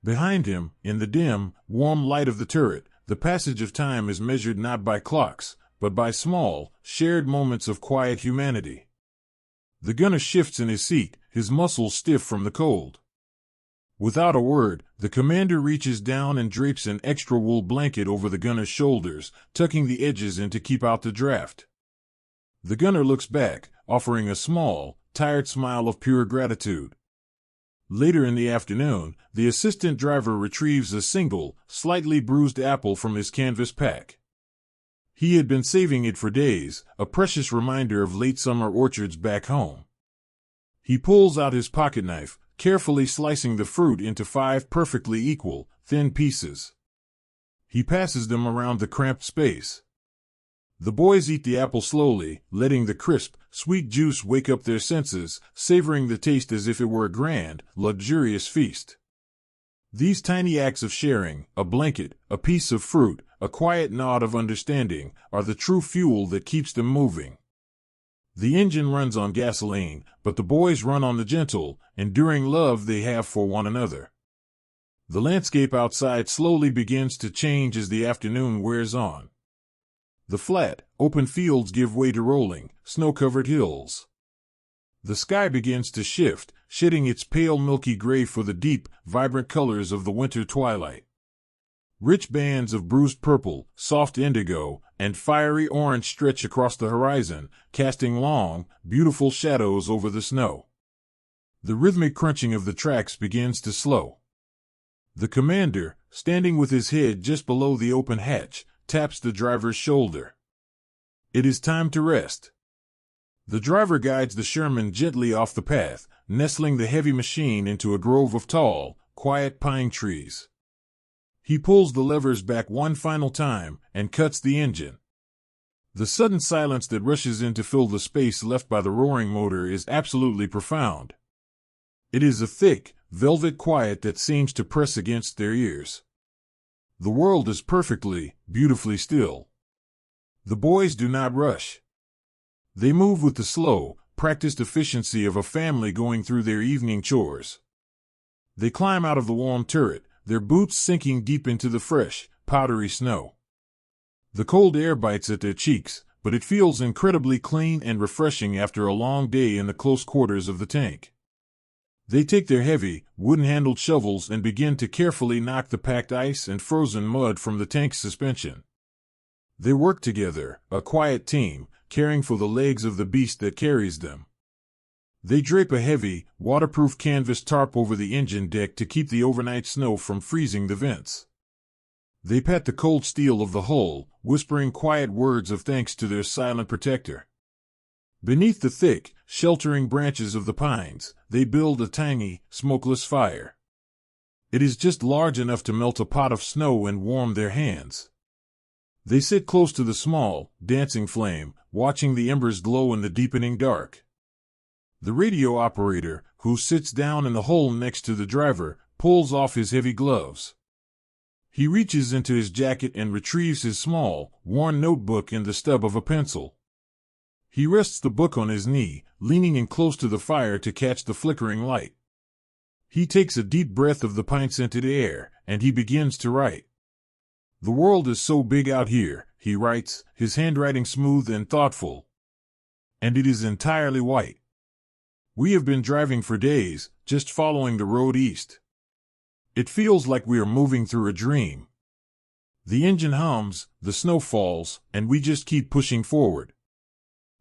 Behind him, in the dim, warm light of the turret, the passage of time is measured not by clocks, but by small, shared moments of quiet humanity. The gunner shifts in his seat, his muscles stiff from the cold. Without a word, the commander reaches down and drapes an extra wool blanket over the gunner's shoulders, tucking the edges in to keep out the draft. The gunner looks back, offering a small, tired smile of pure gratitude. Later in the afternoon, the assistant driver retrieves a single, slightly bruised apple from his canvas pack. He had been saving it for days, a precious reminder of late summer orchards back home. He pulls out his pocketknife, carefully slicing the fruit into 5 perfectly equal, thin pieces. He passes them around the cramped space. The boys eat the apple slowly, letting the crisp, sweet juice wake up their senses, savoring the taste as if it were a grand, luxurious feast. These tiny acts of sharing, a blanket, a piece of fruit, a quiet nod of understanding, are the true fuel that keeps them moving. The engine runs on gasoline, but the boys run on the gentle, enduring love they have for one another. The landscape outside slowly begins to change as the afternoon wears on. The flat, open fields give way to rolling, snow-covered hills. The sky begins to shift, shedding its pale milky gray for the deep, vibrant colors of the winter twilight. Rich bands of bruised purple, soft indigo, and fiery orange stretch across the horizon, casting long, beautiful shadows over the snow. The rhythmic crunching of the tracks begins to slow. The commander, standing with his head just below the open hatch, taps the driver's shoulder. It is time to rest. The driver guides the Sherman gently off the path, nestling the heavy machine into a grove of tall, quiet pine trees. He pulls the levers back one final time and cuts the engine. The sudden silence that rushes in to fill the space left by the roaring motor is absolutely profound. It is a thick, velvet quiet that seems to press against their ears. The world is perfectly, beautifully still. The boys do not rush. They move with the slow, practiced efficiency of a family going through their evening chores. They climb out of the warm turret, their boots sinking deep into the fresh, powdery snow. The cold air bites at their cheeks, but it feels incredibly clean and refreshing after a long day in the close quarters of the tank. They take their heavy, wooden-handled shovels and begin to carefully knock the packed ice and frozen mud from the tank's suspension. They work together, a quiet team, caring for the legs of the beast that carries them. They drape a heavy, waterproof canvas tarp over the engine deck to keep the overnight snow from freezing the vents. They pat the cold steel of the hull, whispering quiet words of thanks to their silent protector. Beneath the thick, sheltering branches of the pines, they build a tiny, smokeless fire. It is just large enough to melt a pot of snow and warm their hands. They sit close to the small, dancing flame, watching the embers glow in the deepening dark. The radio operator, who sits down in the hole next to the driver, pulls off his heavy gloves. He reaches into his jacket and retrieves his small, worn notebook and the stub of a pencil. He rests the book on his knee, leaning in close to the fire to catch the flickering light. He takes a deep breath of the pine-scented air, and he begins to write. "The world is so big out here," he writes, his handwriting smooth and thoughtful. "And it is entirely white. We have been driving for days, just following the road east. It feels like we are moving through a dream. The engine hums, the snow falls, and we just keep pushing forward."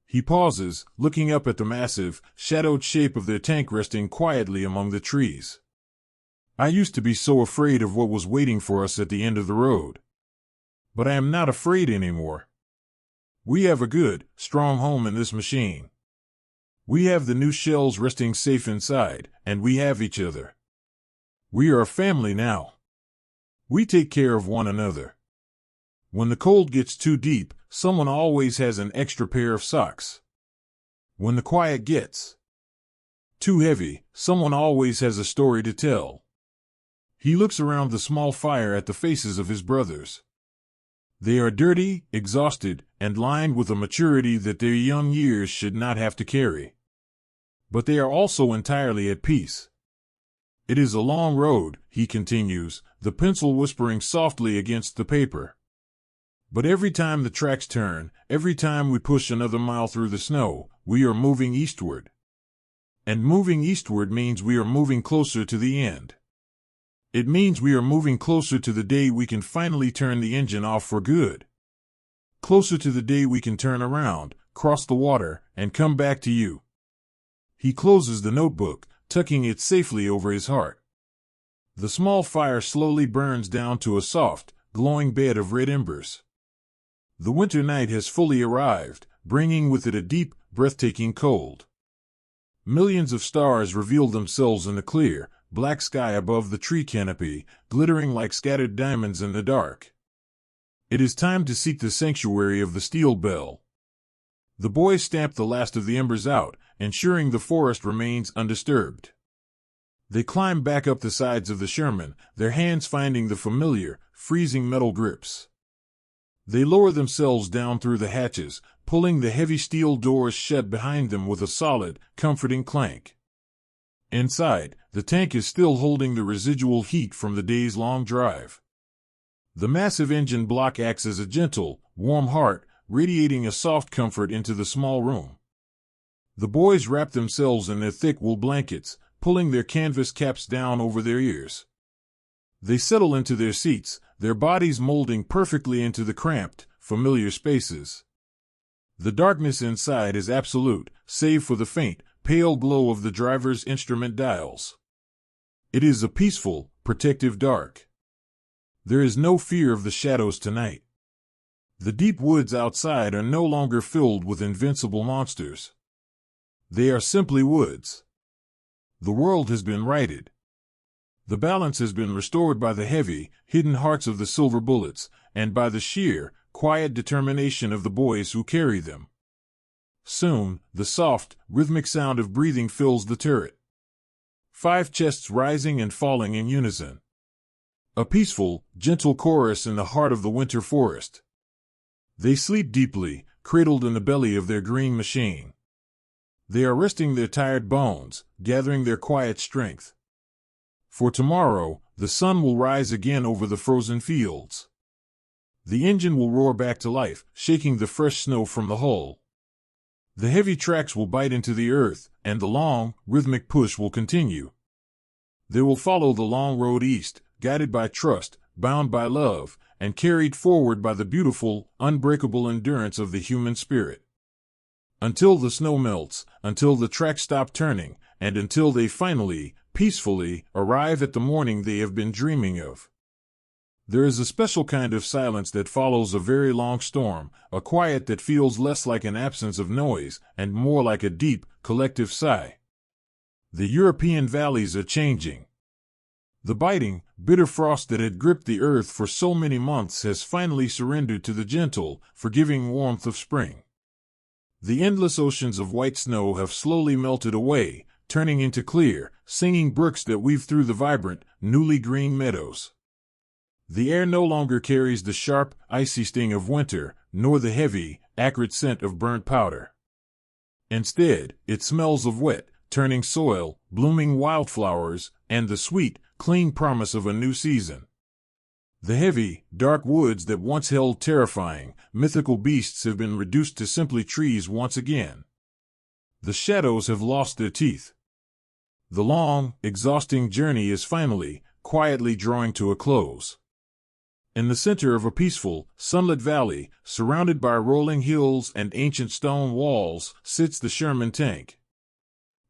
He pauses, looking up at the massive, shadowed shape of their tank resting quietly among the trees. "I used to be so afraid of what was waiting for us at the end of the road. But I am not afraid anymore. We have a good, strong home in this machine. We have the new shells resting safe inside, and we have each other. We are a family now. We take care of one another. When the cold gets too deep, someone always has an extra pair of socks. When the quiet gets too heavy, someone always has a story to tell." He looks around the small fire at the faces of his brothers. They are dirty, exhausted, and lined with a maturity that their young years should not have to carry. But they are also entirely at peace. "It is a long road," he continues, the pencil whispering softly against the paper. "But every time the tracks turn, every time we push another mile through the snow, we are moving eastward. And moving eastward means we are moving closer to the end. It means we are moving closer to the day we can finally turn the engine off for good. Closer to the day we can turn around, cross the water, and come back to you." He closes the notebook, tucking it safely over his heart. The small fire slowly burns down to a soft, glowing bed of red embers. The winter night has fully arrived, bringing with it a deep, breathtaking cold. Millions of stars reveal themselves in the clear, black sky above the tree canopy, glittering like scattered diamonds in the dark. It is time to seek the sanctuary of the steel bell. The boys stamp the last of the embers out, ensuring the forest remains undisturbed. They climb back up the sides of the Sherman, their hands finding the familiar, freezing metal grips. They lower themselves down through the hatches, pulling the heavy steel doors shut behind them with a solid, comforting clank. Inside, the tank is still holding the residual heat from the day's long drive. The massive engine block acts as a gentle, warm heart, radiating a soft comfort into the small room. The boys wrap themselves in their thick wool blankets, pulling their canvas caps down over their ears. They settle into their seats, their bodies molding perfectly into the cramped, familiar spaces. The darkness inside is absolute, save for the faint, pale glow of the driver's instrument dials. It is a peaceful, protective dark. There is no fear of the shadows tonight. The deep woods outside are no longer filled with invincible monsters. They are simply woods. The world has been righted. The balance has been restored by the heavy, hidden hearts of the silver bullets, and by the sheer, quiet determination of the boys who carry them. Soon, the soft, rhythmic sound of breathing fills the turret. 5 chests rising and falling in unison. A peaceful, gentle chorus in the heart of the winter forest. They sleep deeply, cradled in the belly of their green machine. They are resting their tired bones, gathering their quiet strength. For tomorrow, the sun will rise again over the frozen fields. The engine will roar back to life, shaking the fresh snow from the hull. The heavy tracks will bite into the earth, and the long, rhythmic push will continue. They will follow the long road east, guided by trust, bound by love, and carried forward by the beautiful, unbreakable endurance of the human spirit. Until the snow melts, until the tracks stop turning, and until they finally, peacefully, arrive at the morning they have been dreaming of. There is a special kind of silence that follows a very long storm, a quiet that feels less like an absence of noise and more like a deep, collective sigh. The European valleys are changing. The biting, bitter frost that had gripped the earth for so many months has finally surrendered to the gentle, forgiving warmth of spring. The endless oceans of white snow have slowly melted away, turning into clear, singing brooks that weave through the vibrant, newly green meadows. The air no longer carries the sharp, icy sting of winter, nor the heavy, acrid scent of burnt powder. Instead, it smells of wet, turning soil, blooming wildflowers, and the sweet, clean promise of a new season. The heavy, dark woods that once held terrifying, mythical beasts have been reduced to simply trees once again. The shadows have lost their teeth. The long, exhausting journey is finally, quietly drawing to a close. In the center of a peaceful, sunlit valley, surrounded by rolling hills and ancient stone walls, sits the Sherman tank.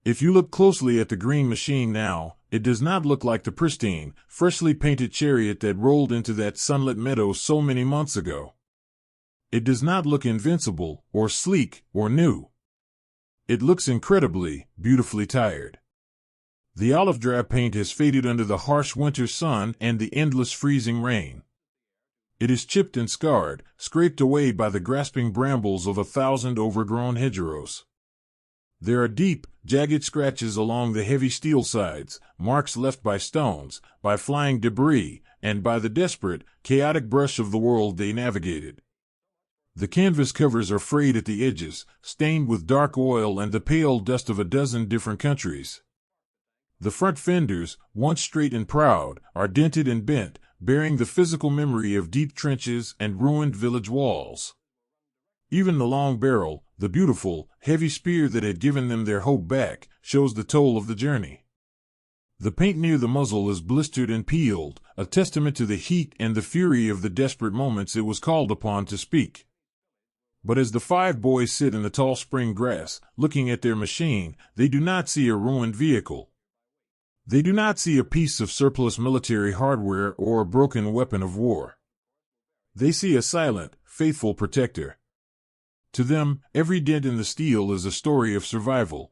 If you look closely at the green machine now, it does not look like the pristine, freshly painted chariot that rolled into that sunlit meadow so many months ago. It does not look invincible, or sleek, or new. It looks incredibly, beautifully tired. The olive-drab paint has faded under the harsh winter sun and the endless freezing rain. It is chipped and scarred, scraped away by the grasping brambles of 1,000 overgrown hedgerows. There are deep, jagged scratches along the heavy steel sides, marks left by stones, by flying debris, and by the desperate, chaotic brush of the world they navigated. The canvas covers are frayed at the edges, stained with dark oil and the pale dust of a dozen different countries. The front fenders, once straight and proud, are dented and bent, bearing the physical memory of deep trenches and ruined village walls. Even the long barrel, the beautiful, heavy spear that had given them their hope back, shows the toll of the journey. The paint near the muzzle is blistered and peeled, a testament to the heat and the fury of the desperate moments it was called upon to speak. But as the 5 boys sit in the tall spring grass, looking at their machine, they do not see a ruined vehicle. They do not see a piece of surplus military hardware or a broken weapon of war. They see a silent, faithful protector. To them, every dent in the steel is a story of survival.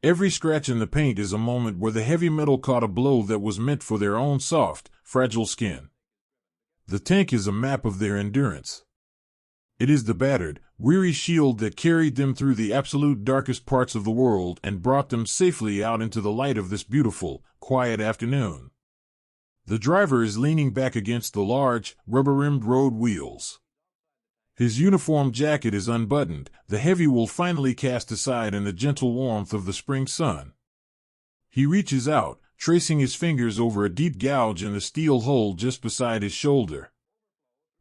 Every scratch in the paint is a moment where the heavy metal caught a blow that was meant for their own soft, fragile skin. The tank is a map of their endurance. It is the battered, weary shield that carried them through the absolute darkest parts of the world and brought them safely out into the light of this beautiful, quiet afternoon. The driver is leaning back against the large, rubber-rimmed road wheels. His uniform jacket is unbuttoned, the heavy wool finally cast aside in the gentle warmth of the spring sun. He reaches out, tracing his fingers over a deep gouge in the steel hull just beside his shoulder.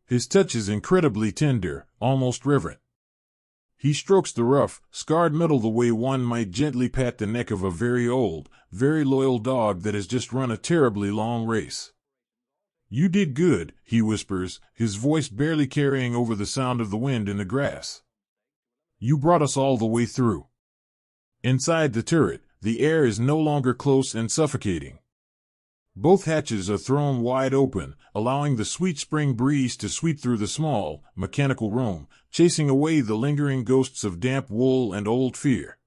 His touch is incredibly tender, almost reverent. He strokes the rough, scarred metal the way one might gently pat the neck of a very old, very loyal dog that has just run a terribly long race. "You did good," he whispers, his voice barely carrying over the sound of the wind in the grass. "You brought us all the way through." Inside the turret, the air is no longer close and suffocating. Both hatches are thrown wide open, allowing the sweet spring breeze to sweep through the small, mechanical room, chasing away the lingering ghosts of damp wool and old fear.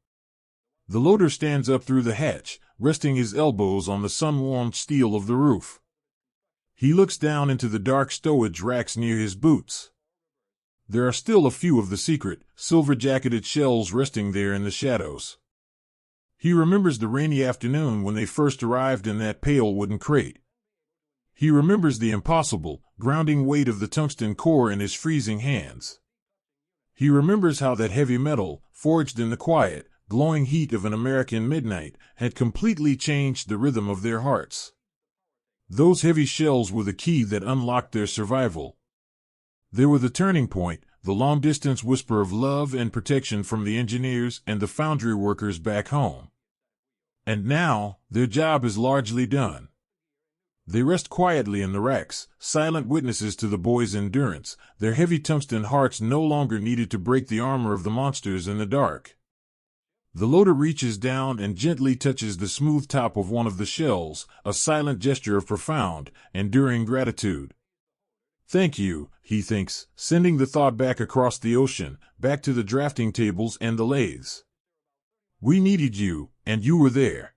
The loader stands up through the hatch, resting his elbows on the sun-warmed steel of the roof. He looks down into the dark stowage racks near his boots. There are still a few of the secret, silver-jacketed shells resting there in the shadows. He remembers the rainy afternoon when they first arrived in that pale wooden crate. He remembers the impossible, grounding weight of the tungsten core in his freezing hands. He remembers how that heavy metal, forged in the quiet, glowing heat of an American midnight, had completely changed the rhythm of their hearts. Those heavy shells were the key that unlocked their survival. They were the turning point, the long-distance whisper of love and protection from the engineers and the foundry workers back home. And now, their job is largely done. They rest quietly in the racks, silent witnesses to the boys' endurance, their heavy tungsten hearts no longer needed to break the armor of the monsters in the dark. The loader reaches down and gently touches the smooth top of one of the shells, a silent gesture of profound, enduring gratitude. "Thank you," he thinks, sending the thought back across the ocean, back to the drafting tables and the lathes. "We needed you, and you were there."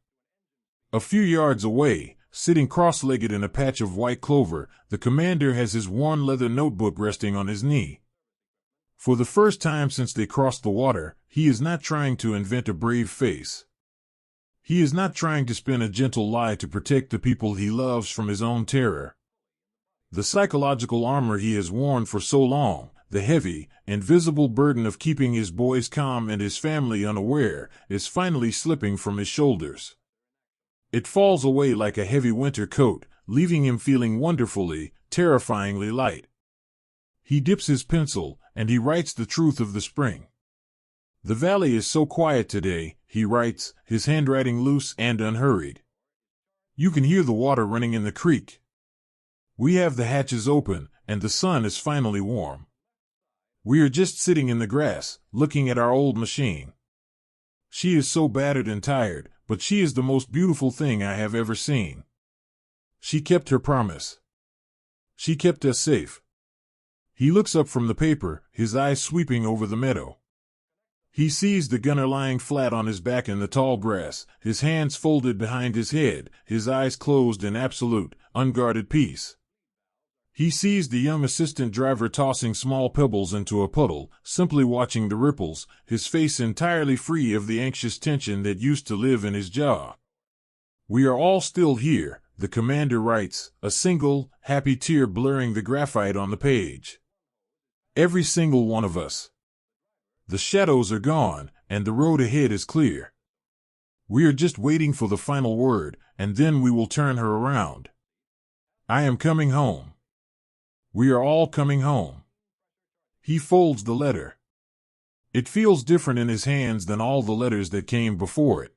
A few yards away, sitting cross-legged in a patch of white clover, the commander has his worn leather notebook resting on his knee. For the first time since they crossed the water, he is not trying to invent a brave face. He is not trying to spin a gentle lie to protect the people he loves from his own terror. The psychological armor he has worn for so long, the heavy, invisible burden of keeping his boys calm and his family unaware, is finally slipping from his shoulders. It falls away like a heavy winter coat, leaving him feeling wonderfully, terrifyingly light. He dips his pencil, and he writes the truth of the spring. "The valley is so quiet today," he writes, his handwriting loose and unhurried. "You can hear the water running in the creek. We have the hatches open, and the sun is finally warm. We are just sitting in the grass, looking at our old machine. She is so battered and tired, but she is the most beautiful thing I have ever seen. She kept her promise. She kept us safe." He looks up from the paper, his eyes sweeping over the meadow. He sees the gunner lying flat on his back in the tall grass, his hands folded behind his head, his eyes closed in absolute, unguarded peace. He sees the young assistant driver tossing small pebbles into a puddle, simply watching the ripples, his face entirely free of the anxious tension that used to live in his jaw. "We are all still here," the commander writes, a single, happy tear blurring the graphite on the page. "Every single one of us. The shadows are gone, and the road ahead is clear. We are just waiting for the final word, and then we will turn her around. I am coming home. We are all coming home." He folds the letter. It feels different in his hands than all the letters that came before it.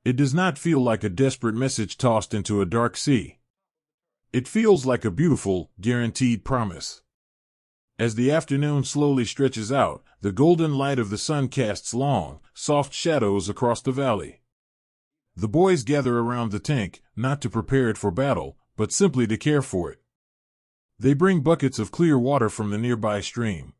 It does not feel like a desperate message tossed into a dark sea. It feels like a beautiful, guaranteed promise. As the afternoon slowly stretches out, the golden light of the sun casts long, soft shadows across the valley. The boys gather around the tank, not to prepare it for battle, but simply to care for it. They bring buckets of clear water from the nearby stream.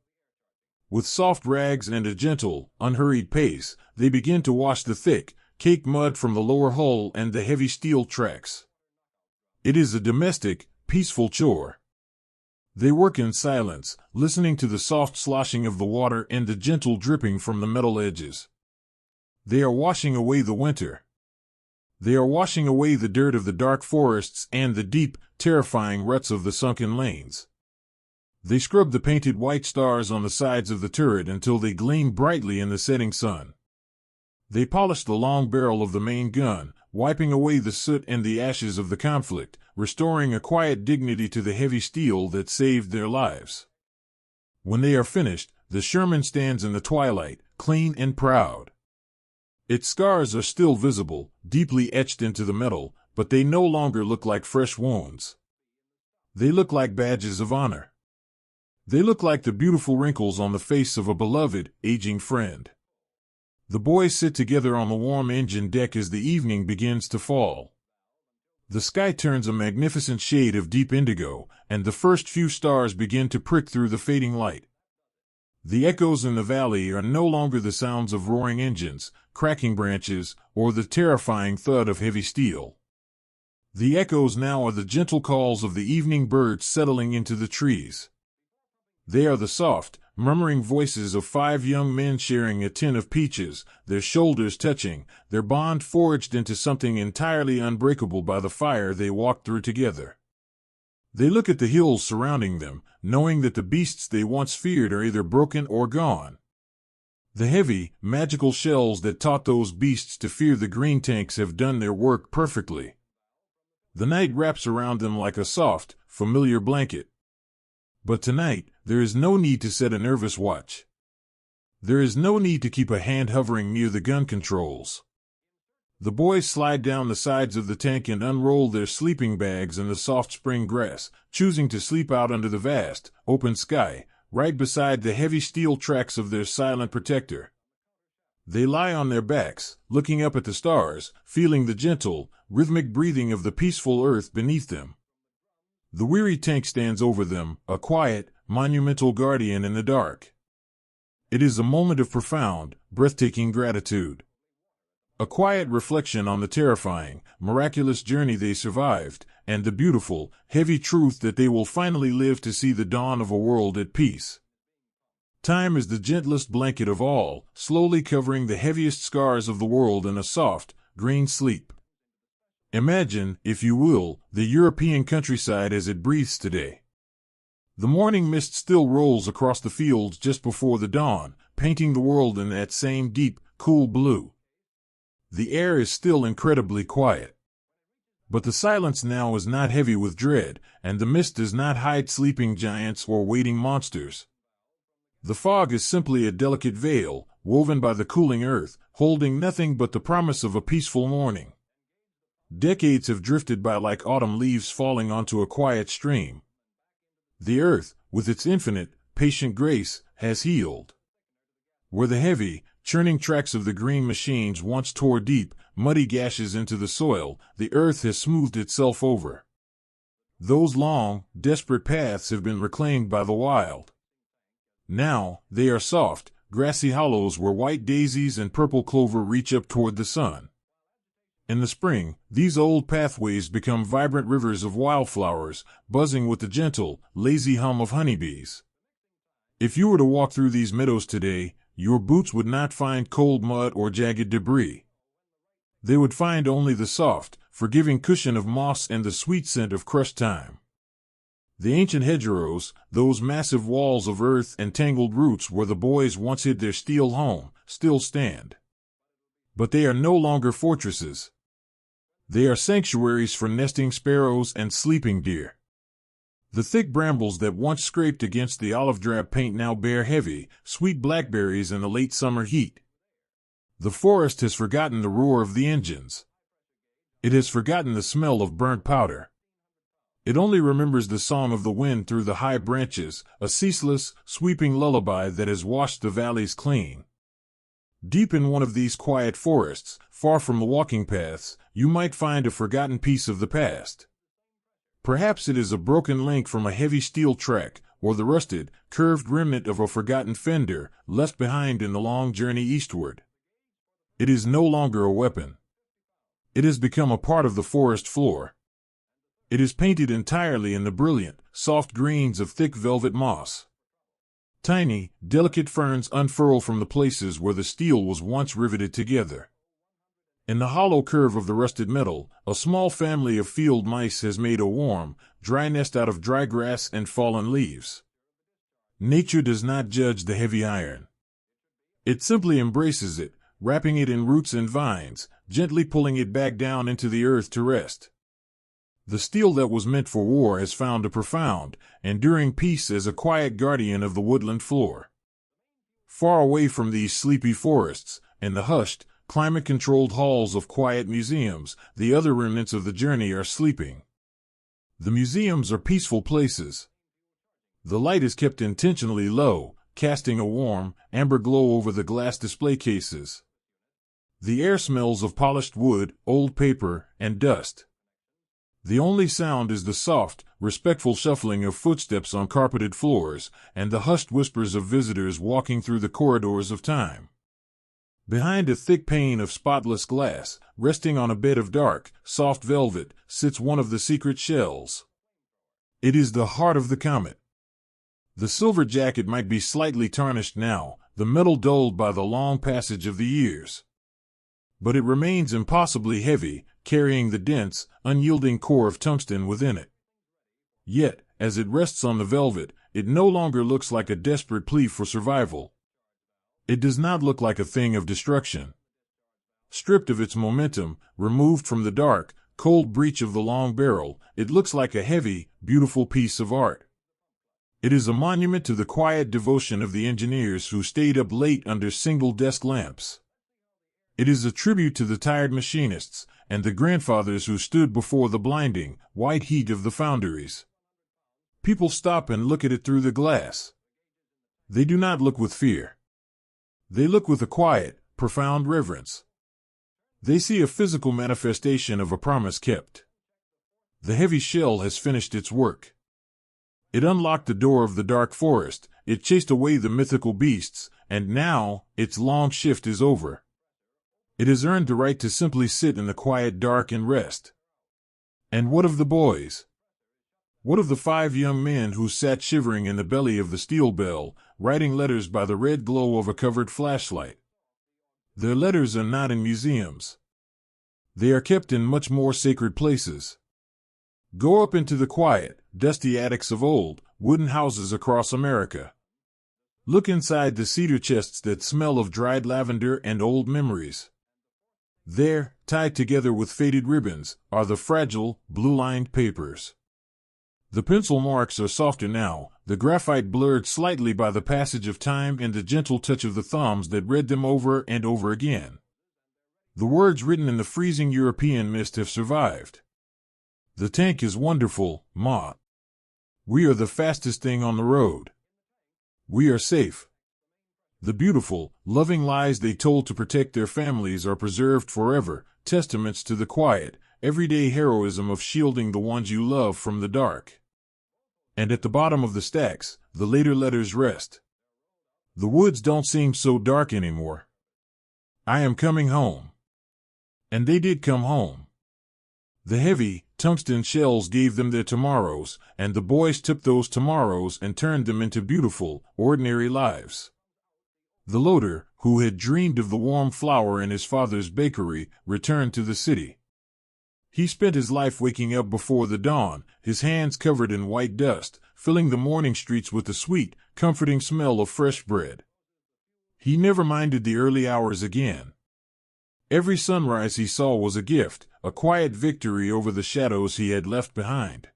With soft rags and a gentle, unhurried pace, they begin to wash the thick, caked mud from the lower hull and the heavy steel tracks. It is a domestic, peaceful chore. They work in silence, listening to the soft sloshing of the water and the gentle dripping from the metal edges. They are washing away the winter. They are washing away the dirt of the dark forests and the deep, terrifying ruts of the sunken lanes. They scrub the painted white stars on the sides of the turret until they gleam brightly in the setting sun. They polish the long barrel of the main gun, wiping away the soot and the ashes of the conflict, restoring a quiet dignity to the heavy steel that saved their lives. When they are finished, the Sherman stands in the twilight, clean and proud. Its scars are still visible, deeply etched into the metal, but they no longer look like fresh wounds. They look like badges of honor. They look like the beautiful wrinkles on the face of a beloved, aging friend. The boys sit together on the warm engine deck as the evening begins to fall. The sky turns a magnificent shade of deep indigo, and the first few stars begin to prick through the fading light. The echoes in the valley are no longer the sounds of roaring engines, cracking branches, or the terrifying thud of heavy steel. The echoes now are the gentle calls of the evening birds settling into the trees. They are the soft, murmuring voices of 5 young men sharing a tin of peaches, their shoulders touching, their bond forged into something entirely unbreakable by the fire they walked through together. They look at the hills surrounding them, knowing that the beasts they once feared are either broken or gone. The heavy, magical shells that taught those beasts to fear the green tanks have done their work perfectly. The night wraps around them like a soft, familiar blanket. But tonight, there is no need to set a nervous watch. There is no need to keep a hand hovering near the gun controls. The boys slide down the sides of the tank and unroll their sleeping bags in the soft spring grass, choosing to sleep out under the vast, open sky, right beside the heavy steel tracks of their silent protector. They lie on their backs, looking up at the stars, feeling the gentle, rhythmic breathing of the peaceful earth beneath them. The weary tank stands over them, a quiet, monumental guardian in the dark. It is a moment of profound, breathtaking gratitude. A quiet reflection on the terrifying, miraculous journey they survived, and the beautiful, heavy truth that they will finally live to see the dawn of a world at peace. Time is the gentlest blanket of all, slowly covering the heaviest scars of the world in a soft, green sleep. Imagine, if you will, the European countryside as it breathes today. The morning mist still rolls across the fields just before the dawn, painting the world in that same deep, cool blue. The air is still incredibly quiet. But the silence now is not heavy with dread, and the mist does not hide sleeping giants or waiting monsters. The fog is simply a delicate veil, woven by the cooling earth, holding nothing but the promise of a peaceful morning. Decades have drifted by like autumn leaves falling onto a quiet stream. The earth, with its infinite, patient grace, has healed. Where the heavy, churning tracks of the green machines once tore deep, muddy gashes into the soil, the earth has smoothed itself over. Those long, desperate paths have been reclaimed by the wild. Now, they are soft, grassy hollows where white daisies and purple clover reach up toward the sun. In the spring, these old pathways become vibrant rivers of wildflowers, buzzing with the gentle, lazy hum of honeybees. If you were to walk through these meadows today, your boots would not find cold mud or jagged debris. They would find only the soft, forgiving cushion of moss and the sweet scent of crushed thyme. The ancient hedgerows, those massive walls of earth and tangled roots where the boys once hid their steel home, still stand. But they are no longer fortresses. They are sanctuaries for nesting sparrows and sleeping deer. The thick brambles that once scraped against the olive-drab paint now bear heavy, sweet blackberries in the late summer heat. The forest has forgotten the roar of the engines. It has forgotten the smell of burnt powder. It only remembers the song of the wind through the high branches, a ceaseless, sweeping lullaby that has washed the valleys clean. Deep in one of these quiet forests, far from the walking paths, you might find a forgotten piece of the past. Perhaps it is a broken link from a heavy steel track, or the rusted, curved remnant of a forgotten fender, left behind in the long journey eastward. It is no longer a weapon. It has become a part of the forest floor. It is painted entirely in the brilliant, soft greens of thick velvet moss. Tiny, delicate ferns unfurl from the places where the steel was once riveted together. In the hollow curve of the rusted metal, a small family of field mice has made a warm, dry nest out of dry grass and fallen leaves. Nature does not judge the heavy iron. It simply embraces it, wrapping it in roots and vines, gently pulling it back down into the earth to rest. The steel that was meant for war has found a profound, enduring peace as a quiet guardian of the woodland floor. Far away from these sleepy forests, in the hushed, climate-controlled halls of quiet museums, the other remnants of the journey are sleeping. The museums are peaceful places. The light is kept intentionally low, casting a warm, amber glow over the glass display cases. The air smells of polished wood, old paper, and dust. The only sound is the soft, respectful shuffling of footsteps on carpeted floors, and the hushed whispers of visitors walking through the corridors of time. Behind a thick pane of spotless glass, resting on a bed of dark, soft velvet, sits one of the secret shells. It is the heart of the comet. The silver jacket might be slightly tarnished now, the metal dulled by the long passage of the years. But it remains impossibly heavy, carrying the dense, unyielding core of tungsten within it. Yet, as it rests on the velvet, it no longer looks like a desperate plea for survival. It does not look like a thing of destruction. Stripped of its momentum, removed from the dark, cold breach of the long barrel, it looks like a heavy, beautiful piece of art. It is a monument to the quiet devotion of the engineers who stayed up late under single desk lamps. It is a tribute to the tired machinists and the grandfathers who stood before the blinding, white heat of the foundries. People stop and look at it through the glass. They do not look with fear. They look with a quiet, profound reverence. They see a physical manifestation of a promise kept. The heavy shell has finished its work. It unlocked the door of the dark forest, it chased away the mythical beasts, and now, its long shift is over. It has earned the right to simply sit in the quiet dark and rest. And what of the boys? What of the 5 young men who sat shivering in the belly of the steel bell, writing letters by the red glow of a covered flashlight? Their letters are not in museums. They are kept in much more sacred places. Go up into the quiet, dusty attics of old, wooden houses across America. Look inside the cedar chests that smell of dried lavender and old memories. There, tied together with faded ribbons, are the fragile, blue-lined papers. The pencil marks are softer now, the graphite blurred slightly by the passage of time and the gentle touch of the thumbs that read them over and over again. The words written in the freezing European mist have survived. The tank is wonderful, Ma. We are the fastest thing on the road. We are safe. The beautiful, loving lies they told to protect their families are preserved forever, testaments to the quiet, everyday heroism of shielding the ones you love from the dark. And at the bottom of the stacks, the later letters rest. The woods don't seem so dark anymore. I am coming home. And they did come home. The heavy, tungsten shells gave them their tomorrows, and the boys took those tomorrows and turned them into beautiful, ordinary lives. The loader, who had dreamed of the warm flour in his father's bakery, returned to the city. He spent his life waking up before the dawn, his hands covered in white dust, filling the morning streets with the sweet, comforting smell of fresh bread. He never minded the early hours again. Every sunrise he saw was a gift, a quiet victory over the shadows he had left behind.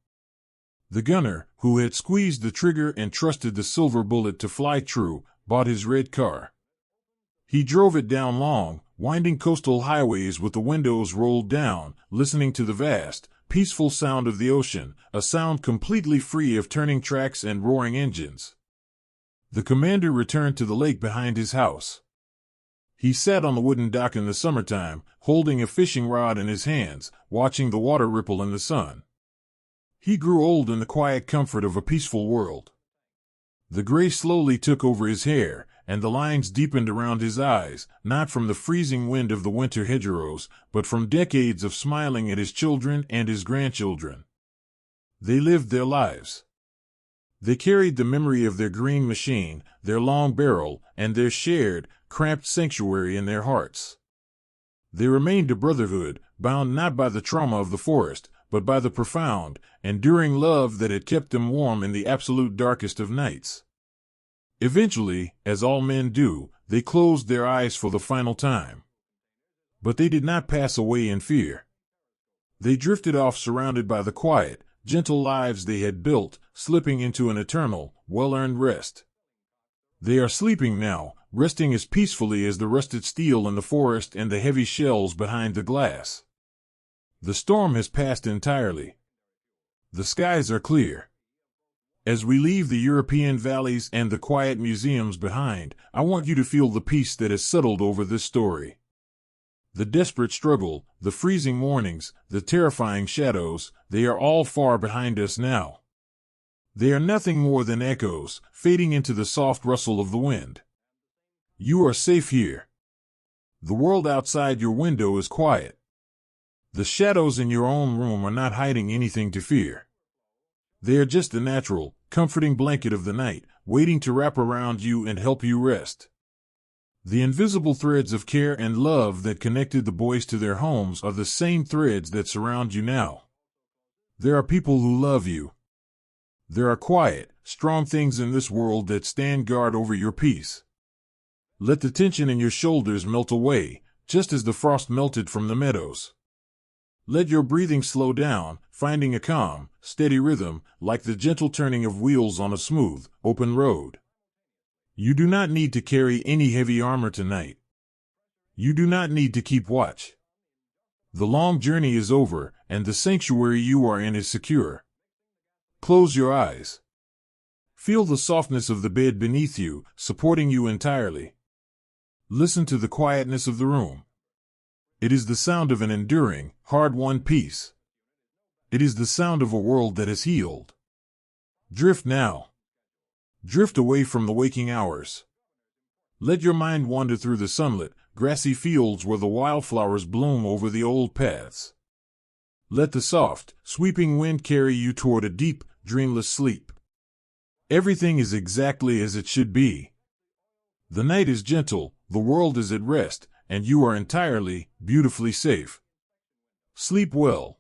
The gunner, who had squeezed the trigger and trusted the silver bullet to fly true, bought his red car. He drove it down long, winding coastal highways with the windows rolled down, listening to the vast, peaceful sound of the ocean, a sound completely free of turning tracks and roaring engines. The commander returned to the lake behind his house. He sat on the wooden dock in the summertime, holding a fishing rod in his hands, watching the water ripple in the sun. He grew old in the quiet comfort of a peaceful world. The gray slowly took over his hair, and the lines deepened around his eyes, not from the freezing wind of the winter hedgerows, but from decades of smiling at his children and his grandchildren. They lived their lives. They carried the memory of their green machine, their long barrel, and their shared, cramped sanctuary in their hearts. They remained a brotherhood, bound not by the trauma of the forest, but by the profound, enduring love that had kept them warm in the absolute darkest of nights. Eventually, as all men do, they closed their eyes for the final time. But they did not pass away in fear. They drifted off surrounded by the quiet, gentle lives they had built, slipping into an eternal, well-earned rest. They are sleeping now, resting as peacefully as the rusted steel in the forest and the heavy shells behind the glass. The storm has passed entirely. The skies are clear. As we leave the European valleys and the quiet museums behind, I want you to feel the peace that has settled over this story. The desperate struggle, the freezing mornings, the terrifying shadows, they are all far behind us now. They are nothing more than echoes, fading into the soft rustle of the wind. You are safe here. The world outside your window is quiet. The shadows in your own room are not hiding anything to fear. They are just the natural, comforting blanket of the night, waiting to wrap around you and help you rest. The invisible threads of care and love that connected the boys to their homes are the same threads that surround you now. There are people who love you. There are quiet, strong things in this world that stand guard over your peace. Let the tension in your shoulders melt away, just as the frost melted from the meadows. Let your breathing slow down, finding a calm, steady rhythm, like the gentle turning of wheels on a smooth, open road. You do not need to carry any heavy armor tonight. You do not need to keep watch. The long journey is over, and the sanctuary you are in is secure. Close your eyes. Feel the softness of the bed beneath you, supporting you entirely. Listen to the quietness of the room. It is the sound of an enduring, hard-won peace. It is the sound of a world that has healed. Drift now. Drift away from the waking hours. Let your mind wander through the sunlit, grassy fields where the wildflowers bloom over the old paths. Let the soft, sweeping wind carry you toward a deep, dreamless sleep. Everything is exactly as it should be. The night is gentle, the world is at rest, and you are entirely, beautifully safe. Sleep well.